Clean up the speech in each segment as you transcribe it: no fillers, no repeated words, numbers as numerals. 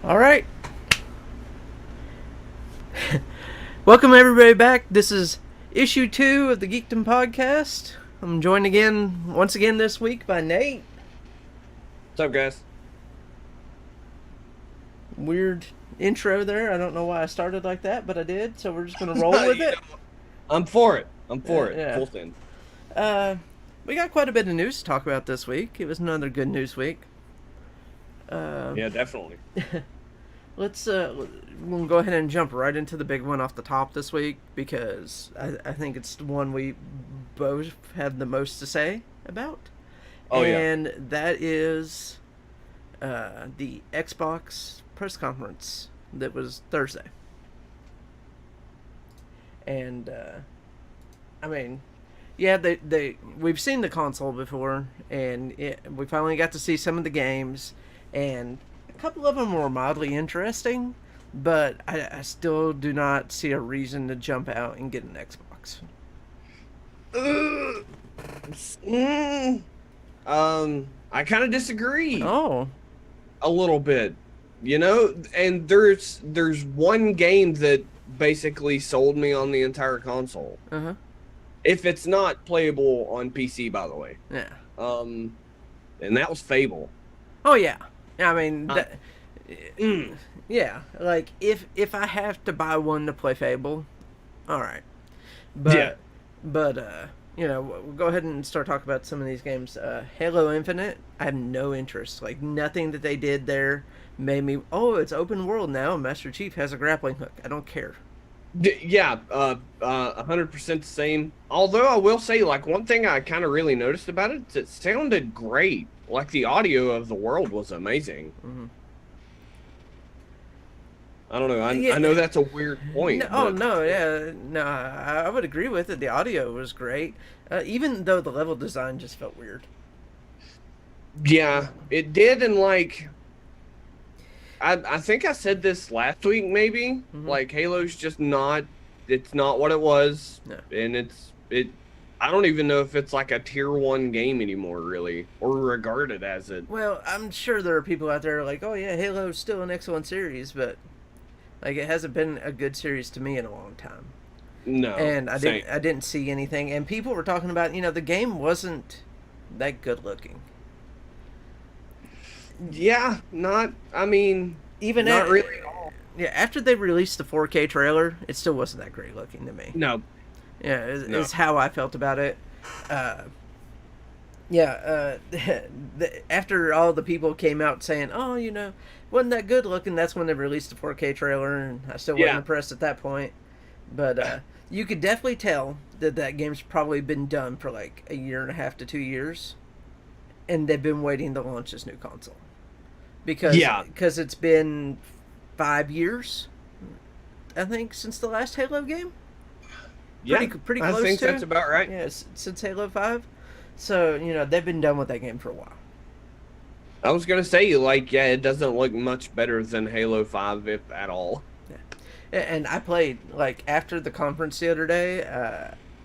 All right. Welcome everybody back. This is issue 2 of the Geekdom podcast. I'm joined once again this week by Nate. What's up, guys? Weird intro there. I don't know why I started like that, but I did. So we're just gonna roll with You it. know, I'm for it. I'm for it. Yeah. Full send. Uh, we got quite a bit of news to talk about this week. It was another good news week. Uh, Yeah, definitely. we'll go ahead and jump right into the big one off the top this week because I think it's the one we both have the most to say about, Oh yeah. and that is the Xbox press conference that was Thursday. And I mean, yeah, they we've seen the console before, and we finally got to see some of the games, and a couple of them were mildly interesting, but I still do not see a reason to jump out and get an Xbox. Ugh. Mm, I kind of disagree Oh, a little bit. And there's one game that basically sold me on the entire console. uh huh, If it's not playable on PC, by the way. yeah, Um, and that was Fable. oh yeah. I mean, Uh, mm, yeah. Like if I have to buy one to play Fable, all right. yeah. But but we'll go ahead and start talking about some of these games. Halo Infinite, I have no interest. Like nothing that they did there made me. Oh, it's open world now. Master Chief has a grappling hook. I don't care. Yeah, 100% the same. Although I will say, like, one thing I kind of really noticed about it, is it sounded great. Like, the audio of the world was amazing. Mm-hmm. I don't know. I Yeah. know that's a weird No, point, oh but no, yeah, no. I would agree with it. The audio was great, even though the level design just felt weird. yeah, it did. And, like, I think I said this last week, maybe. Mm-hmm. Like, Halo's just not, it's not what it was. No. And I don't even know if it's like a tier one game anymore, really, or regarded as it. Well, I'm sure there are people out there like, oh yeah, Halo's still an excellent series, but like it hasn't been a good series to me in a long time. No, And same. I didn't see anything. And people were talking about the game wasn't that good looking. Yeah, not. I mean, Even not at, really at all. yeah, after they released the 4K trailer, it still wasn't that great looking to me. No, Yeah, no. is how I felt about it. Uh, yeah, after all the people came out saying, "Oh, wasn't that good looking," that's when they released the 4K trailer, and I still wasn't Yeah, impressed at that point. But you could definitely tell that that game's probably been done for like a year and a half to 2 years, and they've been waiting to launch this new console yeah, because it's been 5 years, I think, since the last Halo game. yeah. Pretty I close think that's to. about right. Yeah, since Halo 5. So they've been done with that game for a while. I was gonna say, like, yeah, it doesn't look much better than Halo 5, if at all. And I played like after the conference the other day.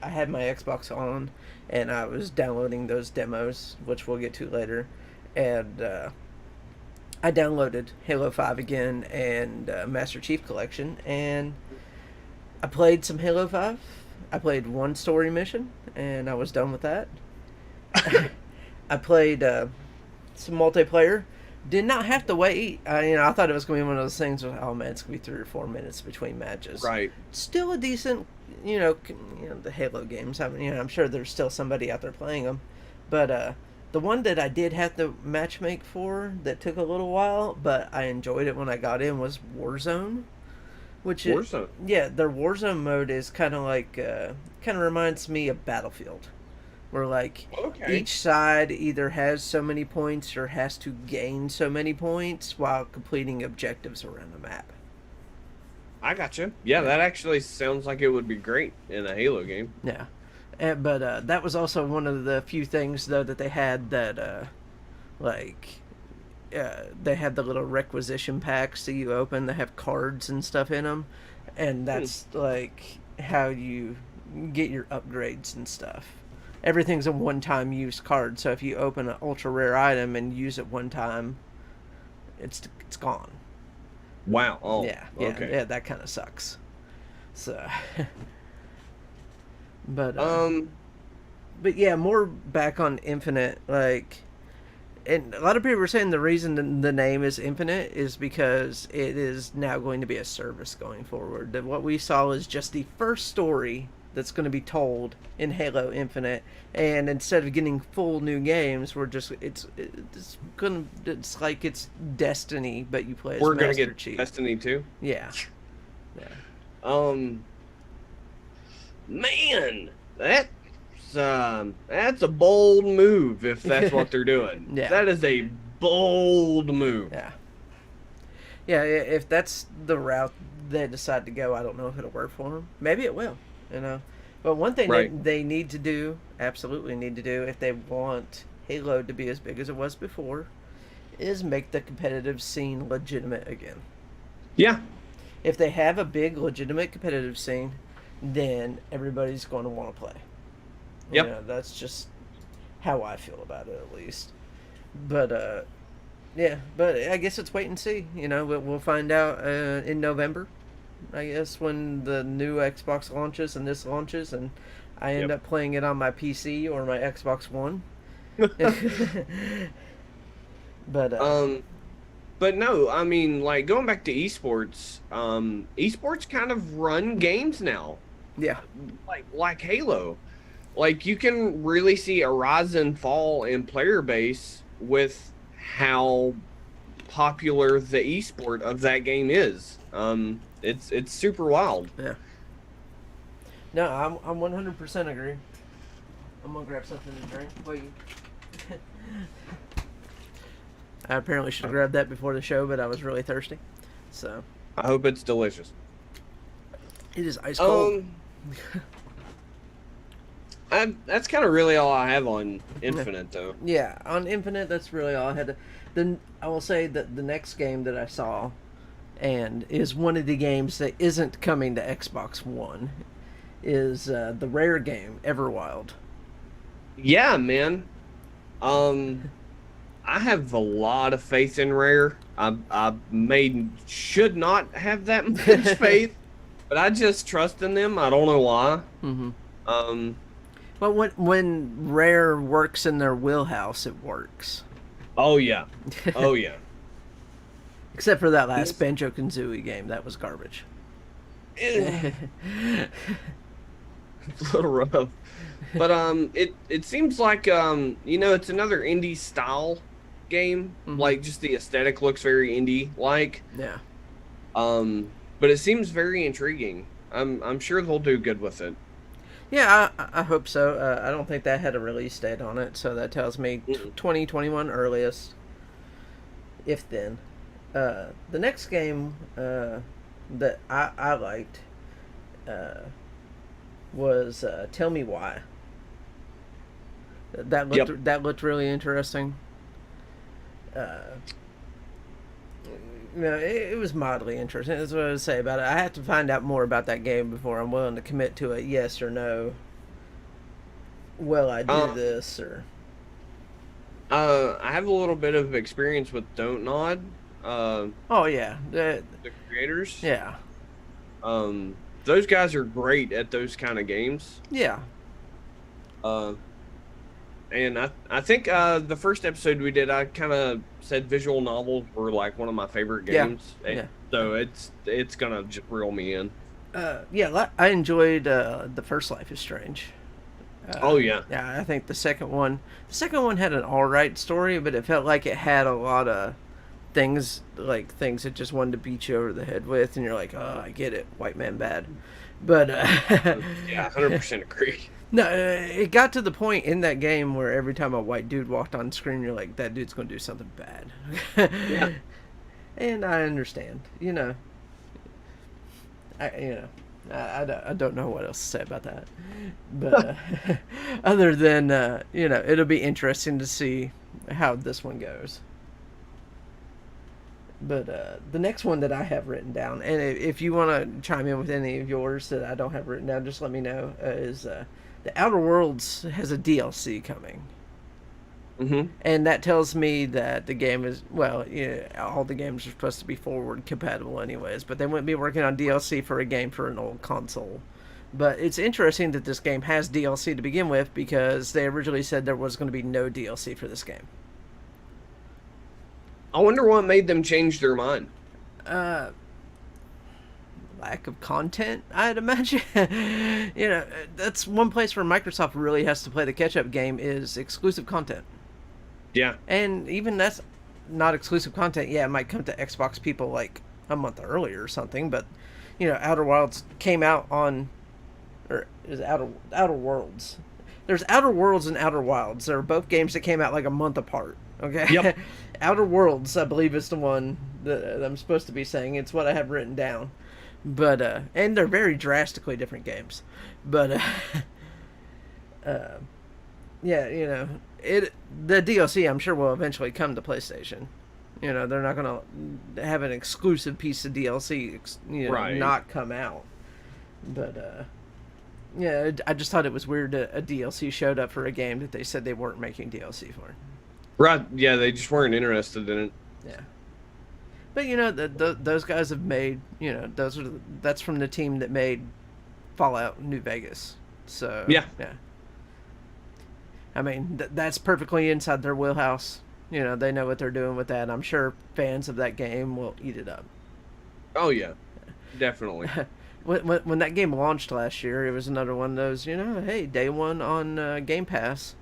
I had my Xbox on, and I was downloading those demos, which we'll get to later, and I downloaded Halo 5 again and Master Chief Collection, and I played some Halo 5. I played one story mission, and I was done with that. I played some multiplayer. Did not have to wait. I thought it was going to be one of those things where, oh man, it's going to be 3 or 4 minutes between matches. Right. Still a decent, the Halo games. I mean, I'm sure there's still somebody out there playing them, but the one that I did have to matchmake for that took a little while, but I enjoyed it when I got in was Warzone, which is Warzone. yeah, their Warzone mode is kind of like kind of reminds me of Battlefield, where like Okay. each side either has so many points or has to gain so many points while completing objectives around the map. I gotcha. Yeah, Yeah, that actually sounds like it would be great in a Halo game. yeah. But that was also one of the few things though that they had that like they had the little requisition packs that you open that have cards and stuff in them, and Hmm. that's like how you get your upgrades and stuff. Everything's a one-time use card, so if you open an ultra rare item and use it one time, it's gone. Wow. Oh, Yeah, yeah, okay. yeah. That kind of sucks. So, but Um, but yeah, more back on Infinite. Like, and a lot of people are saying the reason the name is Infinite is because it is now going to be a service going forward. That what we saw is just the first story that's going to be told in Halo Infinite, and instead of getting full new games, we're just it's like it's Destiny, but you play as we're gonna Master get Chief. Destiny 2. Yeah, yeah, Um, man, that's a bold move if that's what they're doing. yeah, That is a bold move. yeah. Yeah, if that's the route they decide to go, I don't know if it'll work for them. Maybe it will, you know. But one thing Right. they need to do, absolutely need to do, if they want Halo to be as big as it was before, is make the competitive scene legitimate again. Yeah. If they have a big, legitimate competitive scene, then everybody's going to want to play. You Yep. know, that's just how I feel about it, at least. But yeah, but I guess it's wait and see. You know, we'll find out in November, I guess, when the new Xbox launches and this launches, and I end Yep. up playing it on my PC or my Xbox One. But Um, but no, I mean, like going back to esports, esports kind of run games now, yeah, like Halo. Like you can really see a rise and fall in player base with how popular the esport of that game is. It's super wild. yeah. No, I'm 100% agree. I'm gonna grab something to drink. Wait. I apparently should have grabbed that before the show, but I was really thirsty. So I hope it's delicious. it is ice cold. That's kind of really all I have on Infinite, though. Yeah, on Infinite, that's really all I had to. Then I will say that the next game that I saw, and is one of the games that isn't coming to Xbox One, is the rare game Everwild. Yeah, man. I have a lot of faith in Rare. Should not have that much faith, but I just trust in them. I don't know why. Mm-hmm. Um, But when Rare works in their wheelhouse, it works. oh yeah, oh yeah. Except for that last Yes. Banjo Kazooie game, that was garbage. It's a little rough, but it seems like it's another indie style game. Mhm. Like just the aesthetic looks very indie like. Yeah. But it seems very intriguing. I'm sure they'll do good with it. Yeah, I hope so. I don't think that had a release date on it, so that tells me Mm-mm. 2021 earliest, if then. The next game that I liked uh, was Tell Me Why. Yep. That looked really interesting. Uh, it was mildly interesting. That's what I would say about it. I have to find out more about that game before I'm willing to commit to a yes or no. Will I do Um, this or? I have a little bit of experience with Don't Nod, uh, Oh yeah, the creators. yeah, Those guys are great at those kind of games. yeah, Uh, and I think the first episode we did, I kind of said visual novels were like one of my favorite yeah, games. yeah. So it's gonna just reel me in. Yeah. I enjoyed the first Life is Strange. Oh yeah, Yeah, I think the second one had an all right story, but it felt like it had a lot of things that just wanted to beat you over the head with, and you're like, oh, I get it, white man bad. But yeah, 100% agree. no, it got to the point in that game where every time a white dude walked on screen, you're like, that dude's gonna do something bad. Yeah. And I understand, I don't know what else to say about that, but other than it'll be interesting to see how this one goes. But the next one that I have written down, and if you want to chime in with any of yours that I don't have written down, just let me know. Is The Outer Worlds has a DLC coming? Mm-hmm. And that tells me that the game is, well, yeah, all the games are supposed to be forward compatible anyways, but they wouldn't be working on DLC for a game for an old console. But it's interesting that this game has DLC to begin with because they originally said there was going to be no DLC for this game. I wonder what made them change their mind. Uh, Lack of content, I'd imagine. That's one place where Microsoft really has to play the catch-up game is exclusive content. Yeah. And even that's not exclusive content. Yeah, it might come to Xbox people like a month earlier or something, but Outer Wilds came out on, or is Outer Worlds. There's Outer Worlds and Outer Wilds. They're both games that came out like a month apart. Okay. Yep. Outer Worlds, I believe, is the one that I'm supposed to be saying. It's what I have written down. But and they're very drastically different games. But yeah, the DLC I'm sure will eventually come to PlayStation. They're not gonna have an exclusive piece of DLC, Right. not come out. But yeah, I just thought it was weird that a DLC showed up for a game that they said they weren't making DLC for. Right. Yeah, they just weren't interested in it. Yeah. But those guys have made that's from the team that made Fallout New Vegas. So Yeah. I mean that's perfectly inside their wheelhouse. They know what they're doing with that. I'm sure fans of that game will eat it up. Oh yeah, definitely. When that game launched last year, it was another one of those. Hey, day one on Game Pass,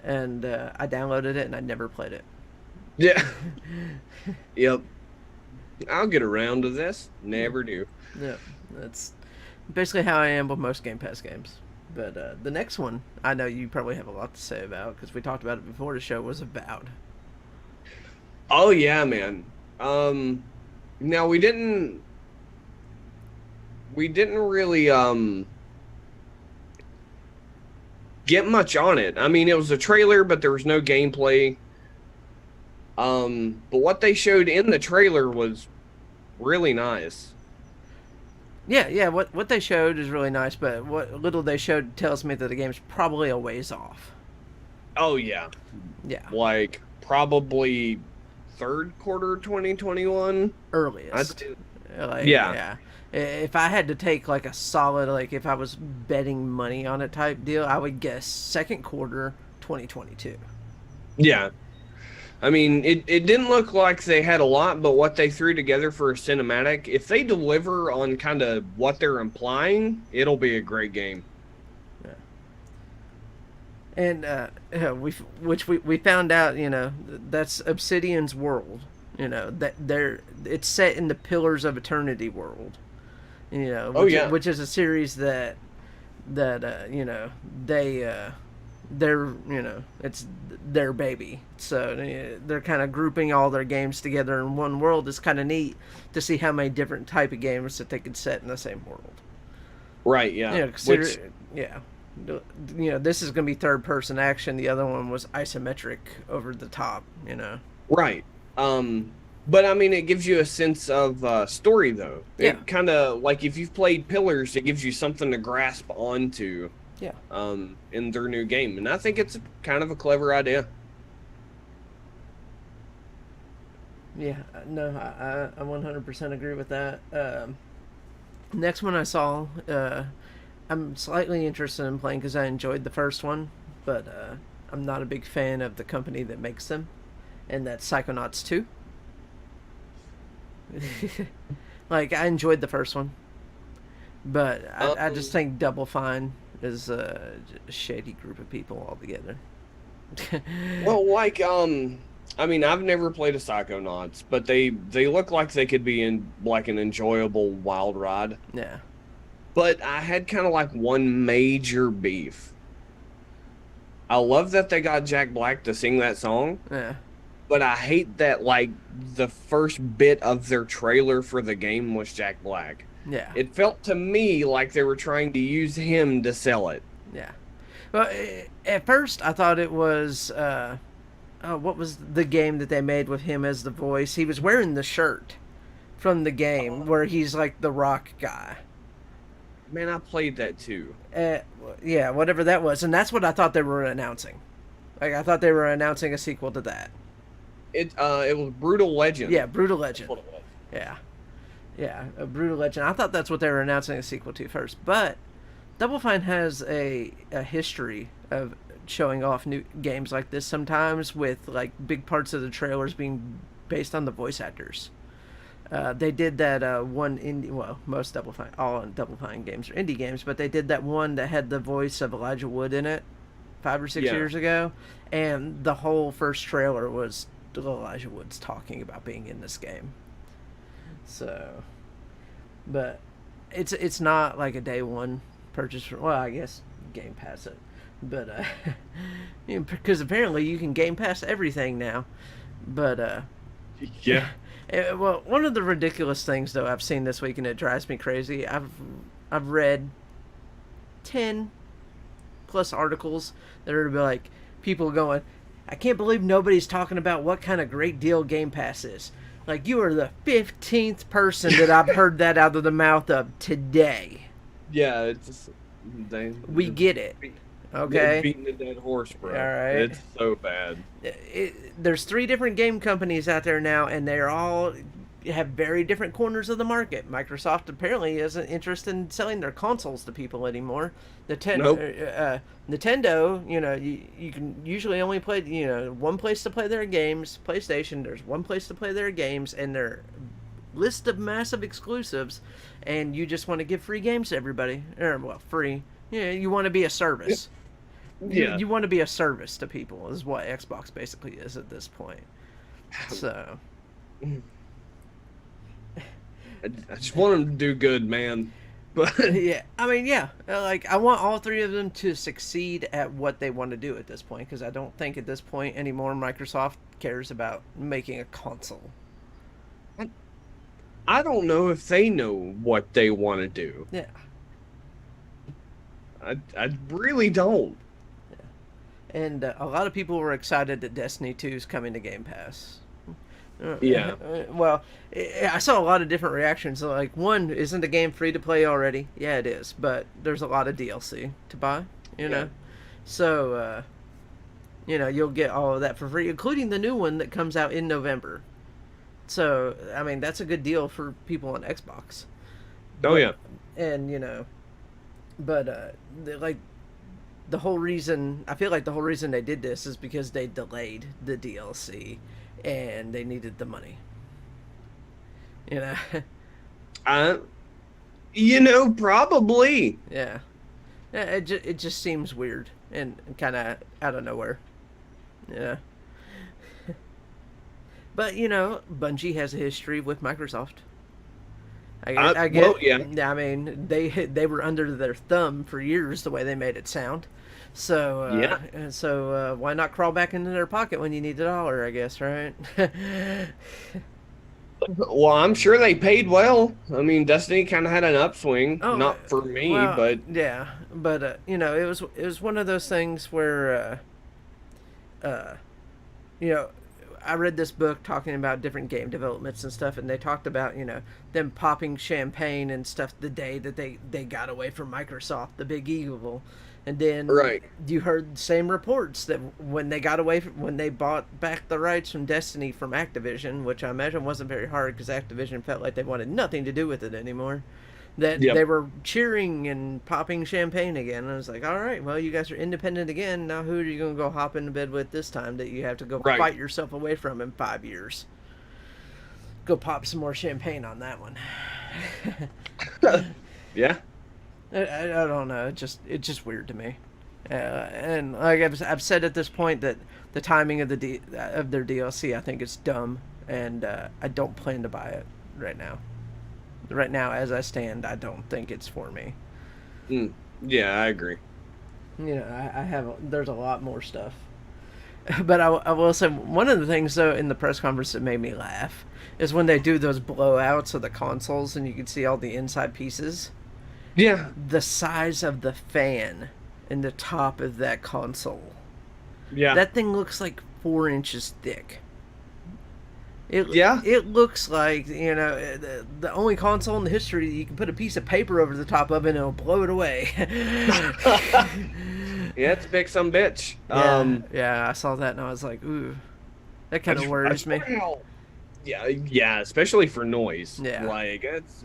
and I downloaded it and I never played it. Yeah. Yep. I'll get around to this. Never do. Yeah, that's basically how I am with most Game Pass games. But the next one, I know you probably have a lot to say about because we talked about it before the show, was Avowed. Oh yeah, man. Now we didn't really get much on it. I mean, it was a trailer, but there was no gameplay. But what they showed in the trailer was really nice. Yeah. What they showed is really nice, but what little they showed tells me that the game's probably a ways off. Oh yeah. Yeah. Like probably third quarter 2021 Earliest. Like, yeah. If I had to take like a solid, like if I was betting money on it type deal, I would guess second quarter 2022. Yeah. I mean, it didn't look like they had a lot, but what they threw together for a cinematic, if they deliver on kind of what they're implying, it'll be a great game. Yeah. And we found out, that's Obsidian's world. That it's set in the Pillars of Eternity world. Which is a series that it's their baby. So they're kind of grouping all their games together in one world. It's kind of neat to see how many different type of games that they could set in the same world. Right. Yeah. This is going to be third person action. The other one was isometric over the top. Right. But I mean, it gives you a sense of story, though. Yeah. It kind of like if you've played Pillars, it gives you something to grasp onto. Yeah. In their new game, and I think it's kind of a clever idea. Yeah. No, I 100% agree with that. Next one I saw, I'm slightly interested in playing because I enjoyed the first one, but I'm not a big fan of the company that makes them, and that's Psychonauts 2. Like, I enjoyed the first one, but I just think Double Fine is a shady group of people altogether. Well, like, I mean, I've never played a Psychonauts, but they look like they could be in like an enjoyable wild ride. Yeah. But I had kind of like one major beef. I love that they got Jack Black to sing that song. Yeah. But I hate that like the first bit of their trailer for the game was Jack Black. Yeah. It felt to me like they were trying to use him to sell it. Yeah. Well, at first I thought it was what was the game that they made with him as the voice? He was wearing the shirt from the game where he's like the rock guy. Man, I played that too. Yeah, whatever that was, and that's what I thought they were announcing. Like I thought they were announcing a sequel to that. It was Brutal Legend. Yeah, Brutal That's Legend. what it was. Yeah, yeah, a Brutal Legend. I thought that's what they were announcing a sequel to first, but Double Fine has a history of showing off new games like this sometimes with like big parts of the trailers being based on the voice actors. They did that one indie. Well, most Double Fine, all Double Fine games are indie games, but they did that one that had the voice of Elijah Wood in it 5 or 6 Yeah. years ago, and the whole first trailer was Elijah Wood's talking about being in this game. So, but it's not like a day one purchase. Well, I guess Game Pass it, but because apparently you can Game Pass everything now. But Yeah. well, one of the ridiculous things though I've seen this week, and it drives me crazy. I've read 10+ articles that are like people going, I can't believe nobody's talking about what kind of great deal Game Pass is. Like you are the 15th person that I've heard that out of the mouth of today. Yeah, it's just, We get it. they're Okay. beating a dead horse, bro. All right. It's so bad. There's 3 different game companies out there now, and they're all have very different corners of the market. Microsoft apparently isn't interested in selling their consoles to people anymore. Nope. Nintendo, you can usually only play, one place to play their games. PlayStation, there's one place to play their games, and their list of massive exclusives, and you just want to give free games to everybody. Or, well, free. You want to be a service. Yeah. You want to be a service to people is what Xbox basically is at this point. So I just want them to do good, man. But yeah, I mean, yeah, like I want all 3 of them to succeed at what they want to do at this point, because I don't think at this point anymore Microsoft cares about making a console. I don't know if they know what they want to do. Yeah. I really don't. And a lot of people were excited that Destiny 2 is coming to Game Pass. Yeah. Well, I saw a lot of different reactions. Like, one, isn't the game free to play already? Yeah, it is, but there's a lot of DLC to buy, Yeah. So, you'll get all of that for free, including the new one that comes out in November. So, I mean, that's a good deal for people on Xbox. Oh yeah. And, but, the whole reason, I feel like the whole reason they did this is because they delayed the DLC and they needed the money. Probably. Yeah. Yeah, it just seems weird and kind of out of nowhere. Yeah. But, Bungie has a history with Microsoft. I get. Well, yeah. I mean, they were under their thumb for years the way they made it sound. So Yeah. So why not crawl back into their pocket when you need a dollar? I guess, right? Well, I'm sure they paid well. I mean, Destiny kind of had an upswing. Oh, Not for me, well, but yeah, but it was one of those things where I read this book talking about different game developments and stuff, and they talked about them popping champagne and stuff the day that they got away from Microsoft, the big evil, and then Right. you heard the same reports that when they got away when they bought back the rights from Destiny from Activision, which I imagine wasn't very hard because Activision felt like they wanted nothing to do with it anymore. That Yep. they were cheering and popping champagne again. And I was like, all right, well, you guys are independent again. Now who are you going to go hop into bed with this time that you have to go Right. fight yourself away from in 5 years? Go pop some more champagne on that one. yeah. I don't know. It's just weird to me. And like I've said at this point that the timing of of their DLC, I think it's dumb, and I don't plan to buy it right now. Right now, as I stand, I don't think it's for me. Yeah, I agree. I have. There's a lot more stuff, but I will say one of the things though in the press conference that made me laugh is when they do those blowouts of the consoles and you can see all the inside pieces. Yeah. The size of the fan in the top of that console. Yeah. That thing looks like 4 inches thick. Yeah. It looks like, the only console in the history that you can put a piece of paper over the top of and it'll blow it away. Yeah, it's a big some bitch. Yeah, I saw that and I was like, ooh, that kind of I worries just me. wonder how. Yeah, especially for noise. Yeah. Like it's.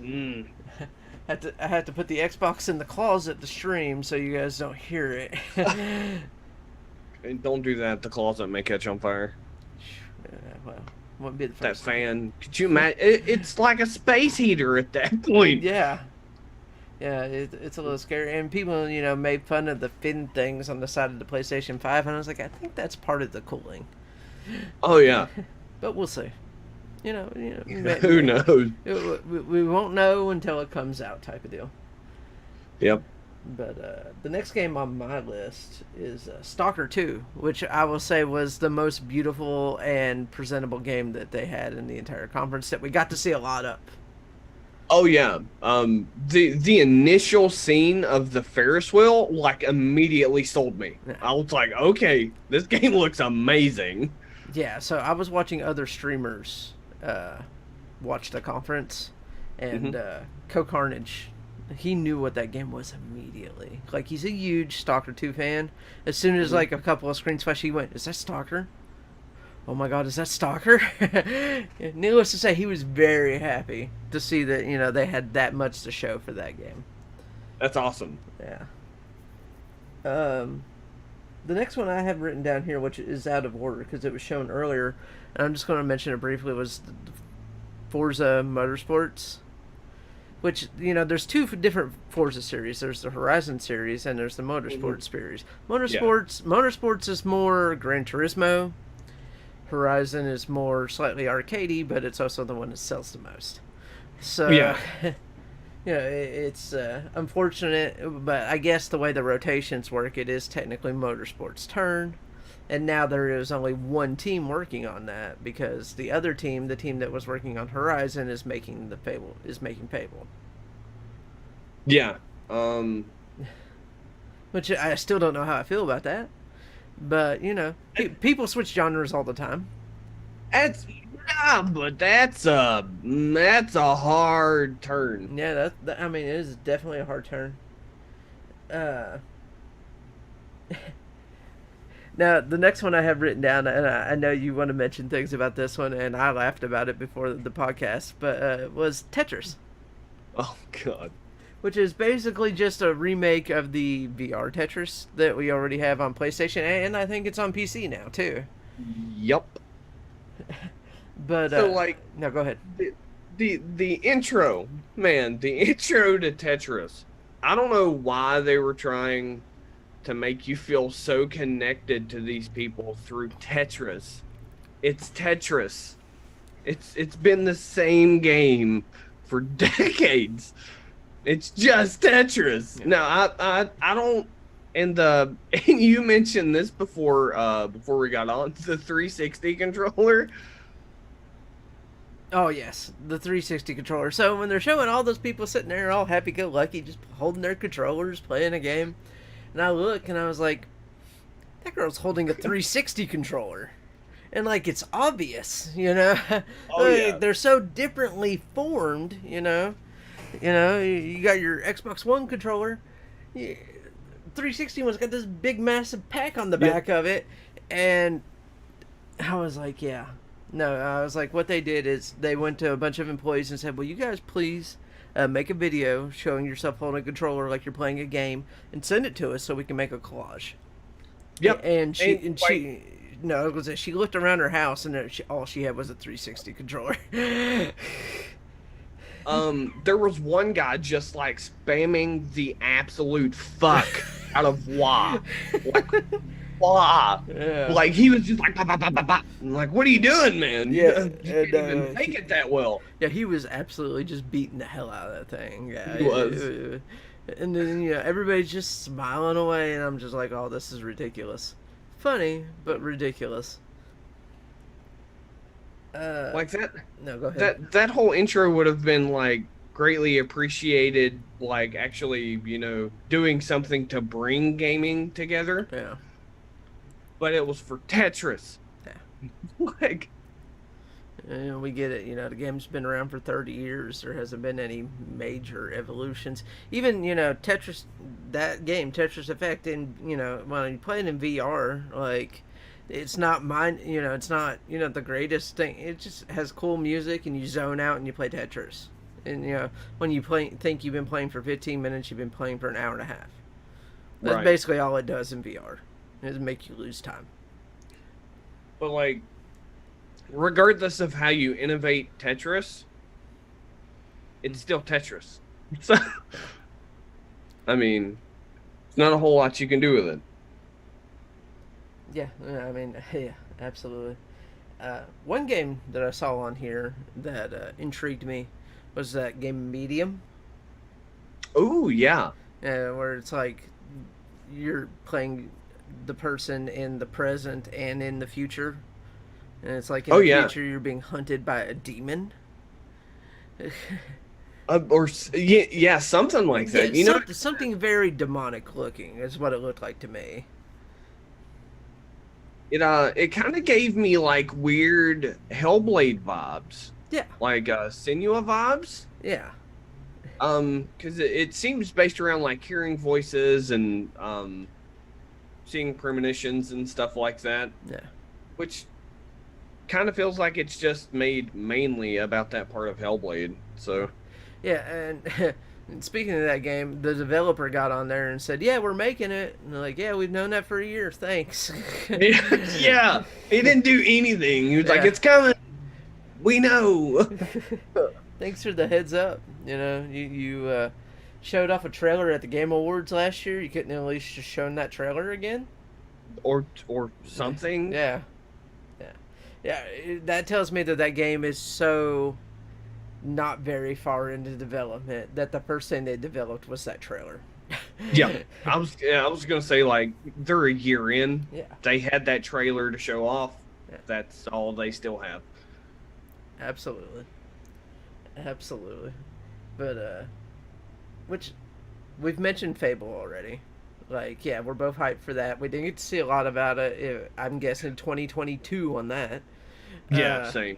I had to put the Xbox in the closet to stream so you guys don't hear it. And don't do that. The closet may catch on fire. Well, wouldn't be the That first time. fan. Could you imagine? It's like a space heater at that point. Yeah. Yeah, it's a little scary. And people, made fun of the fin things on the side of the PlayStation 5, and I was like, I think that's part of the cooling. Oh yeah. But we'll see. Who knows? We won't know until it comes out, type of deal. Yep. But the next game on my list is Stalker 2, which I will say was the most beautiful and presentable game that they had in the entire conference that we got to see a lot of. Oh yeah. The initial scene of the Ferris wheel like immediately sold me. Yeah. I was like, okay, this game looks amazing. Yeah, so I was watching other streamers watch the conference, and Co Carnage, he knew what that game was immediately. Like, he's a huge Stalker 2 fan. As soon as like a couple of screens flashed, he went, "Is that Stalker? Oh my God, is that Stalker?" Needless to say, he was very happy to see that they had that much to show for that game. That's awesome. Yeah. The next one I have written down here, which is out of order because it was shown earlier, and I'm just going to mention it briefly, was Forza Motorsports. Which, there's two different Forza series. There's the Horizon series and there's the Motorsports series. Motorsports is more Gran Turismo. Horizon is more slightly arcadey, but it's also the one that sells the most. So, Yeah. It's unfortunate, but I guess the way the rotations work, it is technically Motorsports' turn. And now there is only one team working on that because the other team, the team that was working on Horizon, is making Fable. Yeah. Which I still don't know how I feel about that. But, people switch genres all the time. But that's a hard turn. Yeah, I mean, it is definitely a hard turn. Now, the next one I have written down, and I know you want to mention things about this one, and I laughed about it before the podcast, but was Tetris. Oh God. Which is basically just a remake of the VR Tetris that we already have on PlayStation, and I think it's on PC now, too. Yup. But, so, like... No, go ahead. The intro, man, the intro to Tetris. I don't know why they were trying to make you feel so connected to these people through Tetris. It's Tetris. It's been the same game for decades. It's just Tetris. Yeah. No, I don't. And you mentioned this before we got on the 360 controller. Oh yes, the 360 controller. So when they're showing all those people sitting there all happy-go-lucky, just holding their controllers, playing a game, and I look and I was like, that girl's holding a 360 controller. And, like, it's obvious, Oh, yeah. They're so differently formed, you got your Xbox One controller. 360 one's got this big, massive pack on the back of it. And I was like, yeah. No, I was like, what they did is they went to a bunch of employees and said, will you guys please make a video showing yourself holding a controller like you're playing a game and send it to us so we can make a collage. Yep. And she no, it was she looked around her house and all she had was a 360 controller. There was one guy just like spamming the absolute fuck out of wah. Like, wah. Yeah. Like he was just like, bah, bah, bah, bah, bah. I'm like, what are you doing, man? Yeah, You didn't even make it that well. Yeah, he was absolutely just beating the hell out of that thing. Yeah, He was. And then, everybody's just smiling away, and I'm just like, oh, this is ridiculous. Funny, but ridiculous. Like that. No, go ahead. That whole intro would have been like greatly appreciated. Like actually, doing something to bring gaming together. Yeah. But it was for Tetris. Yeah. Like. We get it. The game's been around for 30 years. There hasn't been any major evolutions. Even, Tetris, that game, Tetris Effect, when you play it in VR, like, it's not mine, it's not, the greatest thing. It just has cool music and you zone out and you play Tetris. And, when you think you've been playing for 15 minutes, you've been playing for an hour and a half. That's basically all it does in VR, is make you lose time. But, like, regardless of how you innovate Tetris, it's still Tetris. So, I mean, there's not a whole lot you can do with it. Yeah, yeah, absolutely. One game that I saw on here that intrigued me was that game Medium. Oh, yeah. Where it's like you're playing the person in the present and in the future. And it's like in the future you're being hunted by a demon. Yeah, something like that. Yeah, something very demonic looking is what it looked like to me. It kind of gave me like weird Hellblade vibes. Yeah. Like Senua vibes. Yeah. Because it seems based around like hearing voices and seeing premonitions and stuff like that. Yeah. Which kind of feels like it's just made mainly about that part of Hellblade. So. Yeah, and speaking of that game, the developer got on there and said, "Yeah, we're making it." And they're like, "Yeah, we've known that for a year. Thanks." Yeah, he didn't do anything. He was like, "It's coming. We know." Thanks for the heads up. You showed off a trailer at the Game Awards last year. You couldn't at least just shown that trailer again, or something. Yeah. That tells me that game is so not very far into development that the first thing they developed was that trailer. Yeah, I was gonna say, like, they're a year in. Yeah, they had that trailer to show off. Yeah. That's all they still have. Absolutely. But which we've mentioned Fable already. Like, yeah, we're both hyped for that. We didn't get to see a lot about it. I'm guessing 2022 on that. Yeah, same.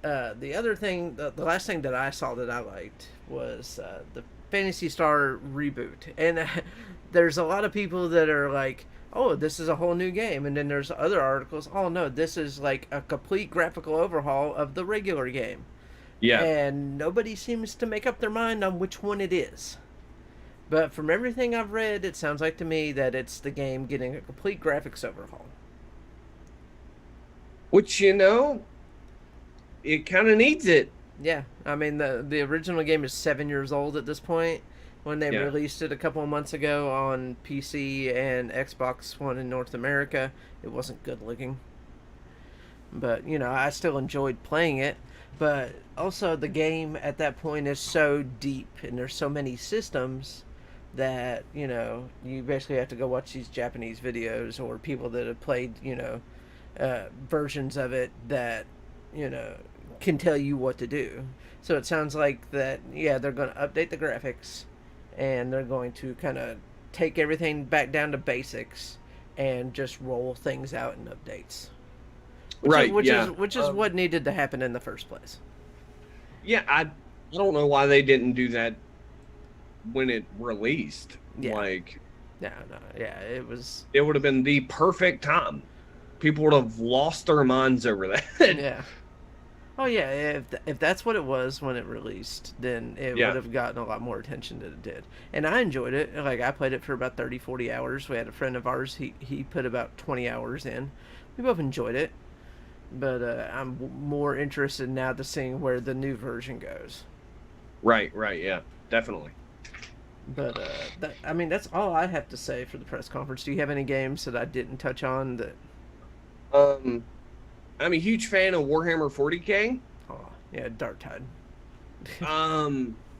The other thing, the last thing that I saw that I liked was the Phantasy Star reboot. And there's a lot of people that are like, "Oh, this is a whole new game." And then there's other articles, "Oh, no, this is like a complete graphical overhaul of the regular game." Yeah. And nobody seems to make up their mind on which one it is. But from everything I've read, it sounds like to me that it's the game getting a complete graphics overhaul. Which, it kind of needs it. Yeah, I mean, the original game is 7 years old at this point. When they released it a couple of months ago on PC and Xbox One in North America, it wasn't good looking. But, I still enjoyed playing it. But also the game at that point is so deep and there's so many systems that, you basically have to go watch these Japanese videos or people that have played, versions of it that, can tell you what to do. So it sounds like that, they're going to update the graphics and they're going to kind of take everything back down to basics and just roll things out in updates. Which is what needed to happen in the first place. Yeah, I don't know why they didn't do that when it released. Yeah. Like, it would have been the perfect time. People would have lost their minds over that. Yeah. Oh yeah, if that's what it was when it released, then it would have gotten a lot more attention than it did. And I enjoyed it. Like, I played it for about 30, 40 hours. We had a friend of ours, he put about 20 hours in. We both enjoyed it. But I'm more interested now to seeing where the new version goes. Right, yeah, definitely. But that's all I have to say for the press conference. Do you have any games that I didn't touch on that? I'm a huge fan of Warhammer 40K. Oh, yeah, Darktide.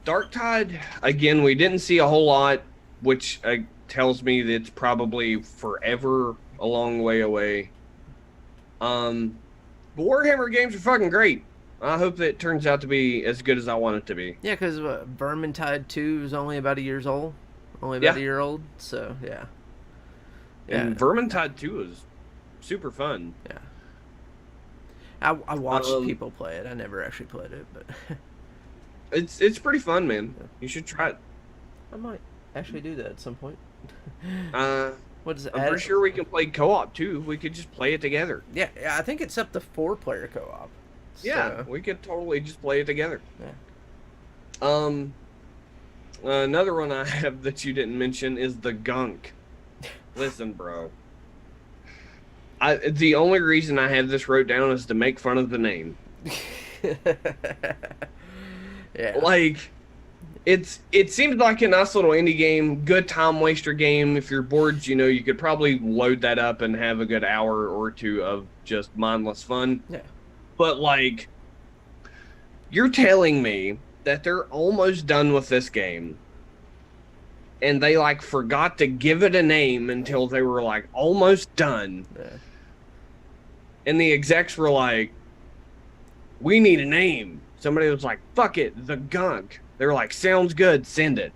Darktide, again, we didn't see a whole lot, which tells me that it's probably forever a long way away. But Warhammer games are fucking great. I hope that it turns out to be as good as I want it to be. Yeah, because Vermintide 2 is only about a year old. A year old, so yeah. And Vermintide 2 is super fun. Yeah. I watched Um, people play it. I never actually played it, but it's pretty fun, man. You should try it. I might actually do that at some point. Uh, What is it? I'm pretty sure we can play co-op too. We could just play it together. Yeah, I think it's up to 4-player co-op. Yeah, So, we could totally just play it together. yeah. Um, another one I have that you didn't mention is the gunk. Listen, bro. The only reason I have this wrote down is to make fun of the name. Yeah. Like, it seems like a nice little indie game, good time waster game. If you're bored, you could probably load that up and have a good hour or two of just mindless fun. Yeah. But like, you're telling me that they're almost done with this game, and they like forgot to give it a name until they were like almost done. Yeah. And the execs were like, "We need a name." Somebody was like, "Fuck it, the gunk." They were like, "Sounds good, send it."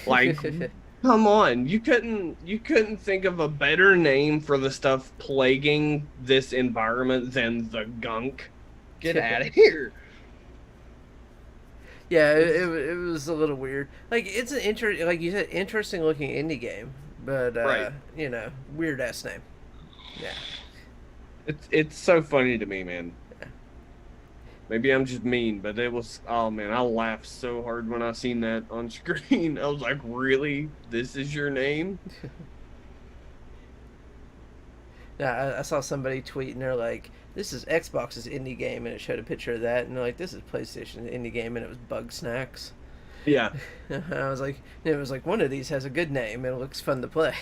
Like, come on, you couldn't think of a better name for the stuff plaguing this environment than the gunk. Get out of here. Yeah, it was a little weird. Like, it's an like you said, interesting looking indie game, but Right. weird ass name. Yeah. It's so funny to me, man. Maybe I'm just mean, but it was, oh man, I laughed so hard when I seen that on screen. I was like, really? This is your name? Yeah, I saw somebody tweet and they're like, "This is Xbox's indie game," and it showed a picture of that, and they're like, "This is PlayStation's indie game," and it was Bug Snacks. Yeah. I was like, it was like one of these has a good name and it looks fun to play.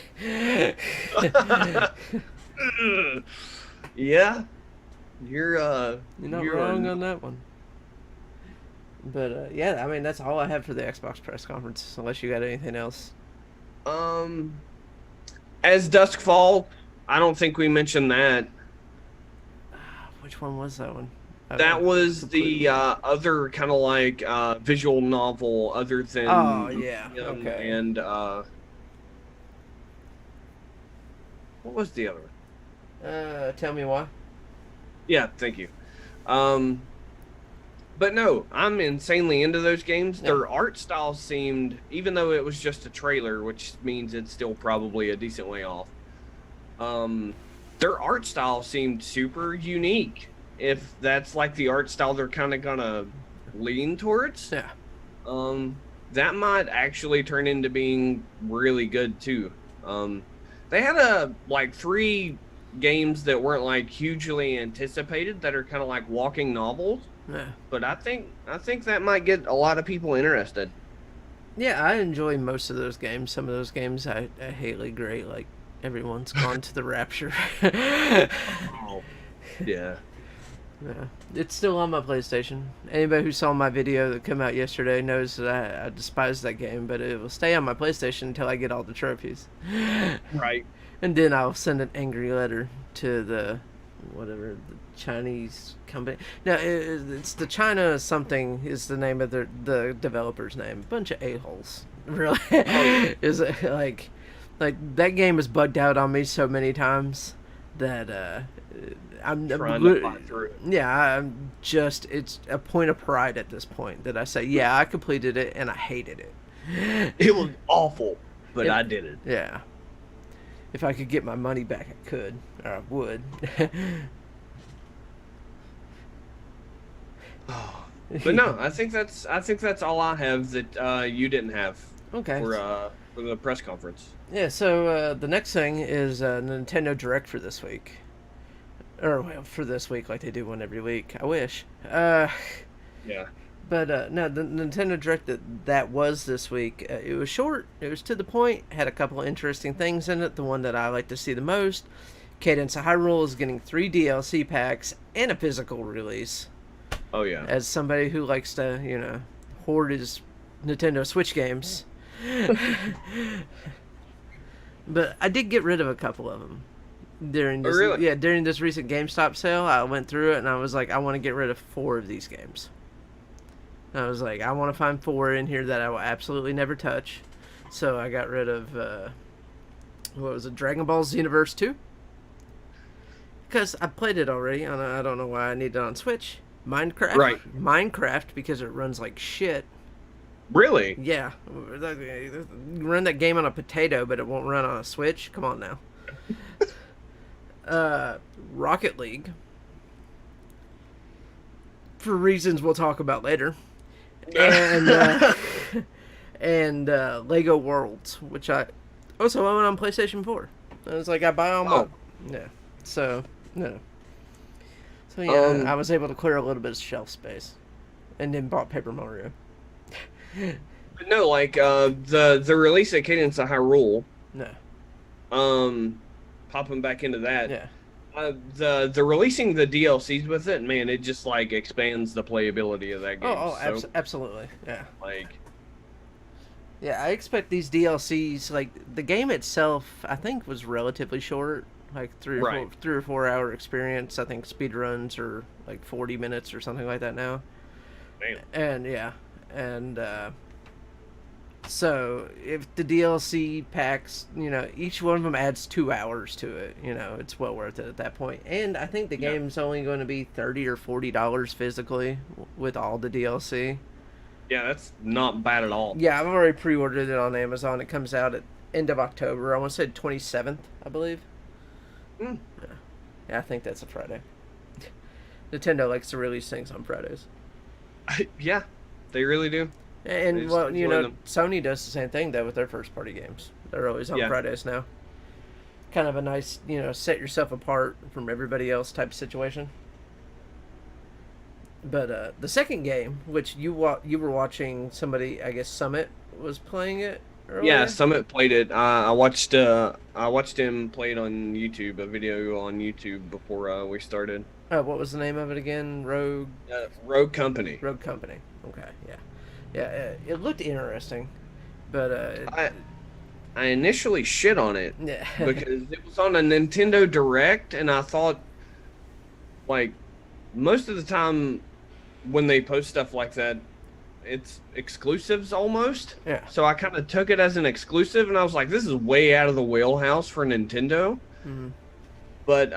Yeah. You're not wrong on that one. But yeah, I mean that's all I have for the Xbox press conference. Unless you got anything else. Um, as Dusk Falls, I don't think we mentioned that. Which one was that one? That was the other kind of like visual novel, other than Oh yeah, okay. and what was the other one? Tell me why. Yeah, thank you. But no, I'm insanely into those games. Yeah. Their art style seemed, even though it was just a trailer, which means it's still probably a decent way off. Their art style seemed super unique. If that's like the art style they're kind of gonna lean towards, Yeah. that might actually turn into being really good too. They had like 3 games that weren't like hugely anticipated that are kind of like walking novels. Yeah. But I think that might get a lot of people interested. Yeah, I enjoy most of those games. Some of those games I hate great. Like Everyone's Gone to the Rapture. Oh, yeah. Yeah, it's still on my PlayStation. Anybody who saw my video that came out yesterday knows that I despise that game, but it will stay on my PlayStation until I get all the trophies. Right. And then I'll send an angry letter to the the Chinese company. No, it's the China something is the name of the developer's name. Bunch of a-holes. Really. Oh. Is it like that game has bugged out on me so many times that I'm trying to fight through it. Yeah, it's a point of pride at this point that I say, yeah, I completed it and I hated it. It was awful, but Yeah. I did it. Yeah. If I could get my money back, I could, or I would. But no, I think that's all I have that you didn't have Okay. for the press conference. Yeah, so the next thing is Nintendo Direct for this week. Or, well, for this week, like they do one every week. I wish. Yeah. But no, the Nintendo Direct that was this week, it was short, it was to the point, had a couple of interesting things in it. The one that I like to see the most, Cadence of Hyrule is getting 3 DLC packs and a physical release. Oh yeah. As somebody who likes to, hoard his Nintendo Switch games. But I did get rid of a couple of them. During this, really? Yeah, during this recent GameStop sale, I went through it and I was like, I want to get rid of 4 of these games. I was like, I want to find 4 in here that I will absolutely never touch. So I got rid of, what was it, Dragon Ball Xenoverse 2? Because I played it already. I don't know why I need it on Switch. Minecraft. Right. Minecraft because it runs like shit. Really? Yeah, run that game on a potato, but it won't run on a Switch. Come on now. Rocket League, for reasons we'll talk about later, and Lego Worlds, which I also own on PlayStation 4. I was like, I buy all my yeah. So no. So yeah, I was able to clear a little bit of shelf space, and then bought Paper Mario. But no, like the release of Cadence of Hyrule. No. Popping back into that. Yeah. The releasing the DLCs with it, man, it just like expands the playability of that game. Absolutely. Yeah. Like. Yeah, I expect these DLCs. Like the game itself, I think was relatively short, like 3 or 4 hour experience. I think speed runs are like 40 minutes or something like that now. Damn. And yeah, and so if the DLC packs, each one of them adds 2 hours to it. It's well worth it at that point. And I think the game's only going to be $30 or $40 physically with all the DLC. Yeah, that's not bad at all. Yeah, I've already pre-ordered it on Amazon. It comes out at end of October. I want to say 27th, I believe. Yeah, I think that's a Friday. Nintendo likes to release things on Fridays. Yeah, they really do. And well, Sony does the same thing though with their first-party games. They're always on Fridays now. Kind of a nice, set yourself apart from everybody else type of situation. But the second game, which you were watching somebody, I guess Summit was playing it earlier? Yeah, Summit played it. I watched him play it on YouTube, a video on YouTube before we started. What was the name of it again? Rogue Company. Rogue Company. Okay, yeah. Yeah, it looked interesting, but I initially shit on it yeah. because it was on a Nintendo Direct, and I thought, like, most of the time when they post stuff like that, it's exclusives almost. Yeah. So I kind of took it as an exclusive, and I was like, this is way out of the wheelhouse for Nintendo. Mm-hmm. But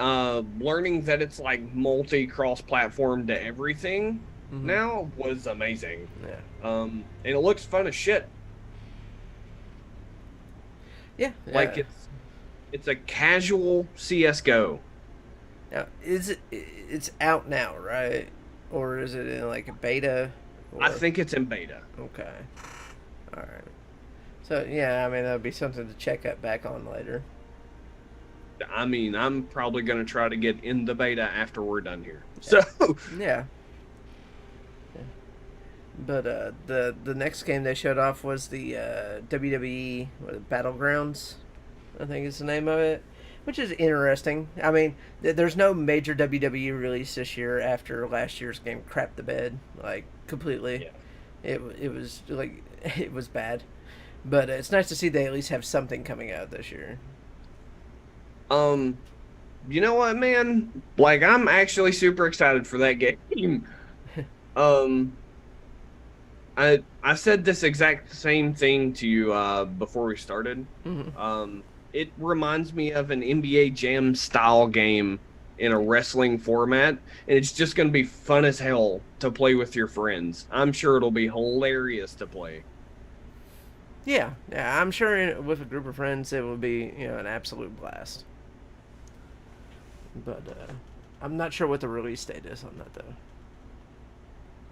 learning that it's like multi-cross-platform to everything now was amazing. Yeah. And it looks fun as shit. Yeah. Like it's a casual CS:GO. Now, it's out now, right? Or is it in like a beta? I think it's in beta. Okay. All right. So yeah, I mean that would be something to check back on later. I mean, I'm probably gonna try to get in the beta after we're done here. So yeah. But the next game they showed off was the WWE Battlegrounds, I think is the name of it, which is interesting. I mean, there's no major WWE release this year after last year's game crapped the bed, like, completely. Yeah. It was, like, it was bad. But it's nice to see they at least have something coming out this year. You know what, man? Like, I'm actually super excited for that game. I said this exact same thing to you before we started. Mm-hmm. It reminds me of an NBA Jam style game in a wrestling format, and it's just going to be fun as hell to play with your friends. I'm sure it'll be hilarious to play. Yeah, I'm sure with a group of friends it will be an absolute blast. But I'm not sure what the release date is on that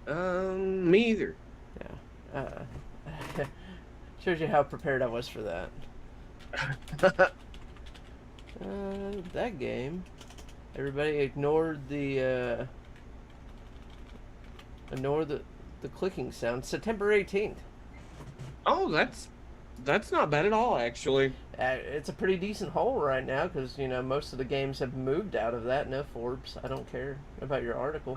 though. Me either. Yeah. Shows you how prepared I was for that. That game. Everybody ignored the clicking sound. September 18th. Oh, that's not bad at all, actually. It's a pretty decent hole right now because most of the games have moved out of that. No, Forbes, I don't care about your article.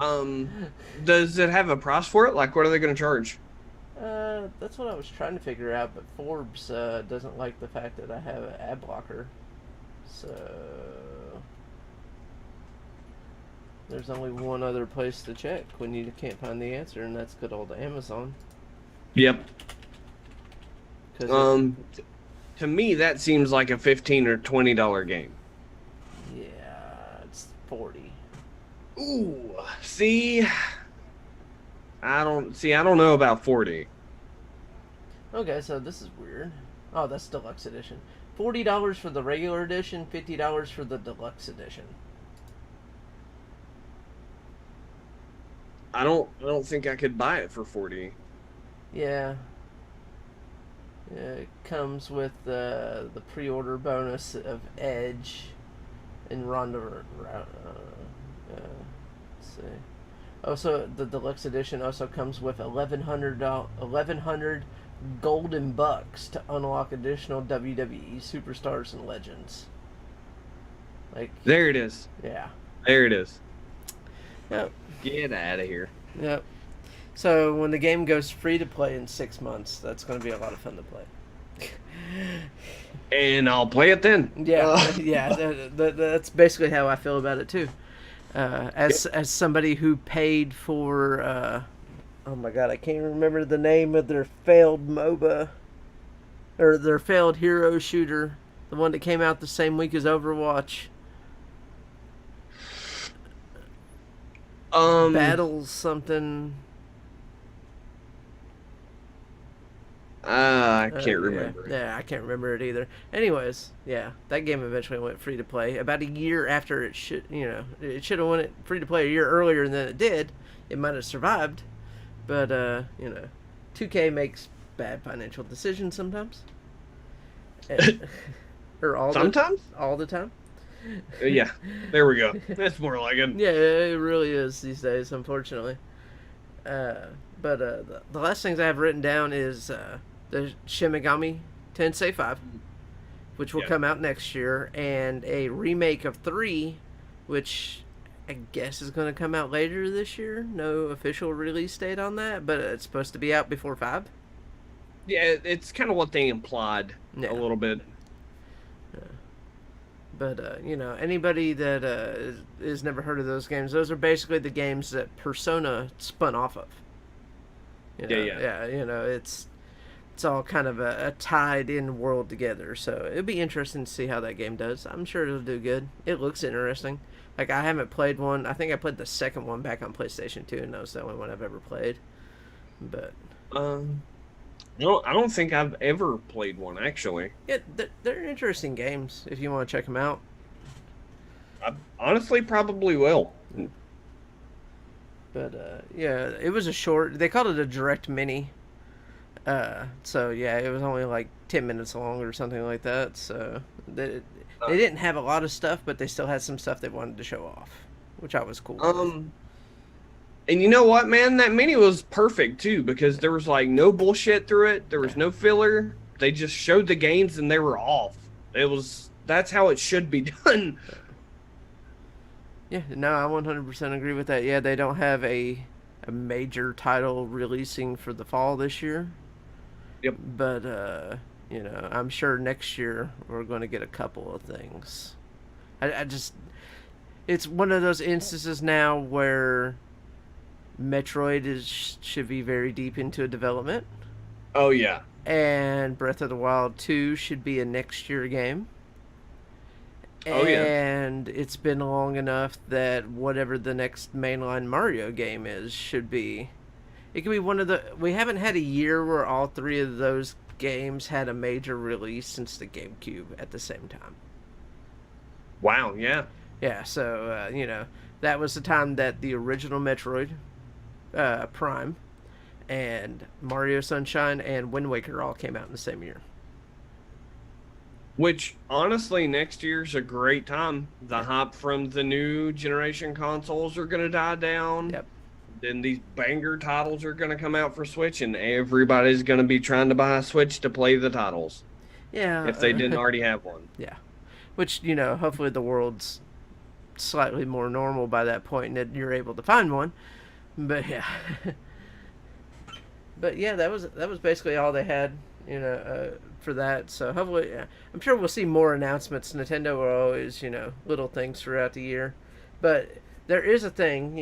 Does it have a price for it? Like, what are they going to charge? That's what I was trying to figure out, but Forbes doesn't like the fact that I have an ad blocker. So there's only one other place to check when you can't find the answer, and that's good old Amazon. Yep. To me, that seems like a $15 or $20 game. Yeah, it's 40? Ooh, I don't know about 40. Okay, so this is weird. Oh, that's deluxe edition. $40 for the regular edition, $50 for the deluxe edition. I don't think I could buy it for 40. Yeah. Yeah, it comes with the pre-order bonus of Edge and Ronda. Let's see. Also, the deluxe edition also comes with 1,100 golden bucks to unlock additional WWE superstars and legends. Like, There it is. yeah. There it is. Yep. Get out of here. Yep. So when the game goes free to play in 6 months, that's going to be a lot of fun to play. And I'll play it then. Yeah, yeah. That's basically how I feel about it too. As somebody who paid for, oh my god, I can't remember the name of their failed MOBA or their failed hero shooter, the one that came out the same week as Overwatch. Battles something. I can't remember. Yeah, I can't remember it either. Anyways, yeah, that game eventually went free to play about a year after it should. It should have went free to play a year earlier than it did. It might have survived, but 2K makes bad financial decisions sometimes. Or Sometimes? All the time. Yeah, there we go. That's more like it. Yeah, it really is these days, unfortunately. But the last things I have written down is the Shin Megami Tensei 5, which will come out next year, and a remake of 3, which I guess is going to come out later this year. No official release date on that, but it's supposed to be out before 5. Yeah, it's kind of what they implied a little bit. But, anybody that has never heard of those games, those are basically the games that Persona spun off of. Yeah, it's all kind of a tied-in world together. So it'll be interesting to see how that game does. I'm sure it'll do good. It looks interesting. Like, I haven't played one. I think I played the second one back on PlayStation 2, and that was the only one I've ever played. But no, I don't think I've ever played one, actually. yeah, they're interesting games if you want to check them out. I honestly probably will. But yeah, it was a short. They called it a direct mini. So yeah, it was only like 10 minutes long or something like that. So they didn't have a lot of stuff, but they still had some stuff they wanted to show off, which I was cool with. And you know what, man? That mini was perfect too, because there was like no bullshit through it. There was no filler. They just showed the games and they were off. That's how it should be done. Yeah, no, I 100% agree with that. Yeah, they don't have a major title releasing for the fall this year. Yep. But I'm sure next year we're going to get a couple of things. It's one of those instances now where Metroid should be very deep into development. Oh yeah. And Breath of the Wild 2 should be a next year game. Oh yeah. And it's been long enough that whatever the next mainline Mario game is should be. It could be one of the. We haven't had a year where all 3 of those games had a major release since the GameCube at the same time. Wow. Yeah. Yeah. So that was the time that the original Metroid Prime and Mario Sunshine and Wind Waker all came out in the same year. Which, honestly, next year's a great time. The hype from the new generation consoles are going to die down. Yep. Then these banger titles are going to come out for Switch, and everybody's going to be trying to buy a Switch to play the titles. Yeah. If they didn't already have one. Yeah. Which, hopefully the world's slightly more normal by that point and that you're able to find one. But, yeah. But, yeah, that was basically all they had, for that. So hopefully, I'm sure we'll see more announcements. Nintendo will always, little things throughout the year. But there is a thing,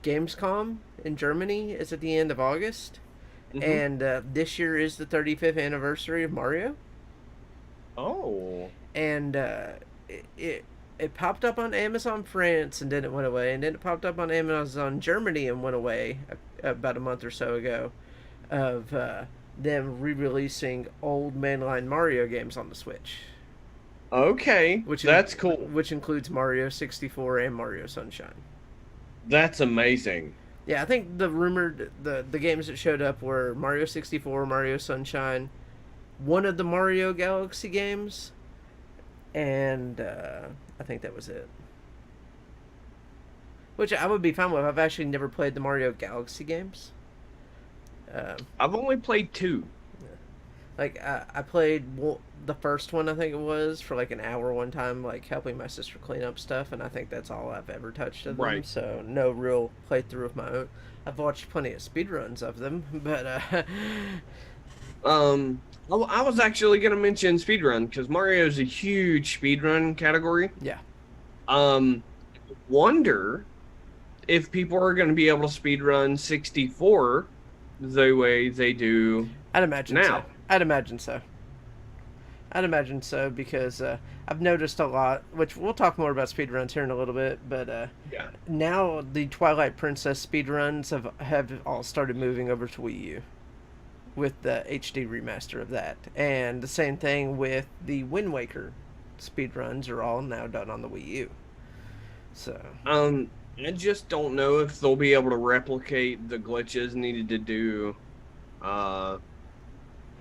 Gamescom in Germany is at the end of August. Mm-hmm. And this year is the 35th anniversary of Mario. Oh. And it popped up on Amazon France and then it went away, and then it popped up on Amazon Germany and went away about a month or so ago, of them re-releasing old mainline Mario games on the Switch, Okay, that's cool. which includes Mario 64 and Mario Sunshine. That's amazing. Yeah, I think the rumored the games that showed up were Mario 64, Mario Sunshine, one of the Mario Galaxy games, and I think that was it. Which I would be fine with. I've actually never played the Mario Galaxy games. Um, I've only played two. like I played the first one, I think it was, for like an hour one time, like helping my sister clean up stuff, and I think that's all I've ever touched of them. Right. So no real playthrough of my own. I've watched plenty of speedruns of them, but I was actually gonna mention speedrun because Mario's a huge speedrun category. yeah, Um, wonder if people are gonna be able to speedrun 64 the way they do I'd imagine now. so. I'd imagine so. I'd imagine so because I've noticed a lot, which we'll talk more about speedruns here in a little bit, but Yeah. now the Twilight Princess speedruns have all started moving over to Wii U with the HD remaster of that. And the same thing with the Wind Waker speedruns are all now done on the Wii U. So, I just don't know if they'll be able to replicate the glitches needed uh,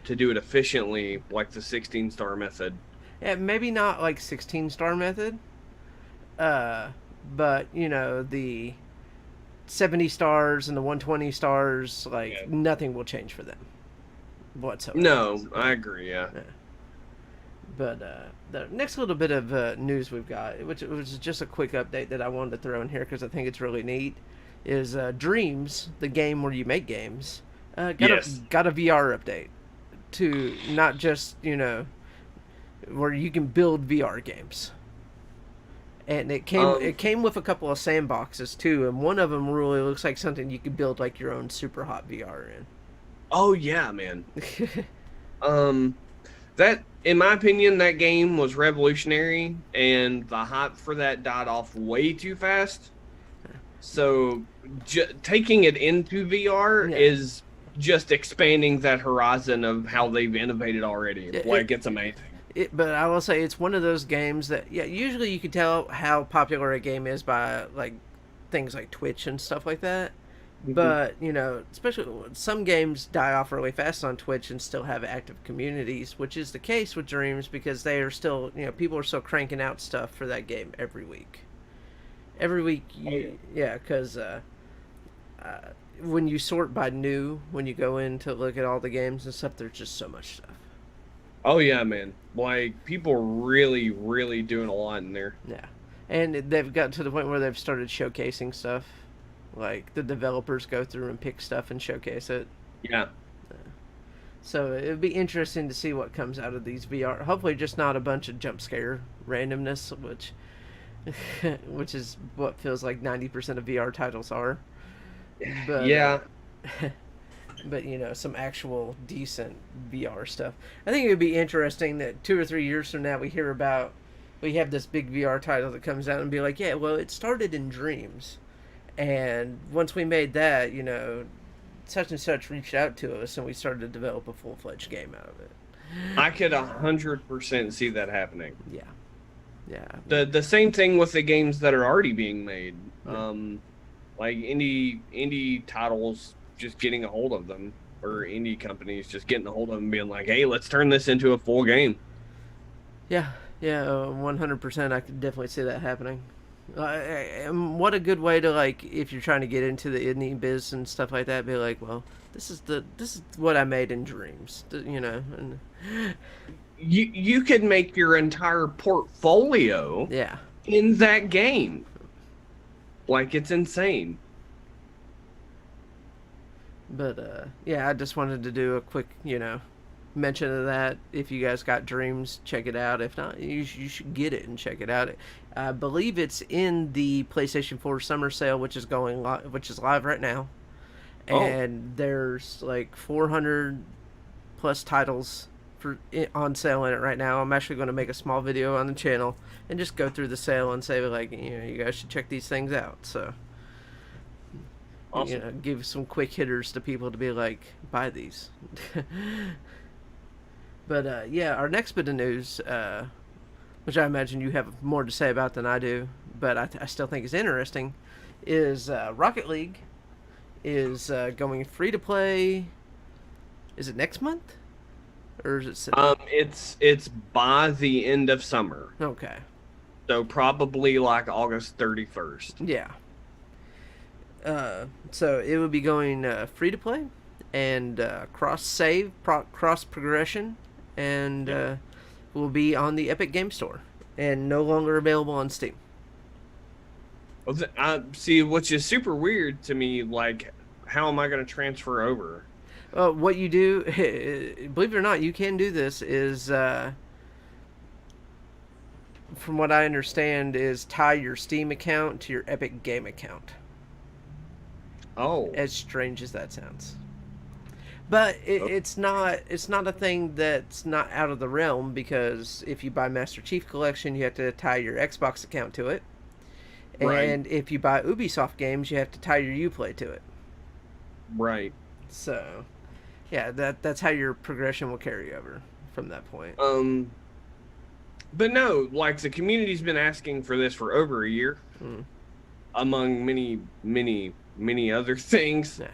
to do it efficiently, like the 16-star method. yeah, maybe not like 16-star method, but, the 70 stars and the 120 stars, like, Yeah. nothing will change for them whatsoever. No, I agree. Yeah. But the next little bit of news we've got, which was just a quick update that I wanted to throw in here because I think it's really neat, is Dreams, the game where you make games, Yes. got a VR update to not just, where you can build VR games. And it came with a couple of sandboxes too, and one of them really looks like something you could build like your own super hot VR Oh yeah, man. in. That, in my opinion, that game was revolutionary, and the hype for that died off way too fast. So, taking it into VR Yeah. is just expanding that horizon of how they've innovated already. It's amazing. But I will say it's one of those games that, yeah, usually you can tell how popular a game is by like things like Twitch and stuff like that. But, especially some games die off really fast on Twitch and still have active communities, which is the case with Dreams because they are still, people are still cranking out stuff for that game every week. Every week, because when you sort by new, when you go in to look at all the games and stuff, there's just so much stuff. Oh yeah, man. Like, people are really, really doing a lot in there. Yeah. And they've got to the point where they've started showcasing stuff. Like, the developers go through and pick stuff and showcase it. Yeah. So it would be interesting to see what comes out of these VR. Hopefully just not a bunch of jump scare randomness, which is what feels like 90% of VR titles are. But, Yeah. but, some actual decent VR stuff. I think it would be interesting that 2 or 3 years from now we have this big VR title that comes out and be like, yeah, well, it started in Dreams. And once we made that, such and such reached out to us and we started to develop a full-fledged game out of it. I could 100% see that happening. Yeah. Yeah. The same thing with the games that are already being made. Yeah. Like indie titles just getting a hold of them, or indie companies just getting a hold of them and being like, hey, let's turn this into a full game. Yeah. Yeah, 100%. I could definitely see that happening. What a good way to, like, if you're trying to get into the indie biz and stuff like that, be like, well, this is what I made in Dreams, and You could make your entire portfolio yeah. in that game. Like, it's insane. But yeah, I just wanted to do a quick, mention of that. If you guys got Dreams, check it out. If not, you should get it and check it out. I believe it's in the PlayStation 4 summer sale, which is which is live right now. And there's like 400 plus titles on sale in it right now. I'm actually going to make a small video on the channel and just go through the sale and say like, you guys should check these things out. So Awesome. give some quick hitters to people to be like, buy these. But yeah, our next bit of news, which I imagine you have more to say about than I do, but I still think is interesting, is Rocket League is going free to play. Is it next month, or is it? It's by the end of summer, Okay. so probably like August 31st. Yeah. So it would be going free to play and cross save, cross progression, and will be on the Epic Game Store and no longer available on Steam. Well, I see, which is super weird to me. Like, how am I going to transfer over? What you do, believe it or not, you can do this. Is from what I understand, is tie your Steam account to your Epic Game account. Oh, As strange as that sounds. But it's not a thing that's not out of the realm, because if you buy Master Chief Collection, you have to tie your Xbox account to it, right, and if you buy Ubisoft games, you have to tie your UPlay to it. right. So, yeah, that's how your progression will carry over from that point. But no, like the community's been asking for this for over a year, Mm. among many, many, many other things. Yeah.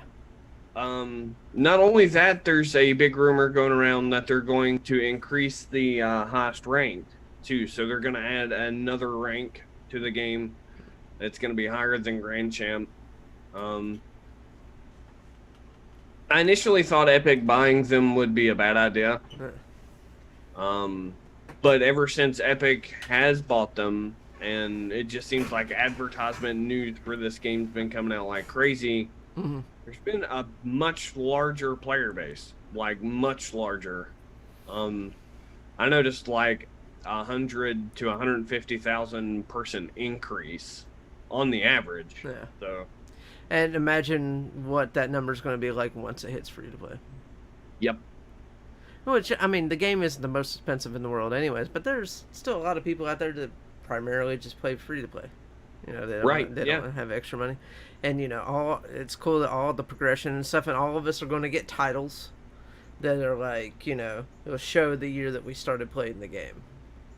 Not only that, there's a big rumor going around that they're going to increase the highest rank too. So they're going to add another rank to the game. It's going to be higher than Grand Champ. I initially thought Epic buying them would be a bad idea. But ever since Epic has bought them, and it just seems like advertisement news for this game's been coming out like crazy, Mm-hmm. there's been a much larger player base, like much larger. I noticed like 100 to 150,000 person increase on the average. Yeah. So, And imagine what that number is going to be like once it hits free to play. yep. Which, I mean, the game isn't the most expensive in the world, anyways. But there's still a lot of people out there that primarily just play free to play. They don't have extra money, and it's cool that all the progression and stuff, and all of us are going to get titles that are like, it'll show the year that we started playing the game,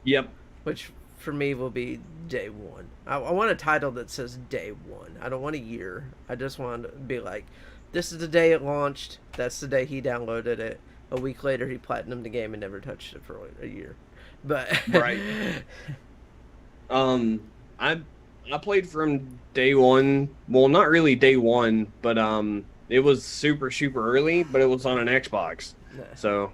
Yep. which for me will be day one. I want a title that says day one. I don't want a year. I just want to be like, this is the day it launched. That's the day he downloaded it. A week later, he platinumed the game and never touched it for a year. But Right. I played from day one. Well, not really day one, but it was super early, but it was on an Xbox. So,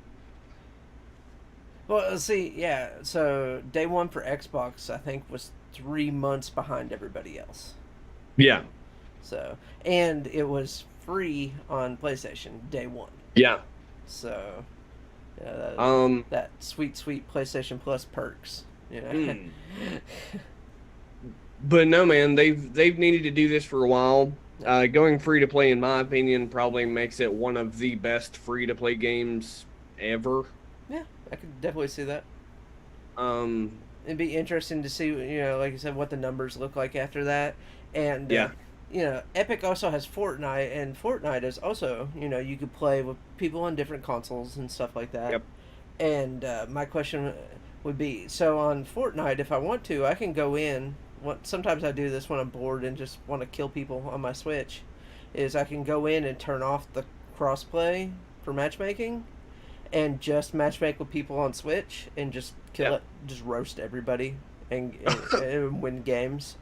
well, see, yeah. So day one for Xbox, I think, was 3 months behind everybody else. yeah. So, and it was free on PlayStation day one. Yeah. So, that sweet PlayStation Plus perks. But no, man, they've needed to do this for a while. Going free to play, in my opinion, probably makes it one of the best free to play games ever. Yeah, I could definitely see that. Um, It'd be interesting to see, like I said, what the numbers look like after that. And yeah. Epic also has Fortnite, and Fortnite is also, you could play with people on different consoles and stuff like that. Yep. And my question would be, so on Fortnite, if I want to, I can go in. Sometimes I do this when I'm bored and just want to kill people on my Switch, is I can go in and turn off the crossplay for matchmaking, and just matchmake with people on Switch and just kill it, just roast everybody and win games.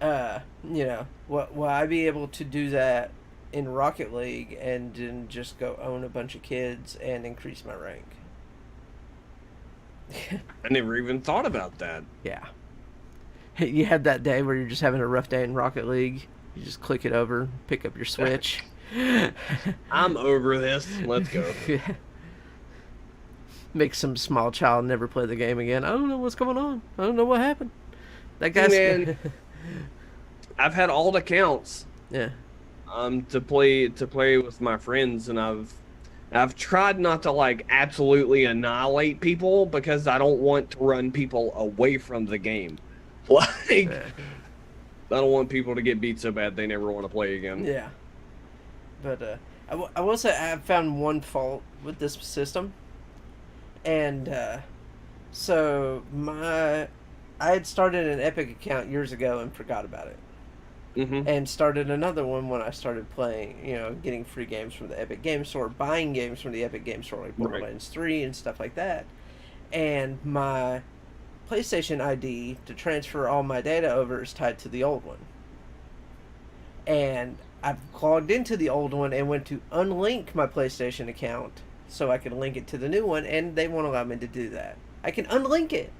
Will I be able to do that in Rocket League and then just go own a bunch of kids and increase my rank? I never even thought about that. Yeah. You have that day where you're just having a rough day in Rocket League. You just click it over, pick up your Switch. I'm over this. Let's go. Make some small child never play the game again. I don't know what's going on. I don't know what happened. That guy's... Man, I've had alt accounts. Yeah. To play with my friends, and I've tried not to like absolutely annihilate people because I don't want to run people away from the game. Like, Yeah. I don't want people to get beat so bad they never want to play again. Yeah. But I will say I've found one fault with this system, and so I had started an Epic account years ago and forgot about it, Hmm. and started another one when I started playing. Getting free games from the Epic Game Store, buying games from the Epic Game Store like Right. Borderlands 3 and stuff like that, and my PlayStation ID to transfer all my data over is tied to the old one. And I've logged into the old one and went to unlink my PlayStation account so I can link it to the new one, and they won't allow me to do that. I can unlink it,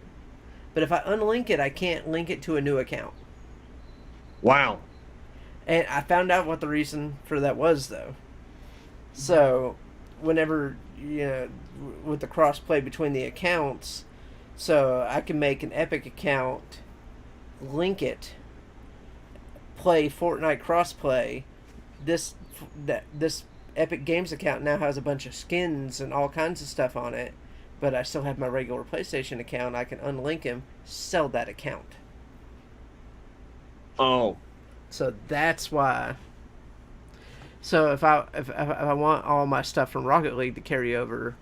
but if I unlink it, I can't link it to a new account. Wow. And I found out what the reason for that was, though. So, whenever, with the crossplay between the accounts, so I can make an Epic account, link it, play Fortnite crossplay. This Epic Games account now has a bunch of skins and all kinds of stuff on it, but I still have my regular PlayStation account. I can unlink him, sell that account. Oh, So that's why. So if I want all my stuff from Rocket League to carry over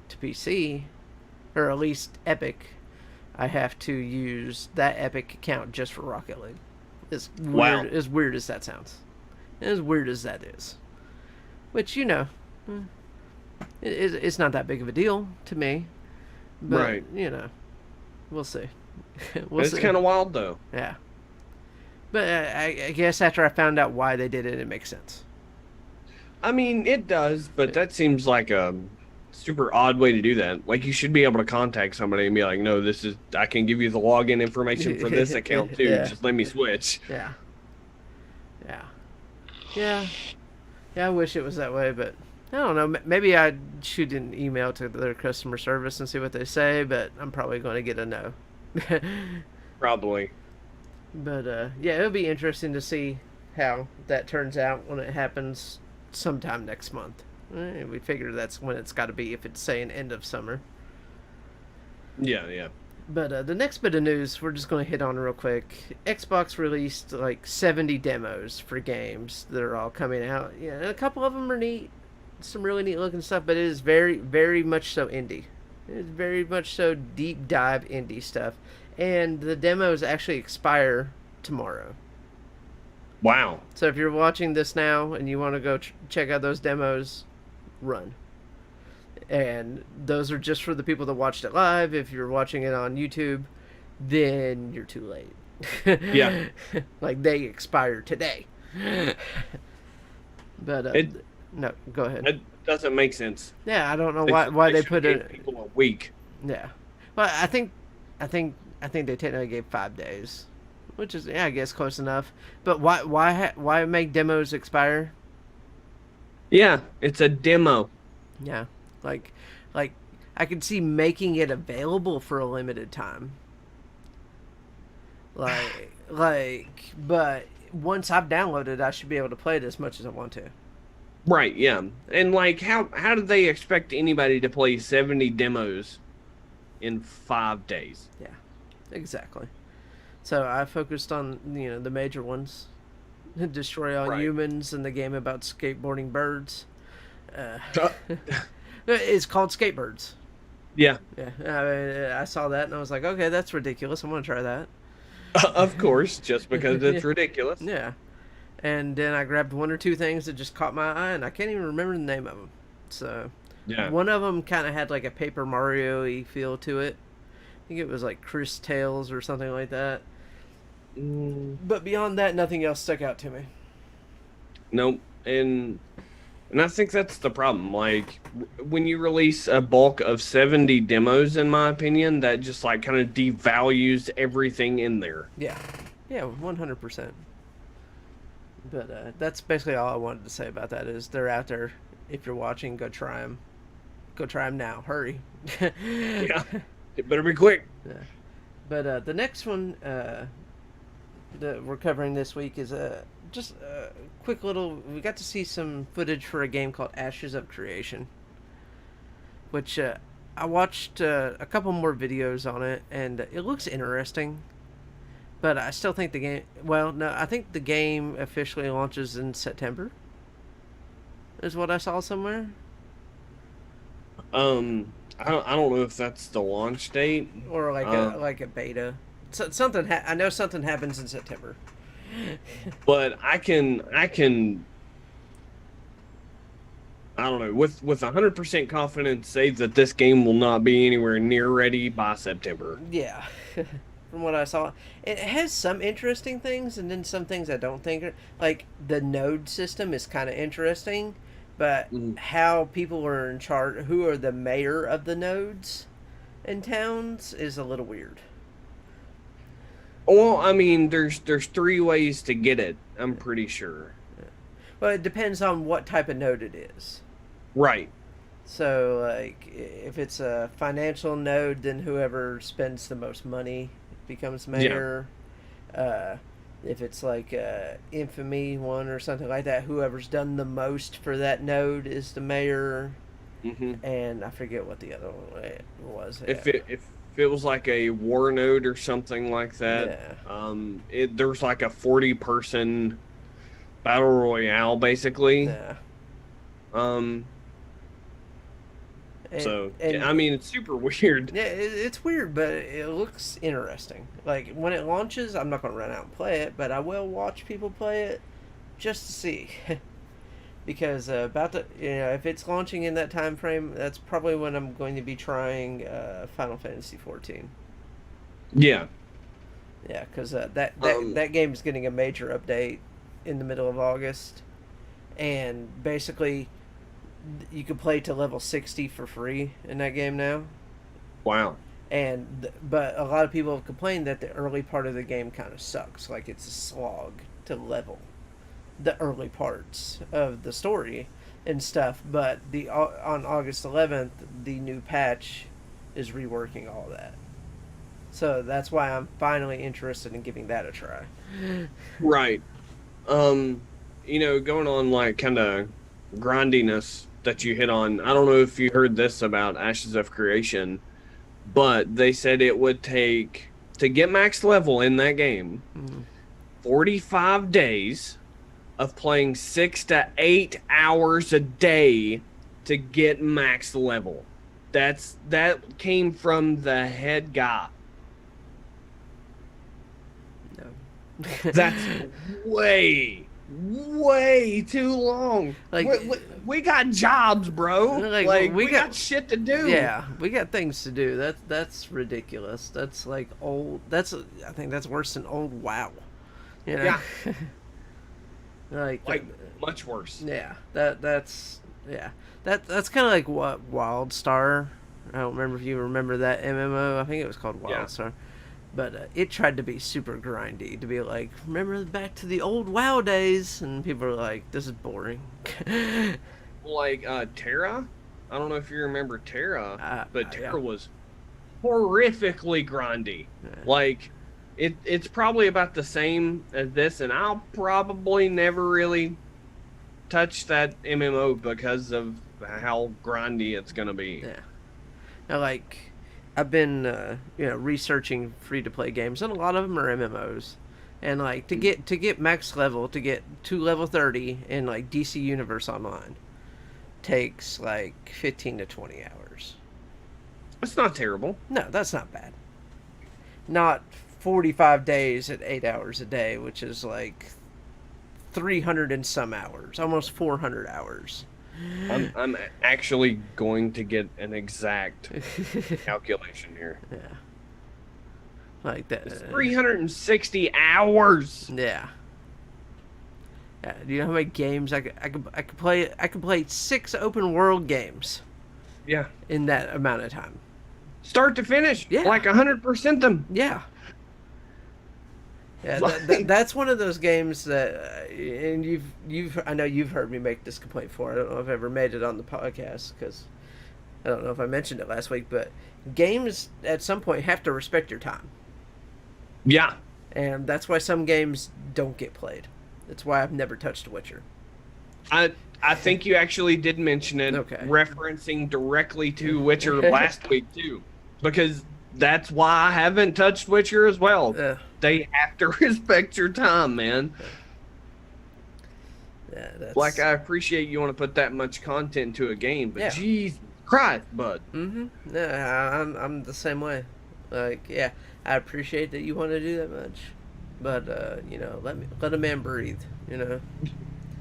to PC, or at least Epic, I have to use that Epic account just for Rocket League. wow. As weird as that sounds, as weird as that is, which it's not that big of a deal to me, but Right. we'll see. It's kind of wild though. Yeah, but I guess after I found out why they did it, it makes sense. I mean, it does, but that seems like a super odd way to do that. Like, you should be able to contact somebody and be like, no, I can give you the login information for this account too. Yeah. Just let me switch. Yeah, yeah, yeah, yeah. I wish it was that way, but I don't know. Maybe I'd shoot an email to their customer service and see what they say, but I'm probably going to get a no. Probably. But yeah, it'll be interesting to see how that turns out when it happens sometime next month. We figure that's when it's got to be if it's saying end of summer. Yeah, yeah. But the next bit of news we're just going to hit on real quick. Xbox released like 70 demos for games that are all coming out. Yeah, and a couple of them are neat, some really neat looking stuff, but it is very, very much so indie. It is very much so deep dive indie stuff, and the demos actually expire tomorrow. Wow. So if you're watching this now and you want to go check out those demos, run. And those are just for the people that watched it live. If you're watching it on YouTube, then you're too late. Yeah. Like they expire today. But no, go ahead. It doesn't make sense. Yeah, I don't know why they put give it. people a week. Yeah, well, I think they technically gave 5 days, which is I guess close enough. But why make demos expire? Yeah, it's a demo. Yeah, like I could see making it available for a limited time. But once I've downloaded, I should be able to play it as much as I want to. Right, yeah. And like how do they expect anybody to play 70 demos in 5 days? Yeah, exactly. So I focused on the major ones, Destroy All Right. Humans, and the game about skateboarding birds. Uh, It's called Skatebirds. yeah, Yeah, I saw that and I was like, okay, that's ridiculous. I'm gonna try that. of course, just because it's ridiculous. Yeah, and then I grabbed one or two things that just caught my eye, and I can't even remember the name of them. So Yeah. one of them kind of had like a Paper Mario-y feel to it. I think it was like Chris Tales or something like that. Mm, But beyond that, nothing else stuck out to me. nope. And I think that's the problem. Like when you release a bulk of 70 demos, in my opinion, that just like kind of devalues everything in there. Yeah, 100%. But that's basically all I wanted to say about that. Is they're out there. If you're watching, go try them. Go try them now. Hurry. Yeah. It better be quick. Yeah. But the next one that we're covering this week is just a quick little. We got to see some footage for a game called Ashes of Creation. which I watched a couple more videos on it, and it looks interesting. But I still think the game. Well, no, I think the game officially launches in September. Is what I saw somewhere. I don't know if that's the launch date. Or like Uh, a beta. Something. I know something happens in September. but I don't know, with 100% confidence say that this game will not be anywhere near ready by September. Yeah. From what I saw, it has some interesting things, and then some things I don't think are like the node system is kind of interesting, but Mm. how people are in charge, who are the mayor of the nodes in towns, is a little weird. Well, I mean, there's three ways to get it. I'm pretty sure. Well, it depends on what type of node it is. Right. So, like, if it's a financial node, then whoever spends the most money becomes mayor. If it's like a infamy one or something like that, whoever's done the most for that node is the mayor. Hmm. And I forget what the other one was. If it was like a war node or something like that, Yeah. there's like a 40-person battle royale basically. Yeah. Um, And, so and I mean, it's super weird. yeah, it's weird, but it looks interesting. Like when it launches, I'm not gonna run out and play it, but I will watch people play it just to see. Because about the if it's launching in that time frame, that's probably when I'm going to be trying Final Fantasy 14. Yeah. Yeah, because Um, that game is getting a major update in the middle of August, and basically you can play to level 60 for free in that game now. wow. But a lot of people have complained that the early part of the game kind of sucks, like it's a slog to level the early parts of the story and stuff. But the on August 11th, the new patch is reworking all that. So that's why I'm finally interested in giving that a try. Right. Going on like kind of grindiness that you hit on. I don't know if you heard this about Ashes of Creation, but they said it would take to get max level in that game Mm. 45 days of playing 6 to 8 hours a day to get max level. That came from the head guy. No. That's way too long. Like- We got jobs, bro. Like, we we got got- shit to do. Yeah, we got things to do. That's ridiculous. That's like old. I think that's worse than old WoW. You know? Yeah. like Much worse. yeah. That's that's kind of like what WildStar. I don't remember if you remember that MMO. I think it was called Yeah. WildStar. But it tried to be super grindy, to be like, remember back to the old WoW days, and people are like, this is boring. Like Terra. I don't know if you remember Terra, but yeah. Terra was horrifically grindy. Yeah. Like it's probably about the same as this, and I'll probably never really touch that MMO because of how grindy it's gonna be. Yeah. Now, like, I've been researching free to play games, and a lot of them are MMOs. And like to get max level, to get to level 30 in like DC Universe Online takes like 15 to 20 hours. It's not terrible. No, that's not bad. Not 45 days at 8 hours a day, which is like 300 and some hours, almost 400 hours. I'm actually going to get an exact calculation here. Yeah. Like that. It's 360 hours. Yeah. Yeah. Do you know how many games I could play? I could play 6 open world games Yeah. in that amount of time. Start to finish. Yeah. Like 100% them. Yeah. Yeah, Like- that's one of those games that, and I know you've heard me make this complaint before. I don't know if I've ever made it on the podcast because I don't know if I mentioned it last week, but games at some point have to respect your time, Yeah. and that's why some games don't get played. That's why I've never touched Witcher. I I think you actually did mention it, Okay. referencing directly to Witcher last week too, because that's why I haven't touched Witcher as well. Uh, They have to respect your time, man. yeah, Like, that's I appreciate you want to put that much content into a game, but yeah. Jesus Christ, bud. Yeah, I'm the same way. Like, yeah, I appreciate that you want to do that much, but let a man breathe.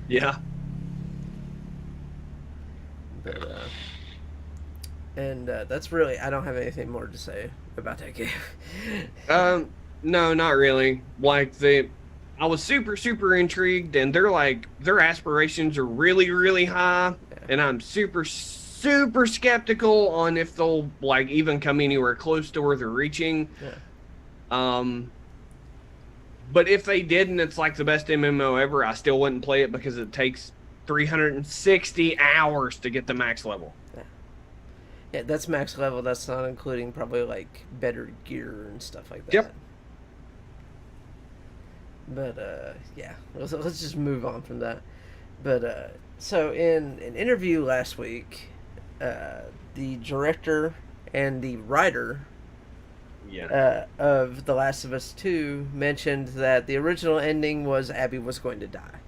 Yeah. But and that's really I don't have anything more to say about that game. No, not really. I was super, super intrigued, and their aspirations are really, really high, Yeah. and I'm super, super skeptical on if they'll like even come anywhere close to where they're reaching. Yeah. Um, but if they did, and it's like the best MMO ever, I still wouldn't play it because it takes 360 hours to get the max level. Yeah, that's max level. That's not including probably like better gear and stuff like that. Yep. But yeah, let's just move on from that. But so in an interview last week, the director and the writer Yeah. of The Last of Us 2 mentioned that the original ending was Abby was going to die.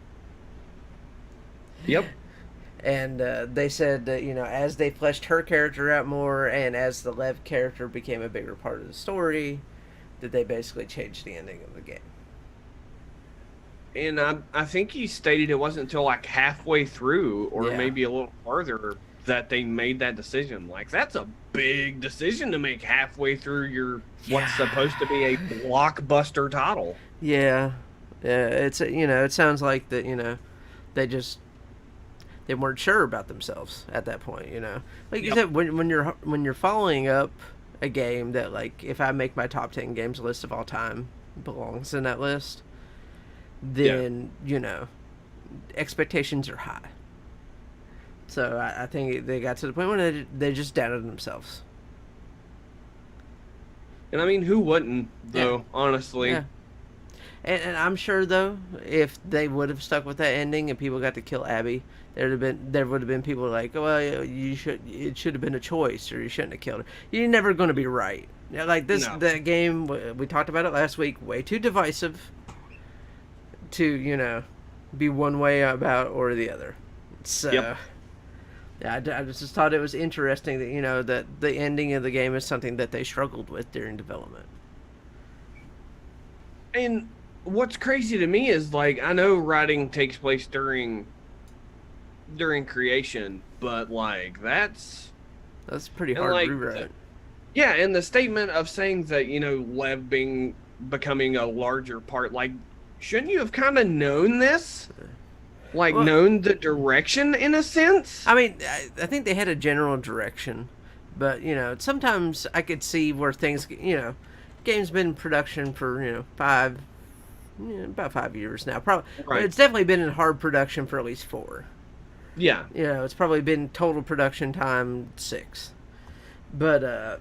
Yep. And they said that, as they fleshed her character out more and as the Lev character became a bigger part of the story, that they basically changed the ending of the game. And I think he stated it wasn't until like halfway through, or Yeah. maybe a little farther, that they made that decision. Like, that's a big decision to make halfway through your what's supposed to be a blockbuster title. Yeah. Yeah, it sounds like that, they weren't sure about themselves at that point. Like you Yep. said, when you're following up a game that, like, if I make my top 10 games list of all time belongs in that list, then expectations are high. So I think they got to the point where they just doubted themselves. And I mean, who wouldn't, though, honestly? Yeah. And I'm sure, though, if they would have stuck with that ending and people got to kill Abby, there would have been people like, oh, well, it should have been a choice, or you shouldn't have killed her. You're never going to be right. Like No. that game, we talked about it last week, way too divisive to be one way about or the other. So Yep. yeah, I just thought it was interesting that that the ending of the game is something that they struggled with during development. And what's crazy to me is, like, I know writing takes place during creation, but like that's Pretty and hard like rewrite. yeah, and the statement of saying that Lev becoming a larger part, like, shouldn't you have kind of known this? Like, Well, known the direction in a sense? I mean, I think they had a general direction, but sometimes I could see where things, game's been in production for about 5 years now. Probably, Right. it's definitely been in hard production for at least 4. Yeah. It's probably been total production time 6, but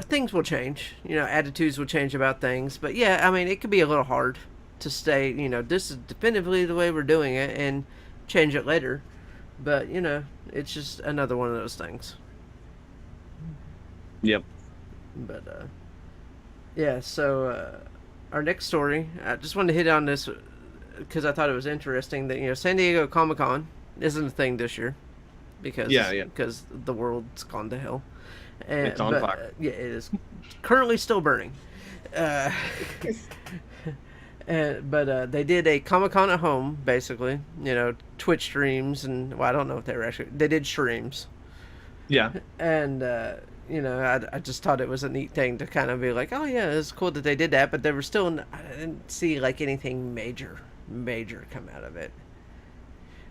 things will change. Attitudes will change about things, but yeah, I mean, it could be a little hard to stay, this is definitively the way we're doing it and change it later. But, it's just another one of those things. Yep. But, yeah, so our next story, I just wanted to hit on this because I thought it was interesting that, San Diego Comic-Con isn't a thing this year because because the world's gone to hell. It's on fire. Yeah, it is currently still burning. But they did a Comic-Con at home, basically. Twitch streams, and well, I don't know if they did streams. Yeah. And I just thought it was a neat thing to kind of be like, oh yeah, it's cool that they did that, but there were still I didn't see like anything major come out of it.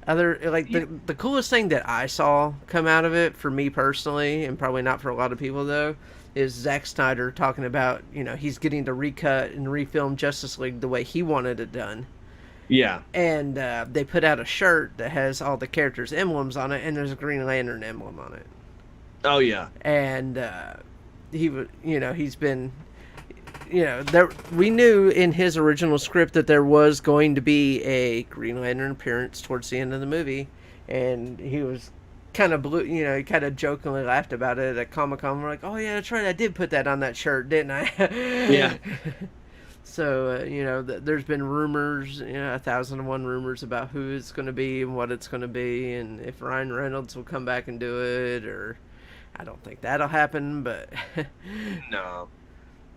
The coolest thing that I saw come out of it for me personally, and probably not for a lot of people though, is Zack Snyder talking about he's getting to recut and refilm Justice League the way he wanted it done. Yeah. And they put out a shirt that has all the characters' emblems on it, and there's a Green Lantern emblem on it. Oh yeah. And he's been there. We knew in his original script that there was going to be a Green Lantern appearance towards the end of the movie, and he was kind of blue. You know, he kind of jokingly laughed about it at Comic-Con. We're like, oh yeah, that's right, I did put that on that shirt, didn't Yeah. I? So you know, there's been rumors, 1,001 rumors about who it's going to be and what it's going to be, and if Ryan Reynolds will come back and do it, or I don't think that'll happen, but No.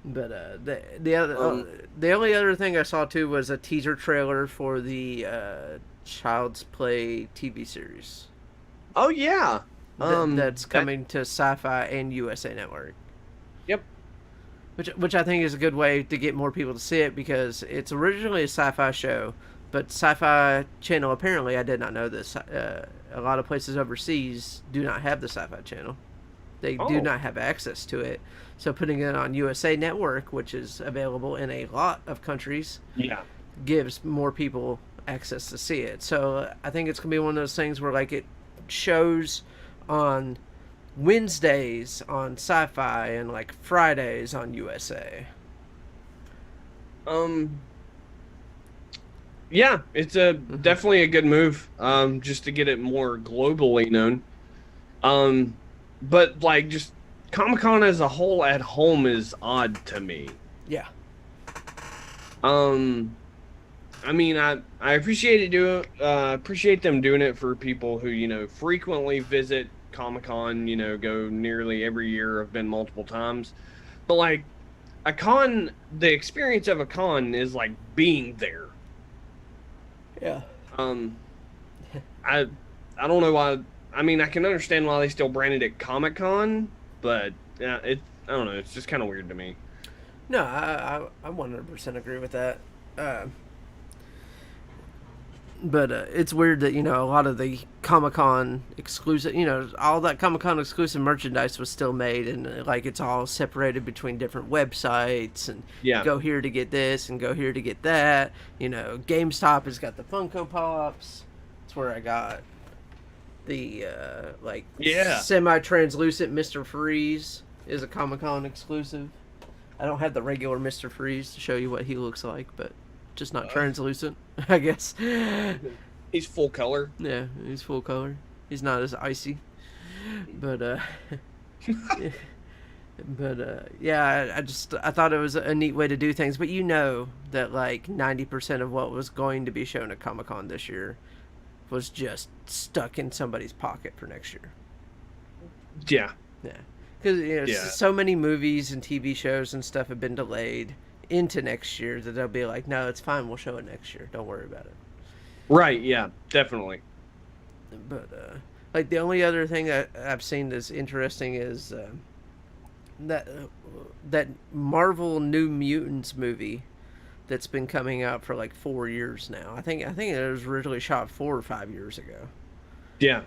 but the only other thing I saw too was a teaser trailer for the Child's Play TV series Oh yeah. that's coming to Sci-Fi and USA Network. Yep. Which I think is a good way to get more people to see it, because it's originally a sci-fi show, but Sci-Fi Channel, apparently, I did not know this. A lot of places overseas do not have the Sci-Fi Channel. They do Oh. not have access to it. So putting it on USA Network, which is available in a lot of countries, Yeah. gives more people access to see it. So I think it's gonna be one of those things where like it shows on Wednesdays on Sci-Fi and like Fridays on USA. Um. Yeah, it's a definitely a good move. Just to get it more globally known. But like just Comic Con as a whole at home is odd to me. Yeah. Um. I mean, I appreciate them doing it for people who frequently visit Comic Con. Go nearly every year. I've been multiple times, but like a con, the experience of a con is like being there. Yeah. Um, I I don't know why. I mean, I can understand why they still branded it Comic Con, but I don't know. It's just kind of weird to me. No, I 100% agree with that. Uh, but it's weird that a lot of the Comic Con exclusive, all that Comic Con exclusive merchandise was still made, and like it's all separated between different websites, and Yeah. go here to get this and go here to get that. GameStop has got the Funko Pops. That's where I got the like Yeah. semi-translucent Mr. Freeze is a Comic Con exclusive. I don't have the regular Mr. Freeze to show you what he looks like, but just not translucent, I guess. He's full color. Yeah, he's full color. He's not as icy, but yeah, I thought it was a neat way to do things. But that like 90% of what was going to be shown at Comic Con this year was just stuck in somebody's pocket for next year. Yeah. Yeah, because Yeah. so many movies and TV shows and stuff have been delayed into next year that they'll be like, no, it's fine, we'll show it next year. Don't worry about it. Right. Yeah. Definitely. But like the only other thing that I've seen that's interesting is that Marvel New Mutants movie that's been coming out for like 4 years now. I think it was originally shot 4 or 5 years ago. Yeah.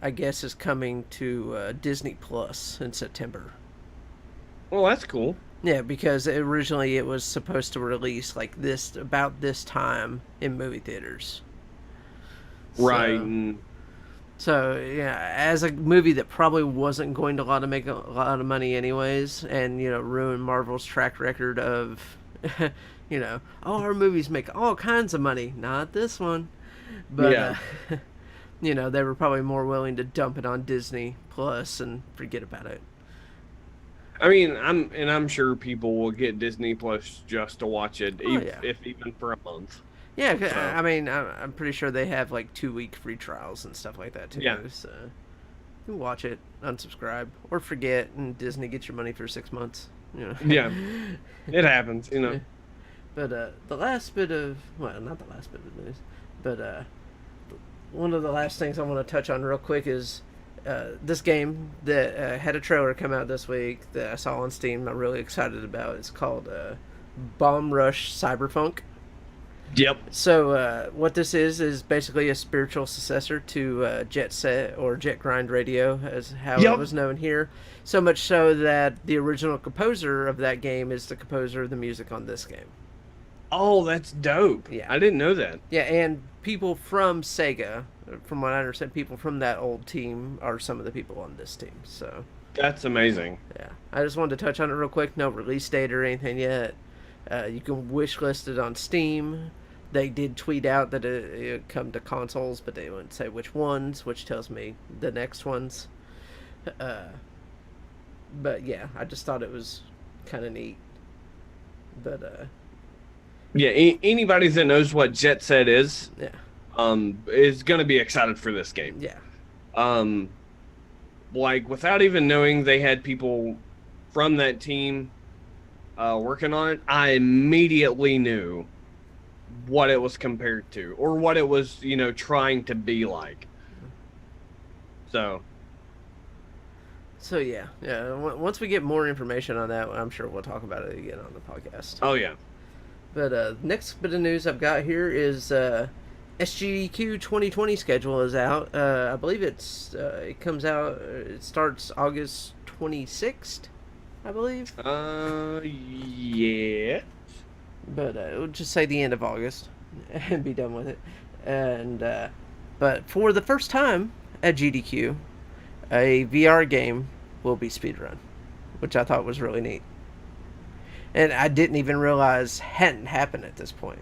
I guess is coming to Disney Plus in September. Well, that's cool. Yeah, because originally it was supposed to release like about this time in movie theaters. Right. So yeah, as a movie that probably wasn't going to make a lot of money anyways, and ruin Marvel's track record of, our movies make all kinds of money. Not this one, but Yeah. they were probably more willing to dump it on Disney Plus and forget about it. I mean, I'm sure people will get Disney Plus just to watch it, if even for a month. Yeah, I mean, I'm pretty sure they have like 2-week free trials and stuff like that too. Yeah. So you can watch it, unsubscribe, or forget, and Disney gets your money for 6 months. Yeah, it happens. But the last bit of not the last bit of news, but one of the last things I want to touch on real quick is this game that had a trailer come out this week that I saw on Steam. I'm really excited about. It's called Bomb Rush Cyberpunk. Yep. So what this is basically a spiritual successor to Jet Set or Jet Grind Radio, as how it was known here. So much so that the original composer of that game is the composer of the music on this game. Oh, that's dope. Yeah. I didn't know that. Yeah, and people from Sega, from what I understand, people from that old team are some of the people on this team. So That's amazing. yeah, I just wanted to touch on it real quick. No release date or anything yet. You can wish list it on Steam. They did tweet out that it would come to consoles, but they wouldn't say which ones, which tells me the next ones. Uh, but yeah, I just thought it was kind of neat. But Yeah, anybody that knows what Jet Set yeah, is going to be excited for this game. yeah, Um, like without even knowing they had people from that team working on it, I immediately knew what it was compared to or what it was, trying to be like. So, yeah. Once we get more information on that, I'm sure we'll talk about it again on the podcast. oh yeah. But next bit of news I've got here is SGDQ 2020 schedule is out. I believe it comes out. It starts August 26th, I believe. Yeah. But it would just say the end of August and be done with it. And but for the first time at GDQ, a VR game will be speedrun, which I thought was really neat. And I didn't even realize hadn't happened at this point.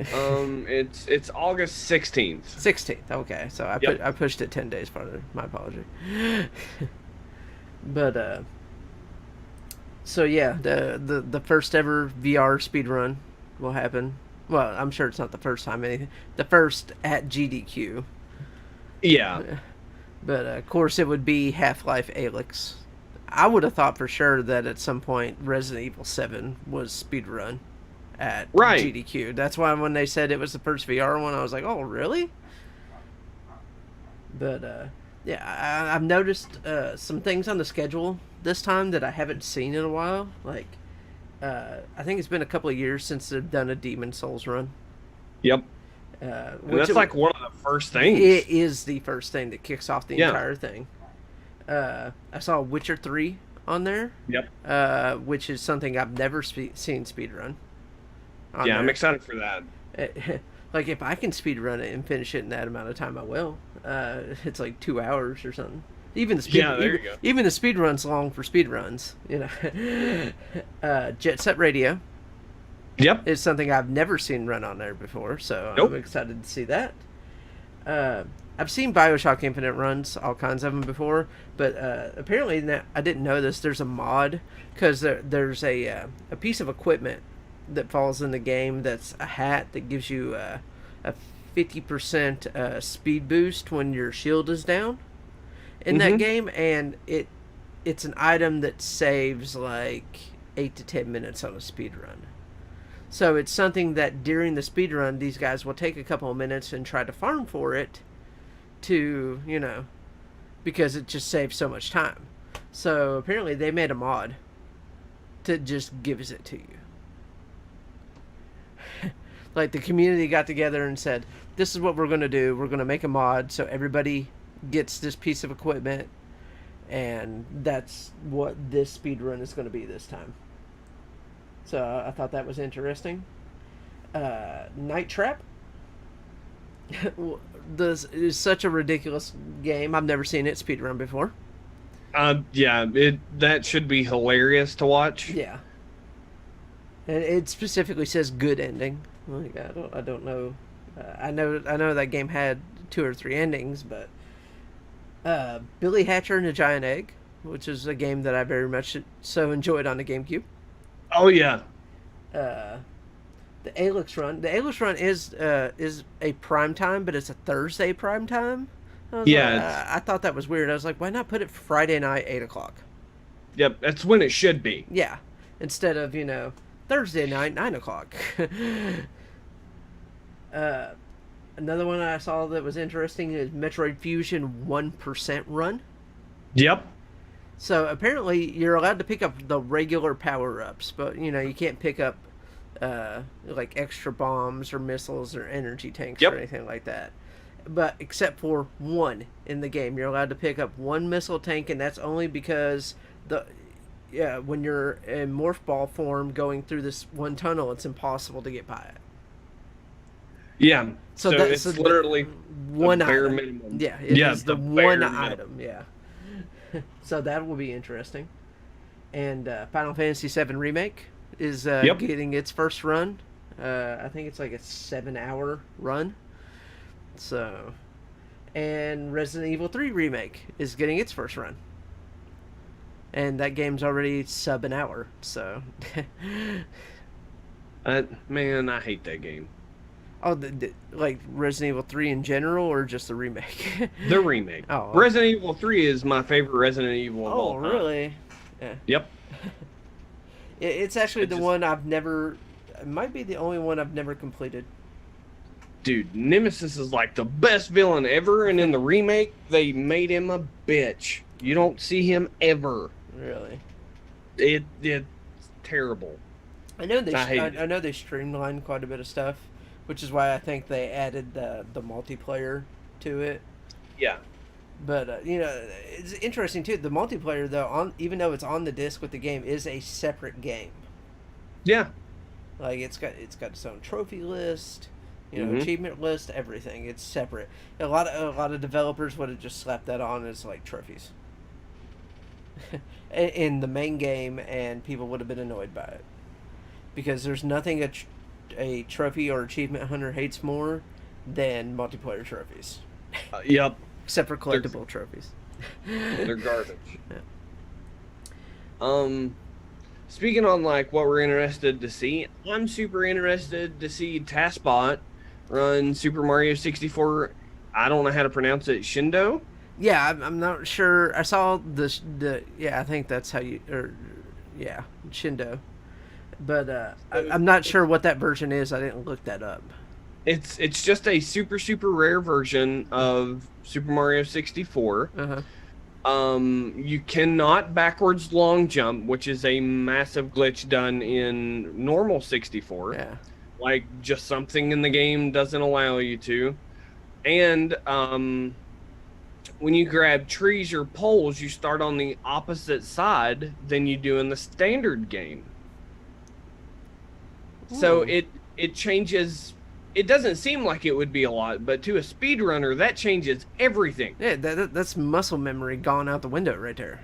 It's August 16th. 16th. Okay, so I pushed it 10 days farther. My apology. But so yeah, the first ever VR speedrun will happen. Well, I'm sure it's not the first time anything. The first at GDQ. Yeah. But of course, it would be Half-Life Alyx. I would have thought for sure that at some point Resident Evil 7 was speedrun at GDQ. That's why when they said it was the first VR one, I was like, oh, really? But yeah, I've noticed some things on the schedule this time that I haven't seen in a while. Like, I think it's been a couple of years since they've done a Demon Souls run. Yep. That's like one of the first things. It is the first thing that kicks off the entire thing. I saw Witcher 3 on there. Yep. Which is something I've never seen speedrun. Yeah, there. I'm excited for that. Like, if I can speedrun it and finish it in that amount of time, I will. It's like 2 hours or something. Even the speed run's long for speed runs, Jet Set Radio. Yep. Is something I've never seen run on there before, so I'm excited to see that. I've seen BioShock Infinite runs, all kinds of them before, but apparently I didn't know this. There's a mod because there's a piece of equipment that falls in the game that's a hat that gives you a 50% speed boost when your shield is down in that game, and it's an item that saves like 8 to 10 minutes on a speed run. So it's something that during the speed run, these guys will take a couple of minutes and try to farm for it to, because it just saves so much time. So apparently they made a mod that just gives it to you. Like, the community got together and said, this is what we're going to do. We're going to make a mod so everybody gets this piece of equipment, and that's what this speedrun is going to be this time. So I thought that was interesting. Night Trap. This is such a ridiculous game. I've never seen it speedrun before. Yeah, that should be hilarious to watch. Yeah. And it specifically says good ending. Like, I don't know. I know that game had 2 or 3 endings, but Billy Hatcher and the Giant Egg, which is a game that I very much so enjoyed on the GameCube. Oh yeah. The Alyx run. The Alyx run is a prime time, but it's a Thursday prime time. I thought that was weird. I was like, why not put it Friday night 8:00? Yep, that's when it should be. Yeah, instead of Thursday night 9:00. Another one I saw that was interesting is Metroid Fusion 1% run. Yep. So apparently you're allowed to pick up the regular power-ups, but you can't pick up like extra bombs or missiles or energy tanks or anything like that. But except for one in the game, you're allowed to pick up one missile tank, and that's only because when you're in morph ball form going through this one tunnel, it's impossible to get by it. Yeah. So it's literally one bare item. minimum. Yeah, it is the one item. Yeah. So that will be interesting. And Final Fantasy VII Remake is getting its first run I think it's like a 7 hour run. So, and Resident Evil 3 remake is getting its first run, and that game's already sub an hour. So, Man, I hate that game. oh, like Resident Evil 3 in general, or just the remake? The remake. Oh, okay. Resident Evil 3 is my favorite Resident Evil of Oh, all time. really? Yeah. Yep. It's actually It the just, one I've never. It might be the only one I've never completed. dude, Nemesis is like the best villain ever, and in the remake, they made him a bitch. You don't see him ever. Really. It's terrible. I know they. I hate it. I know they streamlined quite a bit of stuff, which is why I think they added the multiplayer to it. Yeah. But it's interesting too. The multiplayer though, even though it's on the disc with the game, is a separate game. Yeah. Like it's got its own trophy list, Hmm. achievement list, everything. It's separate. A lot of developers would have just slapped that on as like trophies in the main game, and people would have been annoyed by it because there's nothing a trophy or achievement hunter hates more than multiplayer trophies, Yep. except for They're, collectible trophies. they're garbage. Yeah. Um, Speaking on like what we're interested to see, I'm super interested to see Taskbot run Super Mario 64. I don't know how to pronounce it. Shindo. Yeah, I'm not sure. I saw the yeah. I think that's how you yeah, Shindo. But So I'm not sure what that version is. I didn't look that up. it's just a super rare version of Super Mario 64. Uh huh. You cannot backwards long jump, which is a massive glitch done in normal 64. Yeah. Like just something in the game doesn't allow you to. And when you grab trees or poles, you start on the opposite side than you do in the standard game. So Ooh. it changes. It doesn't seem like it would be a lot, but to a speedrunner, that changes everything. Yeah, that's muscle memory gone out the window right there.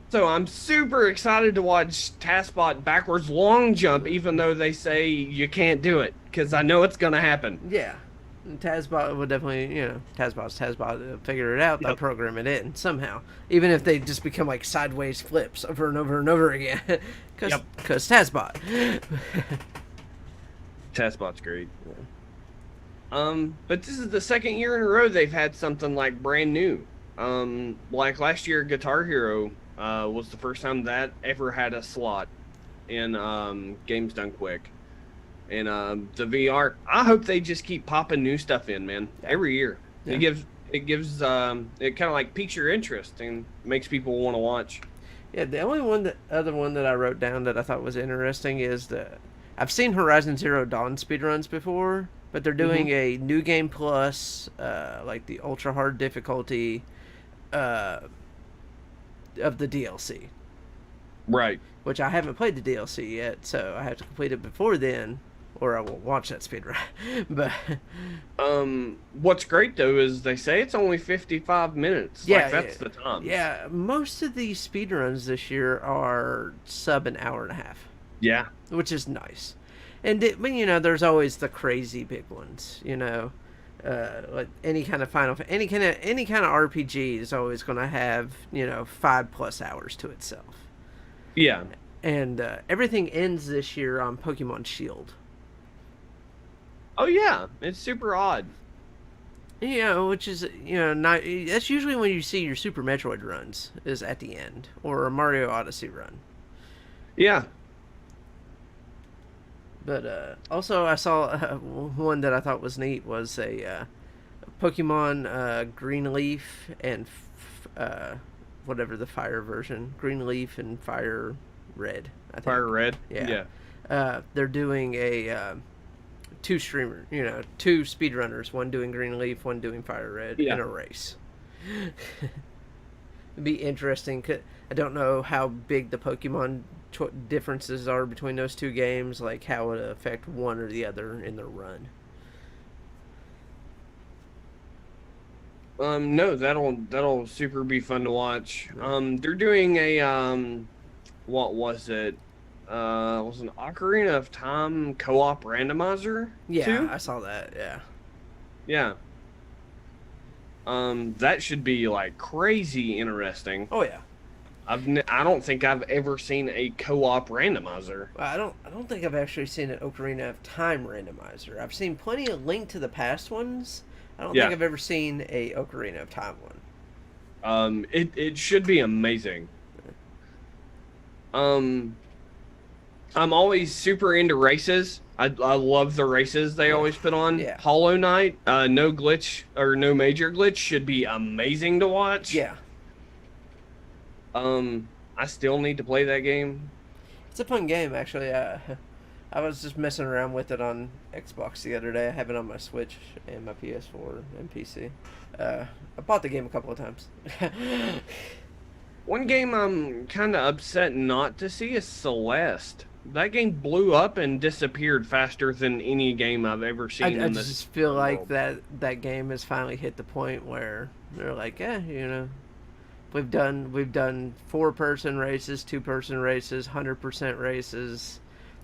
So I'm super excited to watch Taskbot backwards long jump, even though they say you can't do it, because I know it's gonna happen. Yeah. And Tazbot will definitely, Tazbot's Tazbot will figure it out. They'll Yep. program it in somehow. Even if they just become like sideways flips over and over and over again. Because Yep. Tazbot. Taskbot's great. But this is the second year in a row they've had something like brand new. Like last year, Guitar Hero was the first time that ever had a slot in Games Done Quick. And the VR, I hope they just keep popping new stuff in, man, every year. Yeah. It kind of like piques your interest and makes people want to watch. Yeah, the only other one that I wrote down that I thought was interesting is I've seen Horizon Zero Dawn speedruns before, but they're doing a new game plus, like the ultra hard difficulty, of the DLC, Right. which I haven't played the DLC yet, so I have to complete it before then, or I won't watch that speedrun. But What's great though is they say it's only 55 minutes. yeah, Like that's the time. yeah, most of these speedruns this year are sub an hour and a half, Yeah. which is nice. But there's always the crazy big ones. Like any kind of any kind of RPG is always going to have 5+ hours to itself. Yeah. And everything ends this year on Pokemon Shield. Oh yeah, it's super odd. Which is not. That's usually when you see your Super Metroid runs is at the end, or a Mario Odyssey run. Yeah. But also, I saw one that I thought was neat was a Pokemon Green Leaf and whatever the fire version, Green Leaf and Fire Red. I think. Fire Red. Yeah. They're doing a two speedrunners, one doing Green Leaf, one doing Fire Red in a race. It'd be interesting. 'Cause I don't know how big the Pokemon differences are between those two games, like how it affect one or the other in their run. No, that'll super be fun to watch. They're doing a what was it? Was an Ocarina of Time co-op randomizer Yeah, too? I saw that. Yeah. Yeah. That should be like crazy interesting. Oh yeah. I don't think I've ever seen a co-op randomizer. Well, I don't think I've actually seen an Ocarina of Time randomizer. I've seen plenty of Link to the Past ones. I don't think Yeah. I've ever seen a Ocarina of Time one. It should be amazing. Um, I'm always super into races. I love the races they Yeah. always put on. Yeah. Hollow Knight, no glitch or no major glitch should be amazing to watch. Yeah. I still need to play that game. It's a fun game actually. I was just messing around with it on Xbox the other day. I have it on my Switch and my PS4 and PC. I bought the game a couple of times. One game I'm kind of upset not to see is Celeste. That game blew up and disappeared faster than any game I've ever seen I in this just feel like world. that game has finally hit the point where they're like, we've done 4-person races, 2-person races, 100% races.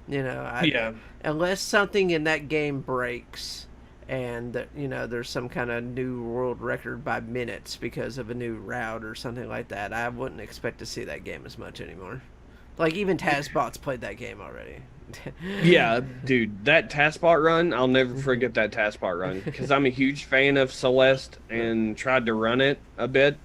Yeah, Unless something in that game breaks, and there's some kind of new world record by minutes because of a new route or something like that, I wouldn't expect to see that game as much anymore. Like even Tazbots played that game already. yeah, dude, that taskbot run, I'll never forget that taskbot run because I'm a huge fan of Celeste and tried to run it a bit.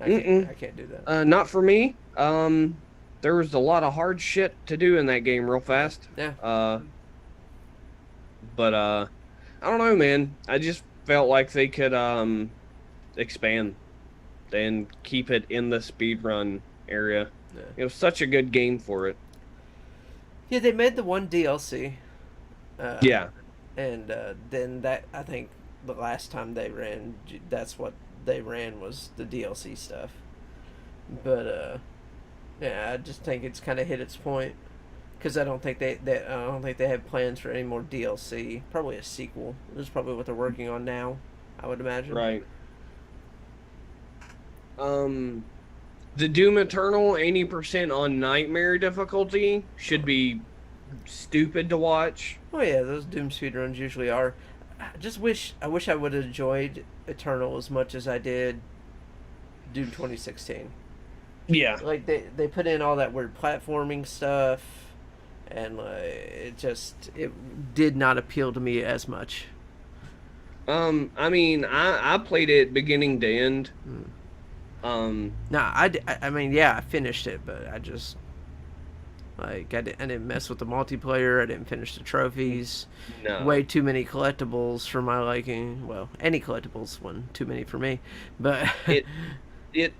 I can't do that. Not for me. There was a lot of hard shit to do in that game real fast. Yeah. But I don't know, man. I just felt like they could expand and keep it in the speedrun area. Yeah. It was such a good game for it. Yeah, they made the one DLC. Yeah. And then that, I think the last time they ran, that's what they ran was the DLC stuff. But yeah, I just think it's kind of hit its point because I don't think they have plans for any more DLC. Probably a sequel. This is probably what they're working on now, I would imagine. Right. The Doom Eternal 80% on nightmare difficulty should be stupid to watch. Oh yeah, those Doom speedruns usually are. I wish I would have enjoyed Eternal as much as I did Doom 2016. Yeah. Like they put in all that weird platforming stuff, and like it did not appeal to me as much. I mean, I played it beginning to end. Mm. Um, Nah, I mean, yeah, I finished it, but I just like I didn't mess with the multiplayer. I didn't finish the trophies. Way no. too many collectibles for my liking. Well, any collectibles, one too many for me. But It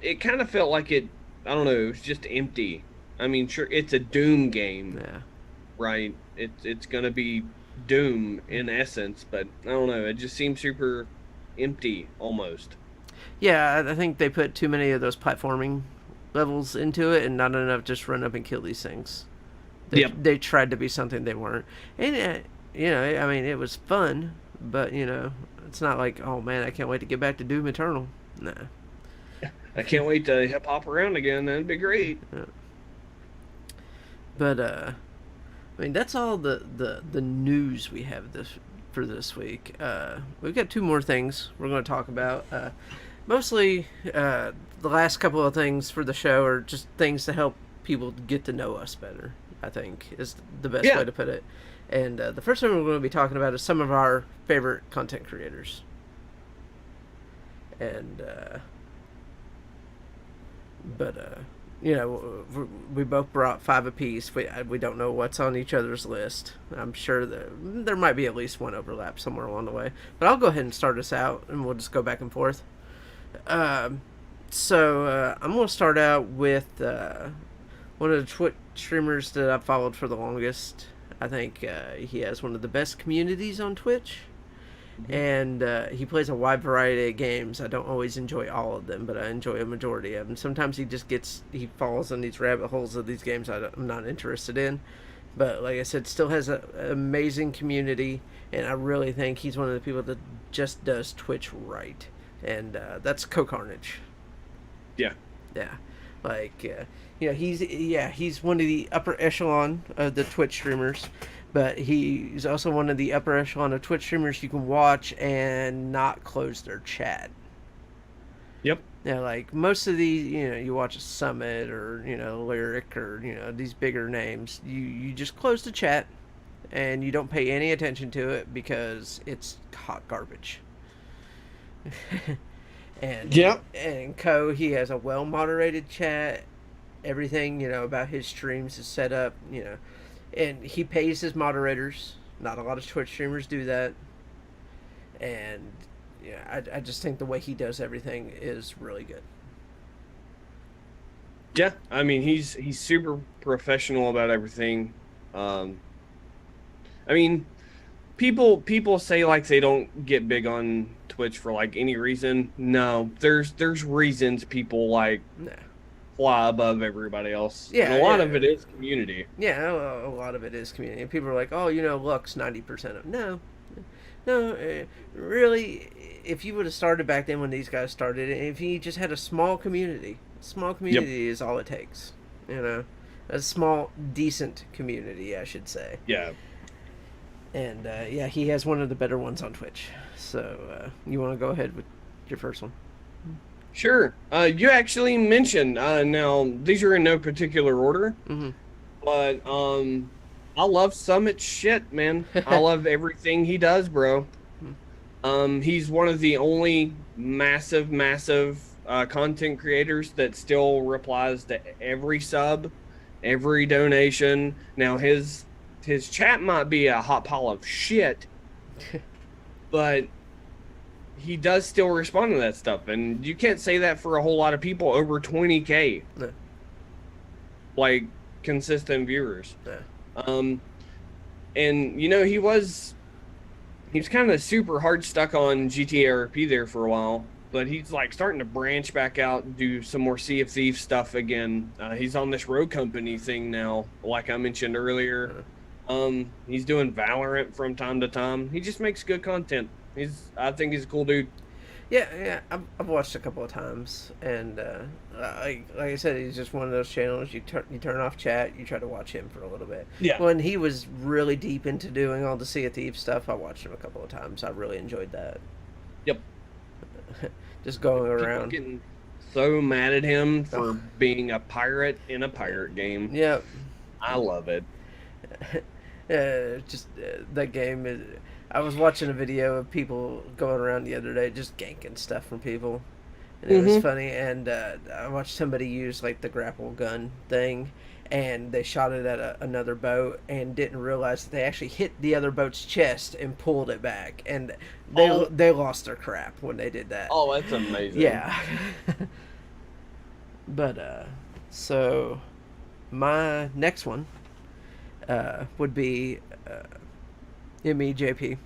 it kind of felt like it, I don't know, it was just empty. I mean, sure, it's a Doom game, yeah, right? It's gonna be Doom in essence, but I don't know, it just seems super empty almost. yeah, I think they put too many of those platforming levels into it, and not enough just run up and kill these things. They Yep. they tried to be something they weren't, and I mean, it was fun, but it's not like, oh man, I can't wait to get back to Doom Eternal. Nah. I can't wait to hip hop around again. That'd be great. Yeah. But I mean, that's all the news we have for this week. We've got 2 more things we're going to talk about. Mostly, the last couple of things for the show are just things to help people get to know us better, I think, is the best Yeah. way to put it. And the first one we're going to be talking about is some of our favorite content creators. And, but, we both brought 5 apiece. We don't know what's on each other's list. I'm sure there might be at least one overlap somewhere along the way. But I'll go ahead and start us out, and we'll just go back and forth. So I'm going to start out with one of the Twitch streamers that I've followed for the longest. I think he has one of the best communities on Twitch. And he plays a wide variety of games. I don't always enjoy all of them, but I enjoy a majority of them. Sometimes he falls in these rabbit holes of these games I'm not interested in. But like I said, still has an amazing community, and I really think he's one of the people that just does Twitch right. And that's Co Carnage. Yeah. Yeah. Like, he's one of the upper echelon of the Twitch streamers, but he's also one of the upper echelon of Twitch streamers you can watch and not close their chat. Yep. Yeah, like most of these, you watch a Summit or Lyric or these bigger names. You just close the chat, and you don't pay any attention to it because it's hot garbage. and Yep. and Co, he has a well moderated chat. Everything about his streams is set up. And he pays his moderators. Not a lot of Twitch streamers do that. And yeah, I just think the way he does everything is really good. Yeah, I mean he's super professional about everything. I mean, people say like they don't get big on Twitch for like any reason. No, there's reasons people like Nah. fly above everybody else. Yeah, and a lot yeah. of it is community. Yeah, a lot of it is community. People are like, oh, Luck's 90% of. No, really, if you would have started back then when these guys started, if he just had a small community is all it takes. A small, decent community, I should say. Yeah. And he has one of the better ones on Twitch. So you want to go ahead with your first one? Sure. You actually mentioned now these are in no particular order, but I love Summit shit, man. I love everything he does, bro. He's one of the only massive content creators that still replies to every sub, every donation. Now his chat might be a hot pile of shit, but he does still respond to that stuff, and you can't say that for a whole lot of people over 20K. No. Like consistent viewers. Yeah. And he was kind of super hard stuck on GTA RP there for a while, but he's like starting to branch back out and do some more Sea of Thieves stuff again. He's on this Road Company thing now, like I mentioned earlier. He's doing Valorant from time to time. He just makes good content. I think he's a cool dude. Yeah, I've watched a couple of times, and like I said, he's just one of those channels you turn off chat, you try to watch him for a little bit. Yeah. When he was really deep into doing all the Sea of Thieves stuff, I watched him a couple of times. I really enjoyed that. Yep. Just going People around. getting so mad at him for being a pirate in a pirate game. Yep. I love it. That game is. I was watching a video of people going around the other day just ganking stuff from people, and it was funny. And I watched somebody use like the grapple gun thing, and they shot it at another boat and didn't realize that they actually hit the other boat's chest and pulled it back, and they lost their crap when they did that. Oh, that's amazing. Yeah. But so my next one would be MEJP.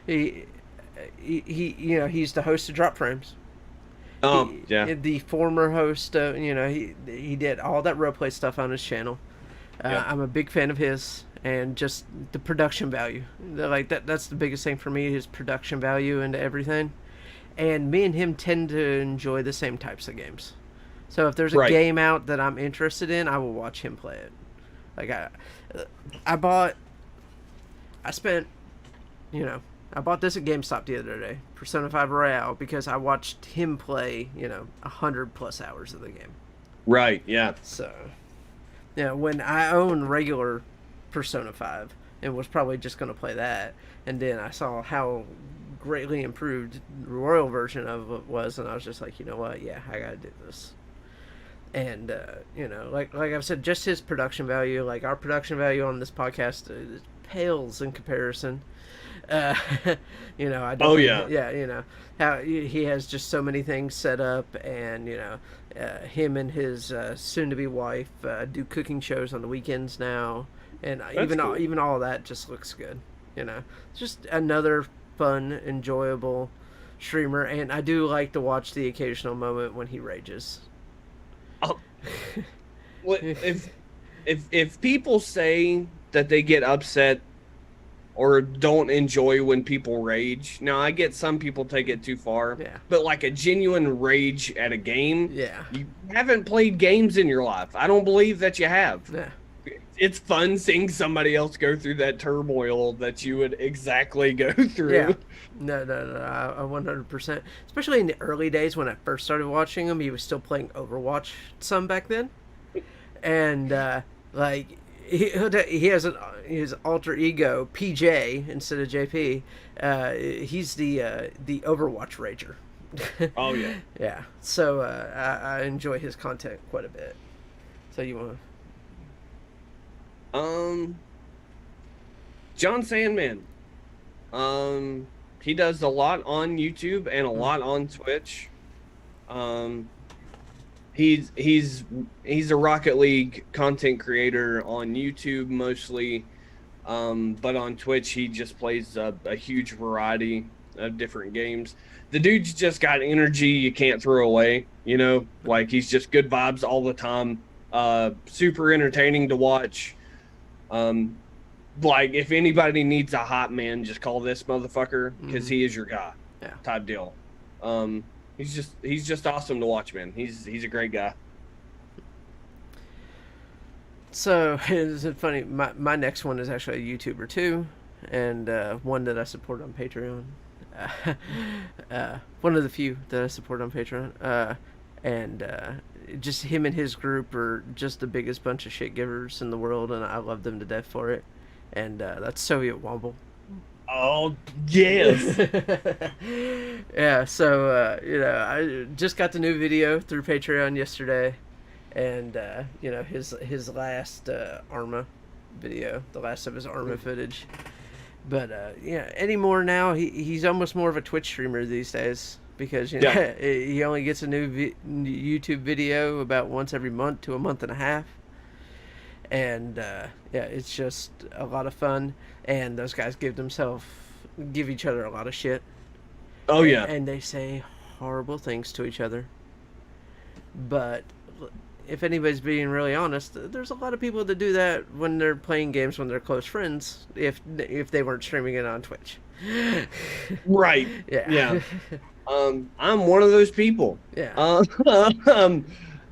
He he's the host of Drop Frames. Yeah. The former host. He did all that roleplay stuff on his channel. I'm a big fan of his, and just the production value. Like that's the biggest thing for me, his production value into everything. And me and him tend to enjoy the same types of games. So if there's a game out that I'm interested in, I will watch him play it. Like I bought this at GameStop the other day, Persona 5 Royale, because I watched him play, 100+ hours of the game. Right, yeah. So, when I own regular Persona 5 and was probably just going to play that, and then I saw how greatly improved the Royal version of it was, and I was just like, you know what, yeah, I got to do this. And, like I've said, just his production value, like our production value on this podcast pales in comparison. I don't. Oh yeah. Yeah, how he has just so many things set up, and him and his soon-to-be wife do cooking shows on the weekends now, and even all of that just looks good. Just another fun, enjoyable streamer, and I do like to watch the occasional moment when he rages. Oh. What if people say that they get upset or don't enjoy when people rage. Now, I get some people take it too far, Yeah. but like a genuine rage at a game, Yeah. you haven't played games in your life. I don't believe that you have. Yeah. It's fun seeing somebody else go through that turmoil that you would exactly go through. Yeah. No, I 100%. Especially in the early days when I first started watching him, he was still playing Overwatch some back then, and like he has his alter ego PJ instead of JP. He's the Overwatch rager. Oh yeah. Yeah. So I enjoy his content quite a bit. So you want John Sandman. He does a lot on YouTube and a lot on Twitch. He's a Rocket League content creator on YouTube mostly, but on Twitch he just plays a huge variety of different games. The dude's just got energy you can't throw away, you know, like he's just good vibes all the time. Super entertaining to watch. Like if anybody needs a hot man, just call this motherfucker because he is your guy. Yeah. Type deal. He's just awesome to watch, man. He's a great guy. So it's funny. My next one is actually a YouTuber too, and one that I support on Patreon. One of the few that I support on Patreon. And just him and his group are just the biggest bunch of shit givers in the world, and I love them to death for it. And that's Soviet Womble. Oh yes. Yeah. So I just got the new video through Patreon yesterday, and his last Arma video, the last of his Arma footage. But anymore now he's almost more of a Twitch streamer these days because he only gets a new YouTube video about once every month to a month and a half. And it's just a lot of fun, and those guys give each other a lot of shit. Oh yeah. And they say horrible things to each other. But if anybody's being really honest, there's a lot of people that do that when they're playing games when they're close friends, if they weren't streaming it on Twitch. Right. Yeah. I'm one of those people. Yeah.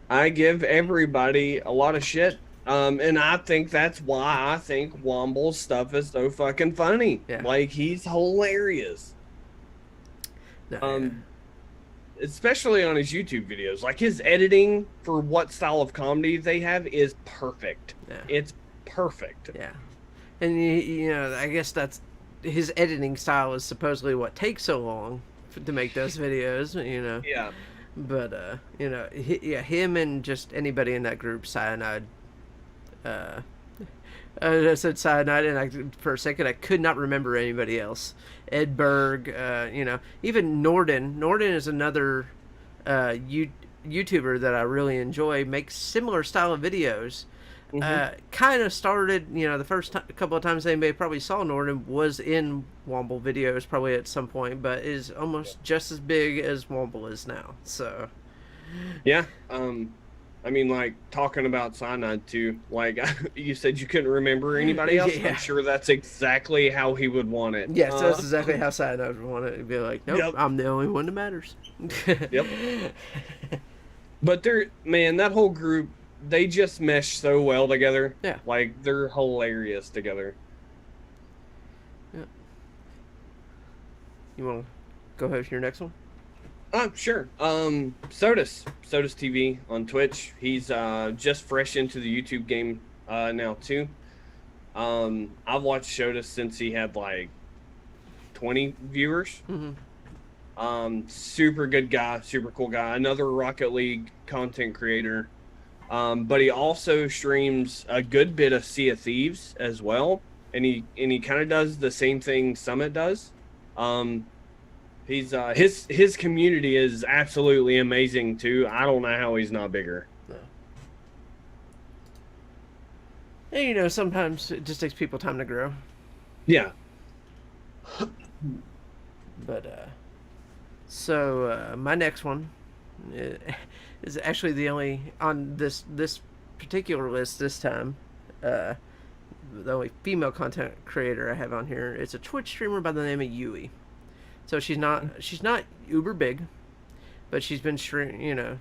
I give everybody a lot of shit. And I think that's why I think Womble's stuff is so fucking funny. Yeah. Like he's hilarious. No, Especially on his YouTube videos. Like his editing for what style of comedy they have is perfect. Yeah. It's perfect. Yeah. And I guess that's his editing style is supposedly what takes so long to make those videos, Yeah. But him and just anybody in that group, Cyanide. I said Cyanide, and for a second I could not remember anybody else. Ed Berg, even Norden. Norden is another YouTuber that I really enjoy. Makes similar style of videos. Kind of started, the first couple of times anybody probably saw Norden was in Womble videos, probably at some point, but is almost just as big as Womble is now. So, yeah. I mean, like, talking about Cyanide, too, like, you said you couldn't remember anybody else? Yeah. I'm sure that's exactly how he would want it. Yes, that's exactly how Cyanide would want it. It'd be like, nope, I'm the only one that matters. Yep. But that whole group, they just mesh so well together. Yeah. Like, they're hilarious together. Yeah. You want to go ahead with your next one? Sure. Sodas TV on Twitch. He's just fresh into the YouTube game now too. I've watched Sodas since he had like 20 viewers. Super good guy, super cool guy. Another Rocket League content creator. But he also streams a good bit of Sea of Thieves as well, and he kind of does the same thing Summit does. He's his community is absolutely amazing too. I don't know how he's not bigger. No. And sometimes it just takes people time to grow. Yeah. But so my next one is actually the only on this particular list this time. the only female content creator I have on here. It's a Twitch streamer by the name of Yui. So she's not uber big, but she's been streaming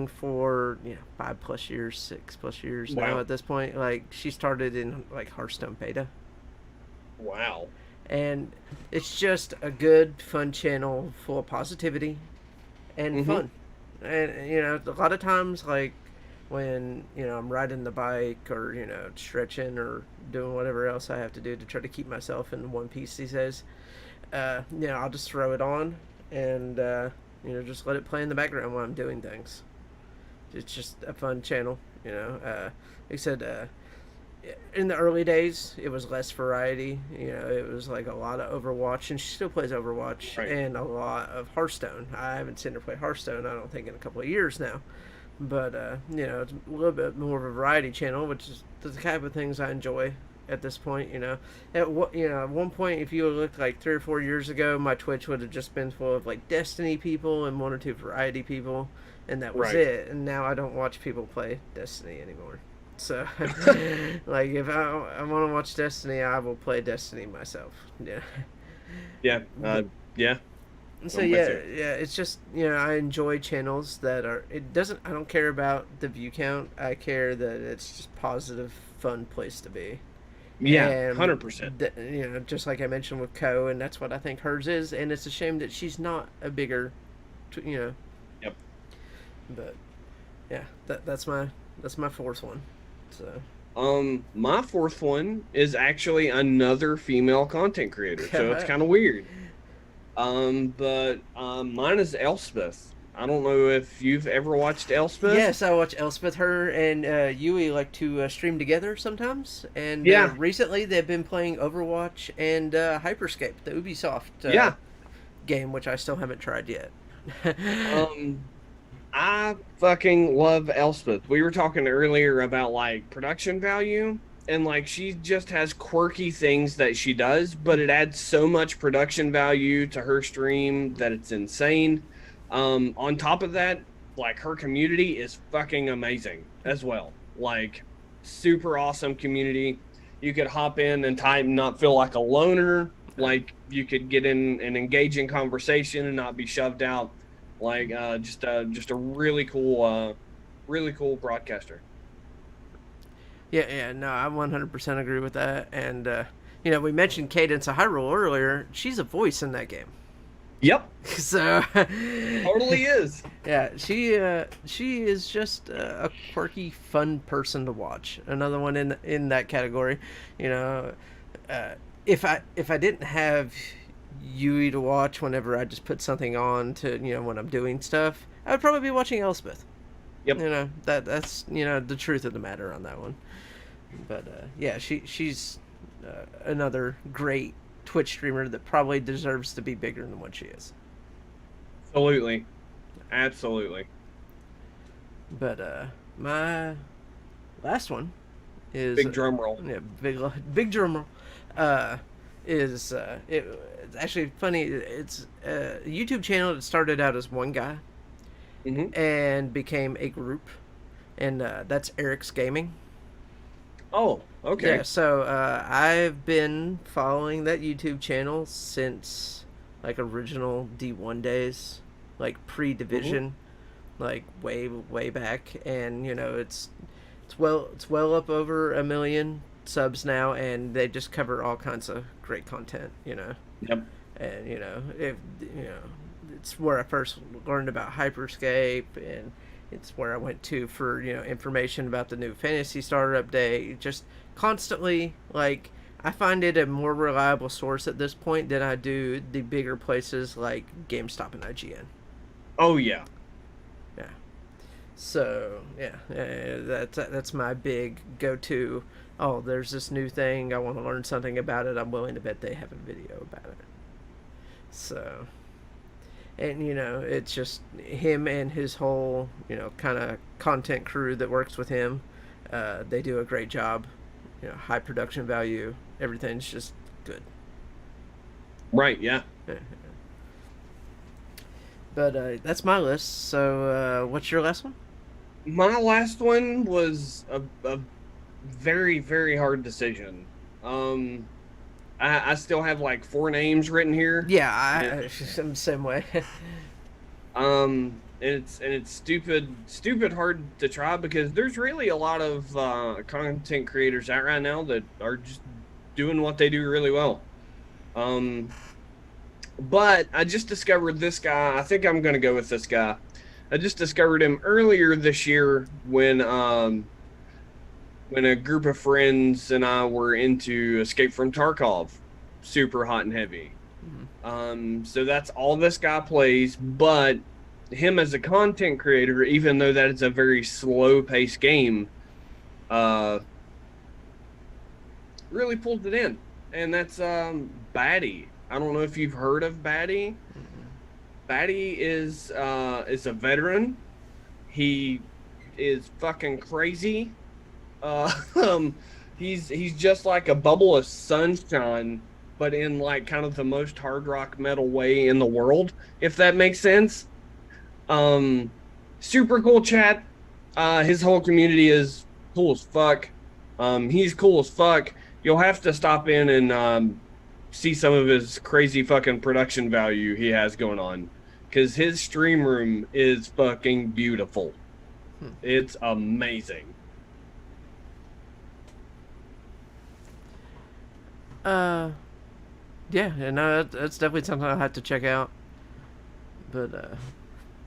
for 5+ years, 6+ years now Wow. at this point. Like she started in like Hearthstone beta, Wow. and it's just a good, fun channel full of positivity and Mm-hmm. fun. And a lot of times, like when I'm riding the bike or stretching or doing whatever else I have to do to try to keep myself in one piece these days, I'll just throw it on and just let it play in the background while I'm doing things. It's just a fun channel, like I said, in the early days, it was less variety. It was like a lot of Overwatch, and she still plays Overwatch, Right. and a lot of Hearthstone. I haven't seen her play Hearthstone, I don't think, in a couple of years now. But, it's a little bit more of a variety channel, which is the type of things I enjoy at this point. At one point, if you looked like 3 or 4 years ago, my Twitch would have just been full of like Destiny people and one or two variety people, and that was Right. it. And now I don't watch people play Destiny anymore. So, like, if I want to watch Destiny, I will play Destiny myself. Yeah. Yeah. Yeah. So I'm yeah, with you. yeah, it's just I enjoy channels that are. It doesn't. I don't care about the view count. I care that it's just positive, fun place to be. Yeah. And 100%. just like I mentioned with Co, and that's what I think hers is. And it's a shame that she's not a bigger, you know. Yep. But yeah, that's my fourth one. So My fourth one is actually another female content creator, so it's kind of weird. But mine is Elspeth. I don't know if you've ever watched Elspeth. yes, I watch Elspeth. Her and Yui like to stream together sometimes, and Yeah. recently they've been playing Overwatch and Hyperscape, the Ubisoft Yeah. game, which I still haven't tried yet. Um, I fucking love Elspeth. We were talking earlier about like production value, and like she just has quirky things that she does, but it adds so much production value to her stream that it's insane. On top of that, like her community is fucking amazing as well. Like super awesome community. You could hop in and type and not feel like a loner. Like you could get in an engaging conversation and not be shoved out. Like just a really cool broadcaster. Yeah, yeah, no, I 100% agree with that. And we mentioned Cadence of Hyrule earlier. She's a voice in that game. Yep, So totally is. yeah, she is just a quirky, fun person to watch. Another one in that category. You know, if I didn't have Yui to watch whenever I just put something on to when I'm doing stuff, I would probably be watching Elspeth. Yep. That's the truth of the matter on that one. But yeah, she's another great Twitch streamer that probably deserves to be bigger than what she is. Absolutely. Absolutely. But my last one is Big drum roll. yeah, big drum roll. It's actually funny. It's a YouTube channel that started out as one guy Hmm. and became a group, and that's Eric's Gaming. Oh, okay. Yeah, so I've been following that YouTube channel since like original D1 days, like Hmm. pre-division, like way back, and it's well up over 1 million subs now, and they just cover all kinds of great content. Yep. And if it's where I first learned about Hyperscape, and it's where I went to for information about the new Fantasy Star update. Just constantly, like, I find it a more reliable source at this point than I do the bigger places like GameStop and IGN. Oh yeah. Yeah. So yeah, that's my big go-to. Oh, there's this new thing. I want to learn something about it. I'm willing to bet they have a video about it. So, and it's just him and his whole kind of content crew that works with him. They do a great job. High production value. Everything's just good. Right. Yeah. But that's my list. So, what's your last one? My last one was a very, very hard decision. I still have like 4 names written here. Yeah, And, I'm the same way. and it's stupid hard to try because there's really a lot of content creators out right now that are just doing what they do really well. But I just discovered this guy. I think I'm gonna go with this guy. I just discovered him earlier this year when a group of friends and I were into Escape from Tarkov, super hot and heavy. So that's all this guy plays, but him as a content creator, even though that is a very slow paced game, really pulled it in. And that's Batty. I don't know if you've heard of Batty. Batty is a veteran. He is fucking crazy. He's just like a bubble of sunshine, but in like kind of the most hard rock metal way in the world, if that makes sense. Super cool chat. His whole community is cool as fuck. He's cool as fuck. You'll have to stop in and see some of his crazy fucking production value he has going on, because his stream room is fucking beautiful. It's amazing. Yeah, and that's definitely something I'll have to check out. But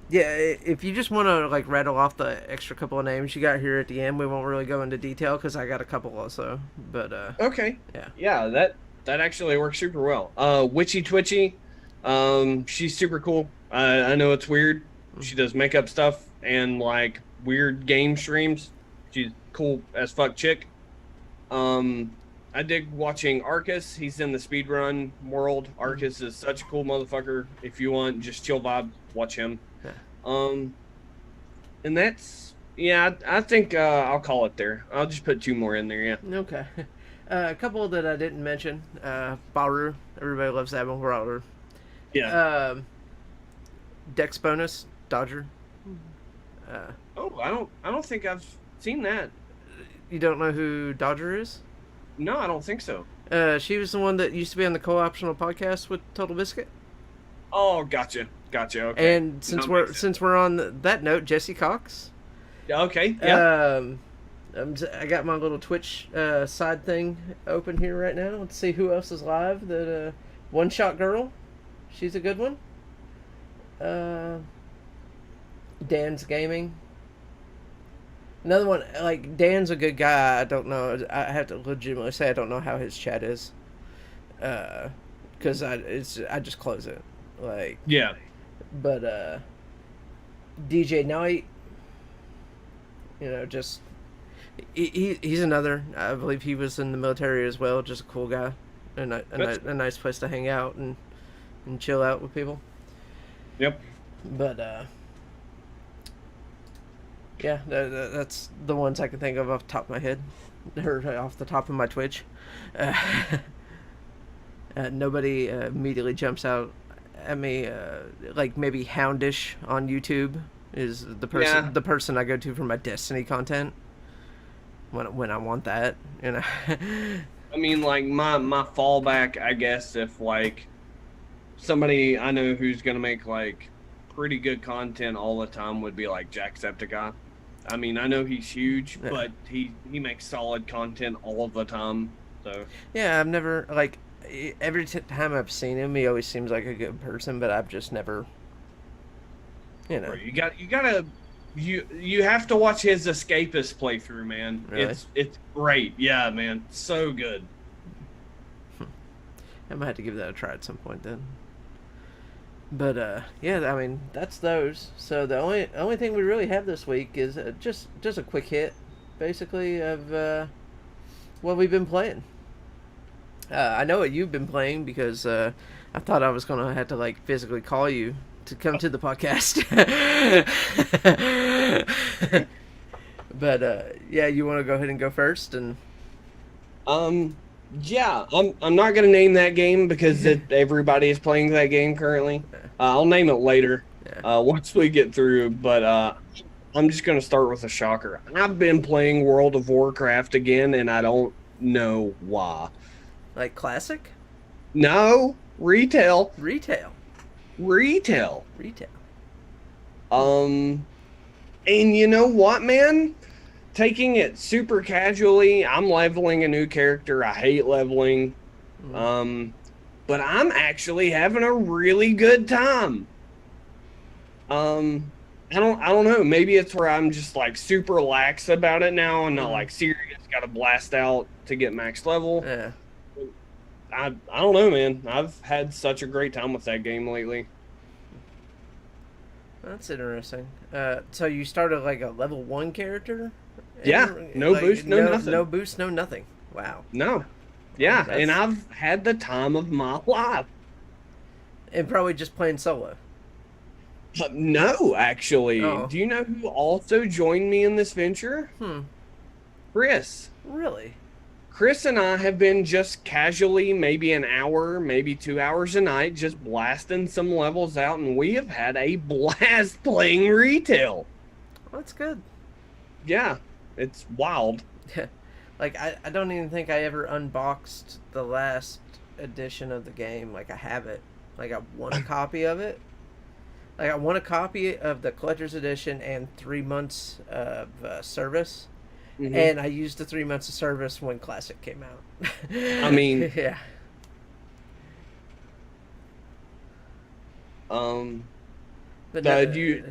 yeah, if you just want to like rattle off the extra couple of names you got here at the end, we won't really go into detail because I got a couple also. But Okay. yeah, Yeah, that actually works super well. Witchy Twitchy, she's super cool. I know it's weird. She does makeup stuff and like weird game streams. She's cool as fuck chick. I dig watching Arcus. He's in the speedrun world. Arcus is such a cool motherfucker. If you want just chill vibe, watch him. Yeah. And that's, yeah, I think I'll call it there. I'll just put 2 more in there. Yeah. Okay. A couple that I didn't mention. Baru. Everybody loves that one. Baru. Yeah. Dex bonus Dodger. Oh, I don't think I've seen that. You don't know who Dodger is? No, I don't think so. She was the one that used to be on the co-optional podcast with Total Biscuit. Oh, gotcha. Okay. And since we're on that note, Jesse Cox. Okay. Yeah. I got my little Twitch side thing open here right now. Let's see who else is live. That One Shot Girl, she's a good one. Dan's Gaming. Another one, like, Dan's a good guy. I don't know. I have to legitimately say I don't know how his chat is. Because I just close it. Like, yeah. But, DJ Knight, just, he's another. I believe he was in the military as well. Just a cool guy. A nice place to hang out and chill out with people. Yep. But, yeah, that's the ones I can think of off the top of my head, or off the top of my Twitch. Nobody immediately jumps out at me. Like maybe Houndish on YouTube is the person I go to for my Destiny content when I want that. I mean, like my fallback, I guess, if like somebody I know who's gonna make like pretty good content all the time would be like Jacksepticeye. I mean, I know he's huge, but he makes solid content all of the time. So yeah, I've never like every time I've seen him, he always seems like a good person, but I've just never, You have to watch his Escapist playthrough, man. Really? It's great. Yeah, man, so good. I might have to give that a try at some point then. But yeah, I mean that's those. So the only thing we really have this week is just a quick hit, basically of what we've been playing. I know what you've been playing because I thought I was gonna have to like physically call you to come to the podcast. But yeah, you want to go ahead and go first and. Yeah, I'm not gonna name that game because everybody is playing that game currently. I'll name it later, once we get through. But I'm just going to start with a shocker. I've been playing World of Warcraft again, and I don't know why. Like classic? No, retail. Retail. Retail. Retail. Um, and you know what, man? Taking it super casually, I'm leveling a new character. I hate leveling. Mm. But I'm actually having a really good time. I don't know. Maybe it's where I'm just like super lax about it now and not like serious, gotta blast out to get max level. Yeah. I don't know, man. I've had such a great time with that game lately. That's interesting. So you started like a level 1 character? Yeah, no Like, boost, no nothing. No boost, no nothing. Wow. No. Yeah, That's- and I've had the time of my life. And probably just playing solo. No, actually. Oh. Do you know who also joined me in this venture? Chris. Really? Chris and I have been just casually, maybe an hour, maybe 2 hours a night, just blasting some levels out, and we have had a blast playing retail. Well, that's good. Yeah, it's wild. Like, I don't even think I ever unboxed the last edition of the game. Like, I have it. Like, I want a copy of it. Like, I want a copy of the collector's edition and 3 months of service. Mhm. And I used the 3 months of service when Classic came out. I mean, yeah. But do you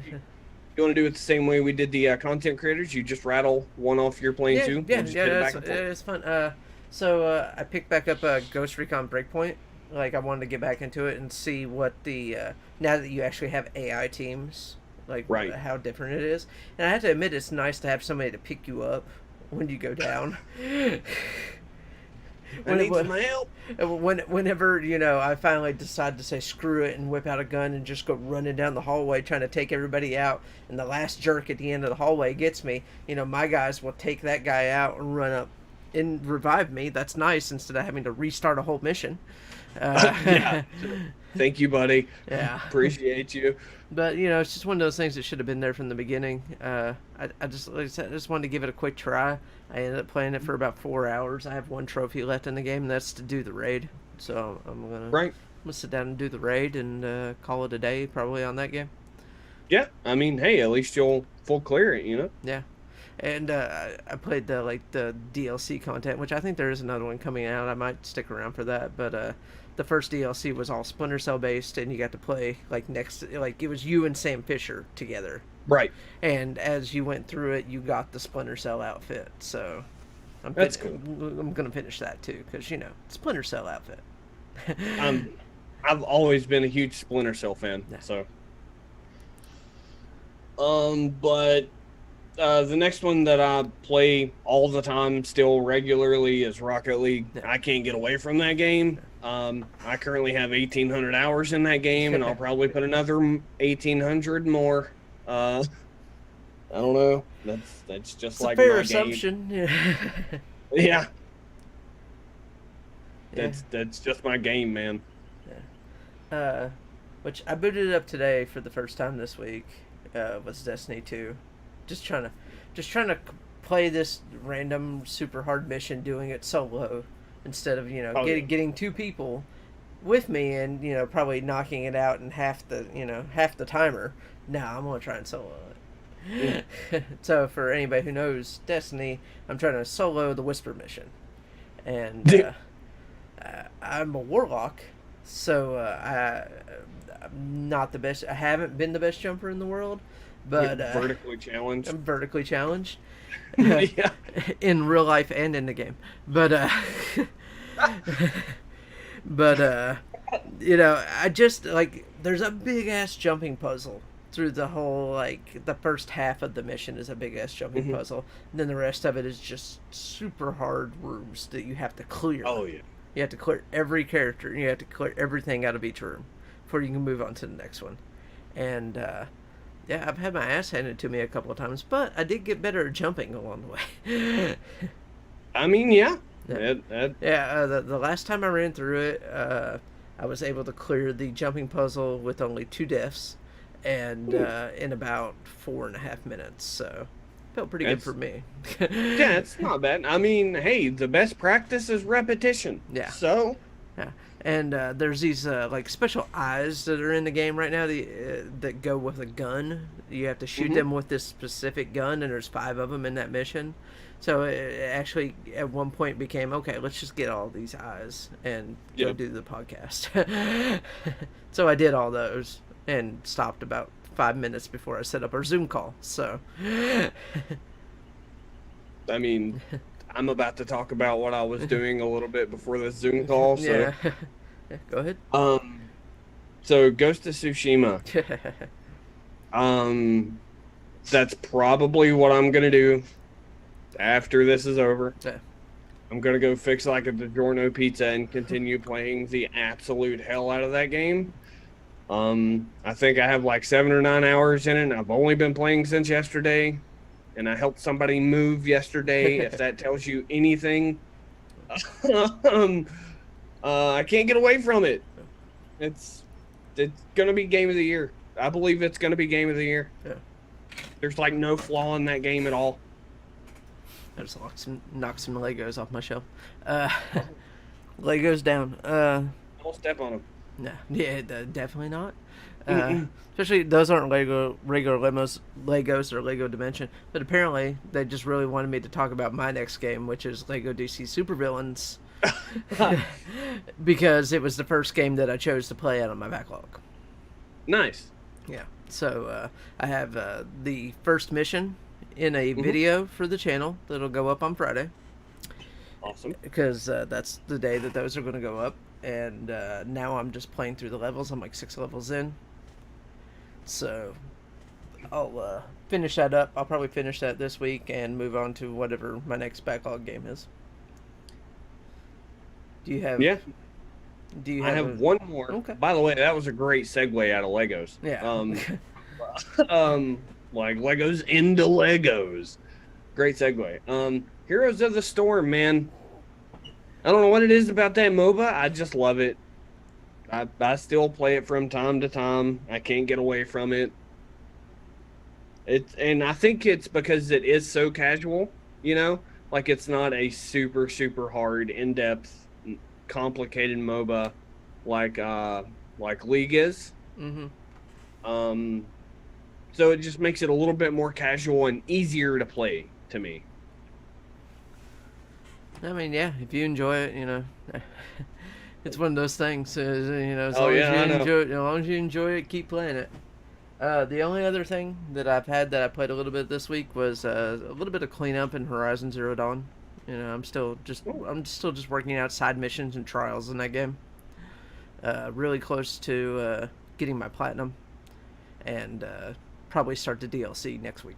want to do it the same way we did the content creators? You just rattle one off your plane yeah, too? Yeah, Just yeah, hit it that's, back and forth? it's fun. So I picked back up Ghost Recon Breakpoint. Like, I wanted to get back into it and see what the now that you actually have AI teams, like Right. how different it is. And I have to admit, it's nice to have somebody to pick you up when you go down. I need some help. Whenever, I finally decide to say screw it and whip out a gun and just go running down the hallway trying to take everybody out, and the last jerk at the end of the hallway gets me, my guys will take that guy out and run up and revive me. That's nice, instead of having to restart a whole mission. Yeah. Thank you, buddy. Yeah. Appreciate you. But it's just one of those things that should have been there from the beginning. I just, like I said, I just wanted to give it a quick try. I ended up playing it for about 4 hours. I have one trophy left in the game, and that's to do the raid. So I'm gonna sit down and do the raid and call it a day, probably, on that game. Yeah, I mean, hey, at least you'll full clear it, Yeah. And I played the DLC content, which I think there is another one coming out. I might stick around for that, but the first DLC was all Splinter Cell based, and you got to play like it was you and Sam Fisher together. Right. And as you went through it, you got the Splinter Cell outfit. So That's cool. I'm gonna finish that too, because Splinter Cell outfit. I've always been a huge Splinter Cell fan, Yeah. so. But the next one that I play all the time, still regularly, is Rocket League. Yeah. I can't get away from that game. I currently have 1,800 hours in that game, and I'll probably put another 1,800 more. I don't know. That's just It's like a fair my assumption. Yeah. game. Yeah. That's just my game, man. Which I booted it up today for the first time this week. Was Destiny 2. Just trying to play this random super hard mission, doing it solo instead of getting two people with me and probably knocking it out in half the timer. Now I'm gonna try and solo it. So for anybody who knows Destiny, I'm trying to solo the Whisper mission, and I'm a warlock, so I'm not the best. I haven't been the best jumper in the world, but Vertically challenged. I'm vertically challenged. Yeah. In real life and in the game, but I just like there's a big ass jumping puzzle through the whole, like, the first half of the mission is a big ass jumping puzzle, and then the rest of it is just super hard rooms that you have to clear. Oh yeah. You have to clear every character, and you have to clear everything out of each room before you can move on to the next one. And yeah, I've had my ass handed to me a couple of times, but I did get better at jumping along the way. I mean, yeah. Yeah, the last time I ran through it, I was able to clear the jumping puzzle with only 2 deaths, and Ooh. in about 4.5 minutes. So felt pretty good That's for me. Yeah, it's not bad. I mean, hey, the best practice is repetition. Yeah. So, Yeah, and there's these like special eyes that are in the game right now that go with a gun. You have to shoot mhm. them with this specific gun, and there's 5 of them in that mission. So it actually at one point became okay. Let's just get all these eyes and go Yeah. do the podcast. So I did all those and stopped about 5 minutes before I set up our Zoom call. So I mean, I'm about to talk about what I was doing a little bit before the Zoom call. So, yeah, yeah, go ahead. um, so Ghost of Tsushima. Um, that's probably what I'm gonna do after this is over. Yeah. I'm gonna go fix like a DiGiorno pizza and continue playing the absolute hell out of that game. I think I have like 7 or 9 hours in it, and I've only been playing since yesterday. And I helped somebody move yesterday, if that tells you anything. um, I can't get away from it. It's gonna be game of the year. I believe it's gonna be game of the year. Yeah. There's like no flaw in that game at all. I just knock some Legos off my shelf. Legos down. Don't step on them. No, yeah, definitely not. Especially those aren't regular Legos or Lego Dimension. But apparently, they just really wanted me to talk about my next game, which is Lego DC Supervillains, because it was the first game that I chose to play out of my backlog. Nice. Yeah. So I have the first mission in a video for the channel that'll go up on Friday. Awesome. Because that's the day that those are going to go up. And now I'm just playing through the levels. I'm like 6 levels in. So I'll finish that up. I'll probably finish that this week and move on to whatever my next backlog game is. Do you have... Yeah. Do you I have one more. Okay. By the way, that was a great segue out of Legos. Yeah. Like Legos into Legos. Great segue. Heroes of the Storm, man. I don't know what it is about that MOBA. I just love it. I still play it from time to time. I can't get away from it. And I think it's because it is so casual, you know? Like it's not a super, super hard, in-depth, complicated MOBA like League is. Mm-hmm. So it just makes it a little bit more casual and easier to play to me. I mean, yeah, if you enjoy it, you know, it's one of those things. You know, as Oh, long yeah, I as know. as long as you enjoy it, keep playing it. The only other thing that I've had that I played a little bit this week was a little bit of cleanup in Horizon Zero Dawn. You know, I'm still just working out side missions and trials in that game. Really close to getting my platinum, and probably start the DLC next week.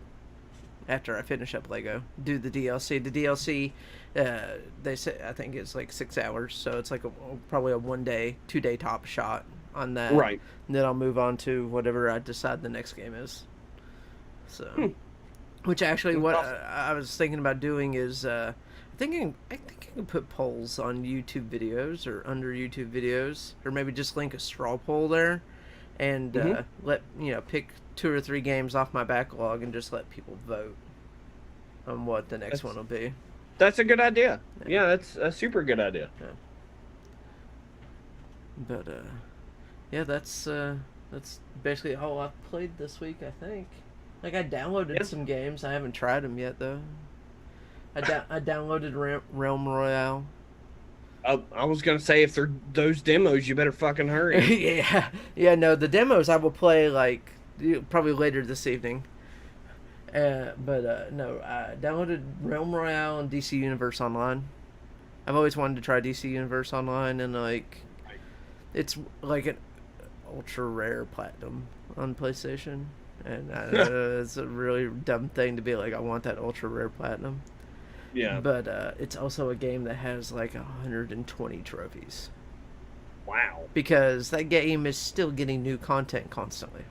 After I finish up Lego, do the DLC. The DLC, they say I think it's like 6 hours, so it's like probably a 2 day top shot on that. Right. And then I'll move on to whatever I decide the next game is. So, which actually, what I was thinking about doing is, I think I can put polls on YouTube videos or under YouTube videos, or maybe just link a straw poll there, and let pick 2 or 3 games off my backlog and just let people vote on what the next one will be. That's a good idea. Yeah, that's a super good idea. Yeah. But yeah, that's basically all I've played this week, I think. Like I downloaded some games. I haven't tried them yet though. I downloaded Realm Royale. I was gonna say if they're those demos, you better fucking hurry. yeah. No, the demos I will play like probably later this evening. But no, I downloaded Realm Royale and DC Universe Online. I've always wanted to try DC Universe Online, and like, it's like an ultra rare platinum on PlayStation, and it's a really dumb thing to be like, I want that ultra rare platinum. Yeah. But it's also a game that has like 120 trophies. Wow. Because that game is still getting new content constantly.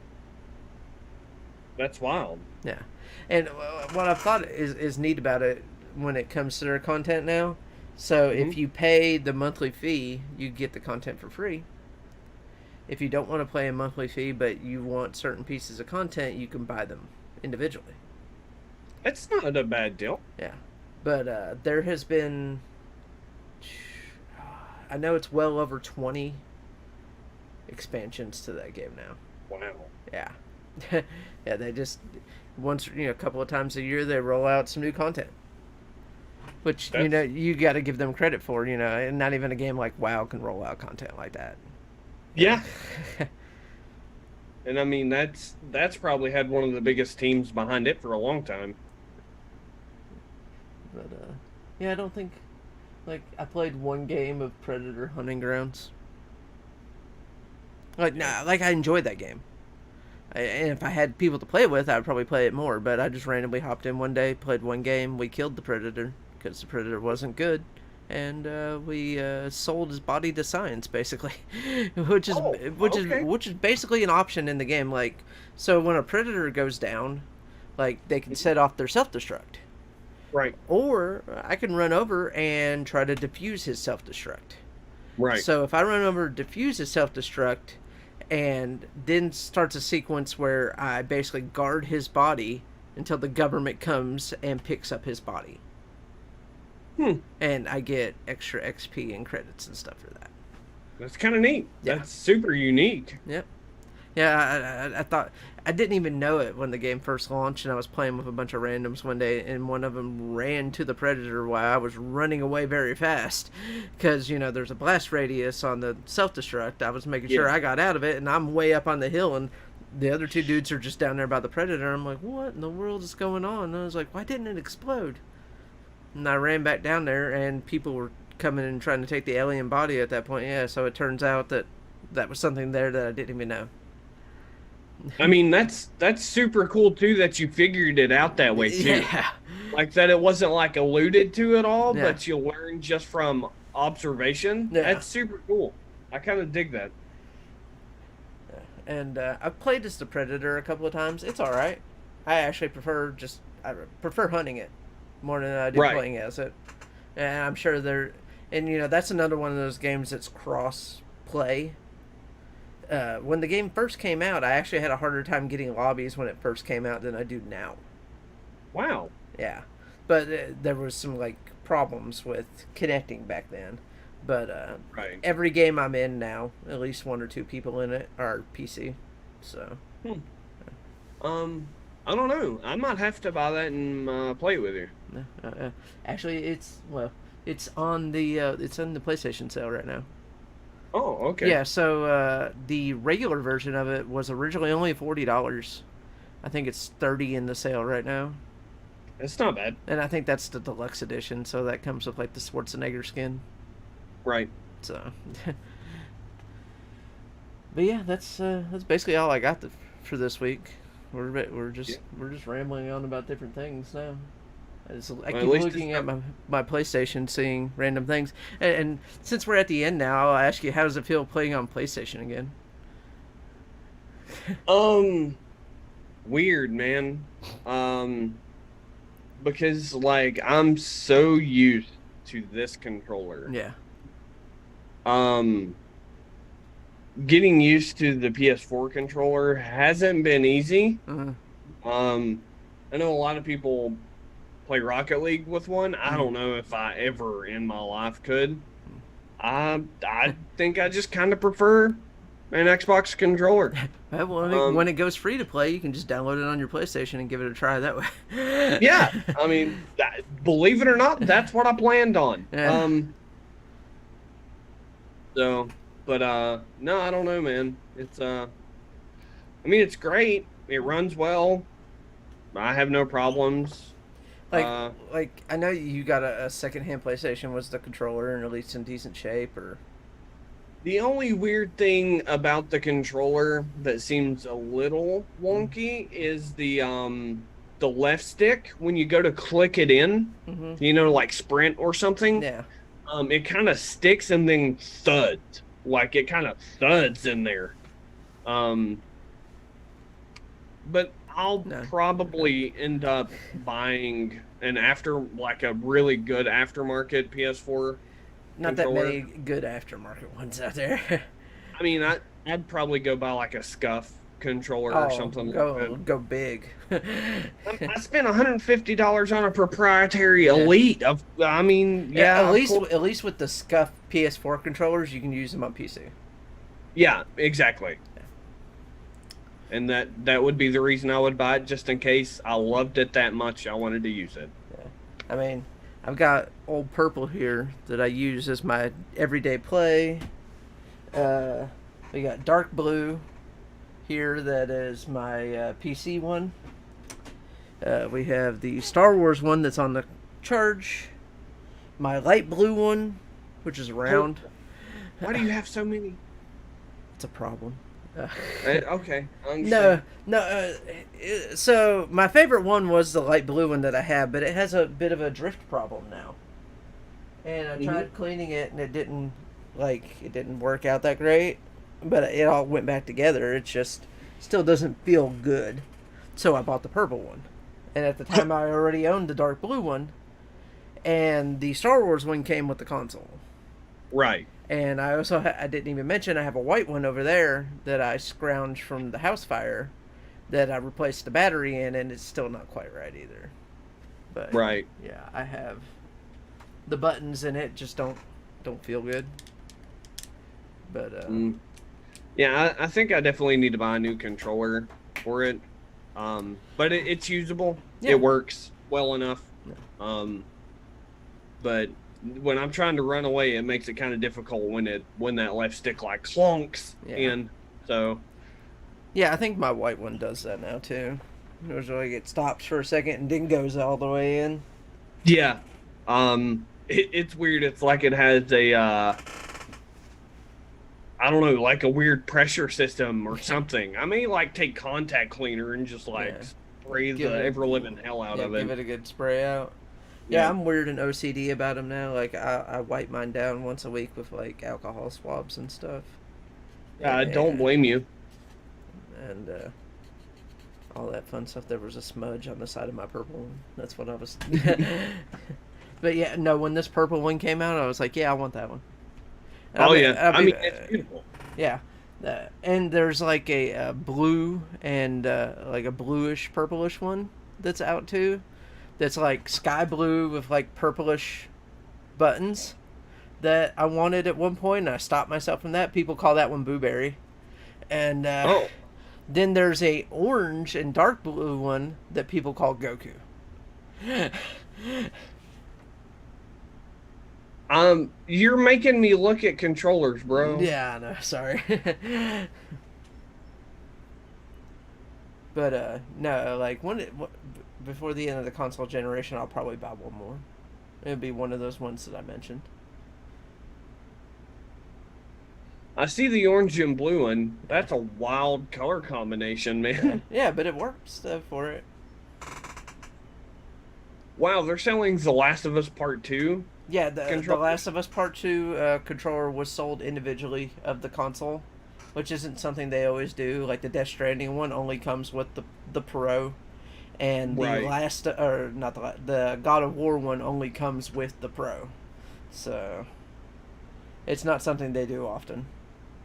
That's wild. Yeah. And what I've thought is neat about it when it comes to their content now, so if you pay the monthly fee, you get the content for free. if you don't want to pay a monthly fee but you want certain pieces of content, you can buy them individually. It's not a bad deal. Yeah, but there has been, I know it's well over 20 expansions to that game now. Wow. Yeah. Yeah, they just once, a couple of times a year they roll out some new content. Which, That's you got to give them credit for, and not even a game like WoW can roll out content like that. yeah. And I mean that's probably had one of the biggest teams behind it for a long time. But yeah, I don't think, I played one game of Predator Hunting Grounds. I enjoyed that game. And if I had people to play with, I'd probably play it more. But I just randomly hopped in one day, played one game. We killed the Predator because the Predator wasn't good, and we sold his body to science, basically, which is okay. which is basically an option in the game. So when a Predator goes down, they can set off their self destruct, Right. or I can run over and try to defuse his self destruct. Right. So if I run over, defuse his self destruct, and then starts a sequence where I basically guard his body until the government comes and picks up his body. And I get extra XP and credits and stuff for that. That's kind of neat. Yeah. That's super unique. Yep. Yeah, I thought, I didn't even know it when the game first launched, and I was playing with a bunch of randoms one day, and one of them ran to the Predator while I was running away very fast, because there's a blast radius on the self-destruct. I was making sure I got out of it, and I'm way up on the hill, and the other two dudes are just down there by the Predator. I'm like, what in the world is going on? And I was like, why didn't it explode? And I ran back down there, and people were coming and trying to take the alien body at that point. Yeah, so it turns out that was something there that I didn't even know. I mean, that's super cool too that you figured it out that way too. Yeah. Like that it wasn't alluded to at all, Yeah. but you learn just from observation. Yeah. That's super cool. I kind of dig that. And I've played as the Predator a couple of times. It's all right. I actually prefer hunting it more than I do playing as it. And I'm sure that's another one of those games that's cross play. When the game first came out, I actually had a harder time getting lobbies when it first came out than I do now. Wow. Yeah, but there was some problems with connecting back then. But Right. every game I'm in now, at least one or two people in it are PC. So I don't know. I might have to buy that and play it with you. actually, it's on the PlayStation sale right now. Oh, okay. Yeah, so the regular version of it was originally only $40. I think it's $30 in the sale right now. It's not bad. And I think that's the deluxe edition, so that comes with the Schwarzenegger skin. Right. So, but yeah, that's basically all I got for this week. We're just rambling on about different things now. I keep looking at my PlayStation, seeing random things. And since we're at the end now, I'll ask you, how does it feel playing on PlayStation again? Weird, man. Because I'm so used to this controller. Yeah. Getting used to the PS4 controller hasn't been easy. Uh-huh. I know a lot of people play Rocket League with one. I don't know if I ever in my life could. I think I just kind of prefer an Xbox controller. Well, when it goes free to play, you can just download it on your PlayStation and give it a try that way. Yeah, I mean, believe it or not, that's what I planned on. Yeah. But no, I don't know, man. It's I mean, it's great. It runs well. I have no problems. I know you got a secondhand PlayStation. Was the controller and at least in decent shape, or? The only weird thing about the controller that seems a little wonky is the left stick when you go to click it in, like sprint or something. Yeah. It kind of sticks and then thuds. It kind of thuds in there. But I'll probably end up buying a really good aftermarket PS4 Not controller. that many good aftermarket ones out there. I mean, I'd probably go buy like a Scuff controller or Oh, something like that. go big. I spent $150 on a proprietary Yeah. Elite. I mean, yeah, of course. At least with the Scuff PS4 controllers, you can use them on PC. Yeah, exactly. And that would be the reason I would buy it, just in case I loved it that much I wanted to use it. Yeah. I mean, I've got old purple here that I use as my everyday play. We got dark blue here that is my PC one. We have the Star Wars one that's on the charge. My light blue one, which is round. Why do you have so many? It's a problem. Okay, I No, understand. no. So my favorite one was the light blue one that I have, but it has a bit of a drift problem now. And I tried cleaning it, and it didn't work out that great. But it all went back together. It just still doesn't feel good. So I bought the purple one, and at the time I already owned the dark blue one, and the Star Wars one came with the console. Right. And I also I didn't even mention I have a white one over there that I scrounged from the house fire that I replaced the battery in, and it's still not quite right either. But Right. yeah, I have the buttons in it just don't feel good. But Yeah, I think I definitely need to buy a new controller for it. But it's usable. Yeah. It works well enough. Yeah. But when I'm trying to run away, it makes it kind of difficult when that left stick like clunks Yeah. in. So yeah, I think my white one does that now too. It was like it stops for a second and then goes all the way in. yeah, it's weird. It's like it has a I don't know, like a weird pressure system or something. I may like take contact cleaner and just like Yeah. spray Give the it- ever living hell out of Give it. it a good spray out. Yeah, I'm weird and OCD about them now. Like I wipe mine down once a week with like alcohol swabs and stuff. I don't blame you. And all that fun stuff. There was a smudge on the side of my purple one. That's what I was. But yeah, no. When this purple one came out, I was like, yeah, I want that one. And Oh yeah, I mean it's beautiful. yeah. And there's like a blue and like a bluish purplish one that's out too. That's like sky blue with like purplish buttons that I wanted at one point, and I stopped myself from that. People call that one Booberry. And then there's a orange and dark blue one that people call Goku. You're making me look at controllers, bro. Yeah, I know. Sorry. But no, like before the end of the console generation, I'll probably buy one more. It'll be one of those ones that I mentioned. I see the orange and blue one. That's a wild color combination, man. Yeah, but it works for it. Wow, they're selling The Last of Us Part 2. Yeah, the Controller? Last of Us Part 2 controller was sold individually of the console, which isn't something they always do. Like the Death Stranding one only comes with the Pro, and the Right. the God of War one only comes with the Pro. So it's not something they do often.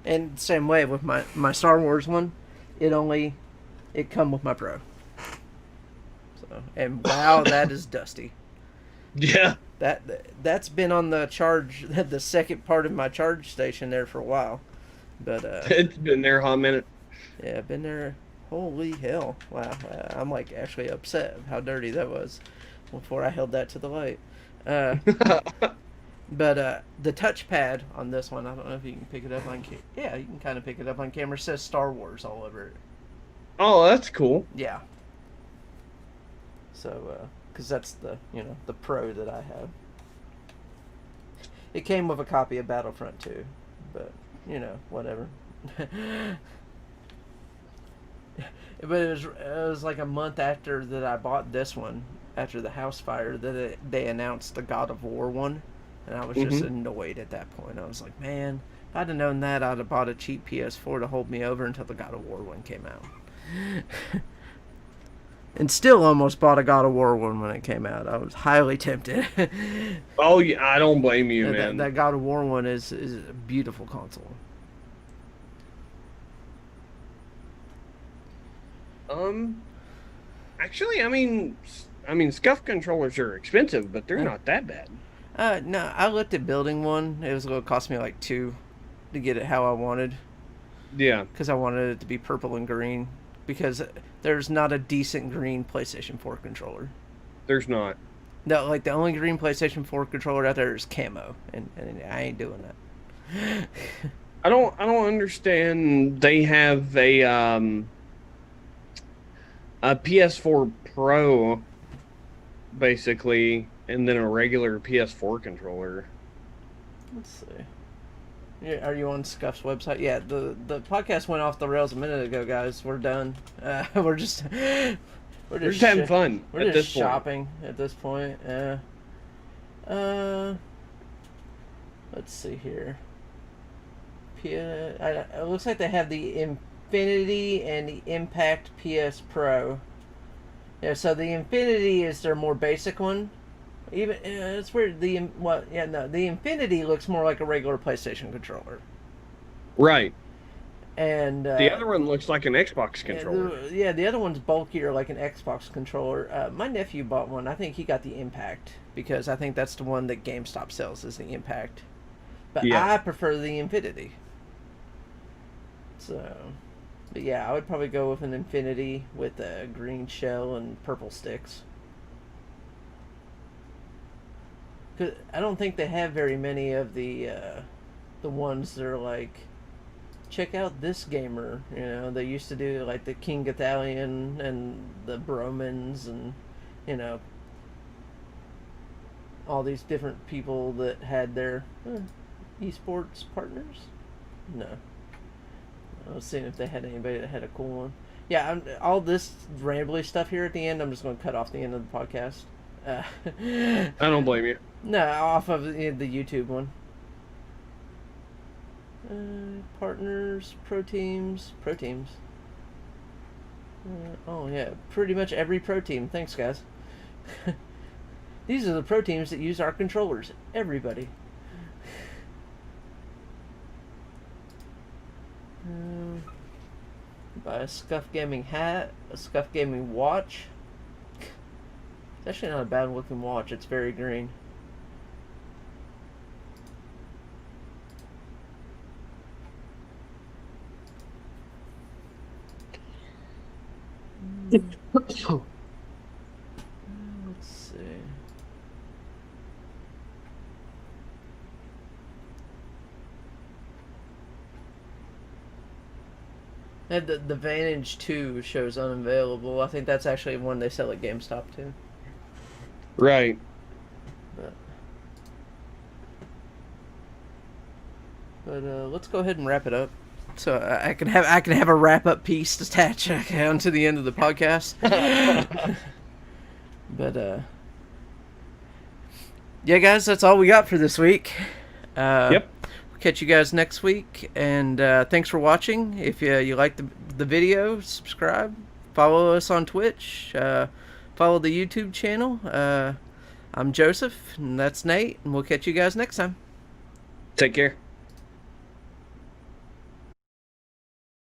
And same way with my Star Wars one, it come with my Pro. So, and wow, that is dusty. Yeah. That's been on the charge, the second part of my charge station there for a while. But It's been there a hot minute. yeah, I've been there. Holy hell! Wow, I'm like actually upset of how dirty that was before I held that to the light. But the touchpad on this one, I don't know if you can pick it up on yeah, you can kind of pick it up on camera. It says Star Wars all over it. Oh, that's cool. Yeah. So, because that's the Pro that I have. It came with a copy of Battlefront 2, but whatever. But it was like a month after that I bought this one, after the house fire, that they announced the God of War one, and I was just annoyed at that point. I was like, man, if I'd have known that, I'd have bought a cheap PS4 to hold me over until the God of War one came out. And still almost bought a God of War one when it came out. I was highly tempted. Oh yeah, I don't blame you, that, man. that God of War one is a beautiful console. Um, Actually, scuff controllers are expensive, but they're not that bad. No, I looked at building one. It was going to cost me like two to get it how I wanted, Yeah, because I wanted it to be purple and green. Because there's not a decent green PlayStation 4 controller. there's not. No, like the only green PlayStation 4 controller out there is camo, and I ain't doing that. I don't understand. They have a PS4 Pro basically, and then a regular PS4 controller. Let's see. Yeah, are you on Scuff's website? Yeah, the podcast went off the rails a minute ago, guys. We're done. We're just We're just having fun We're at just this point. shopping at this point. Uh, let's see here. It looks like they have the Infinity and the Impact PS Pro. Yeah, so the Infinity is their more basic one. Even it's weird. The Infinity looks more like a regular PlayStation controller, Right. and The other one looks like an Xbox controller. the other one's bulkier, like an Xbox controller. My nephew bought one. I think he got the Impact because I think that's the one that GameStop sells is the Impact. But Yeah. I prefer the Infinity. So, but yeah, I would probably go with an Infinity with a green shell and purple sticks. 'Cause I don't think they have very many of the ones that are like, check out this gamer. You know, they used to do like the King Ithalian and the Bromans and you know all these different people that had their esports partners. No, I was seeing if they had anybody that had a cool one. Yeah, all this rambly stuff here at the end, I'm just going to cut off the end of the podcast. I don't blame you. No, off of the YouTube one. Partners, pro teams. Oh yeah, pretty much every pro team. Thanks, guys. These are the pro teams that use our controllers. Everybody. Buy a Scuff Gaming hat, a Scuff Gaming watch. It's actually not a bad looking watch. It's very green. Let's see. And the Vantage 2 shows unavailable. I think that's actually one they sell at GameStop too. Right. But let's go ahead and wrap it up. So I can have a wrap up piece to attach onto the end of the podcast. But yeah, guys, that's all we got for this week. Yep. We'll catch you guys next week, and thanks for watching. If you like the video, subscribe, follow us on Twitch, follow the YouTube channel. I'm Joseph, and that's Nate, and we'll catch you guys next time. Take care.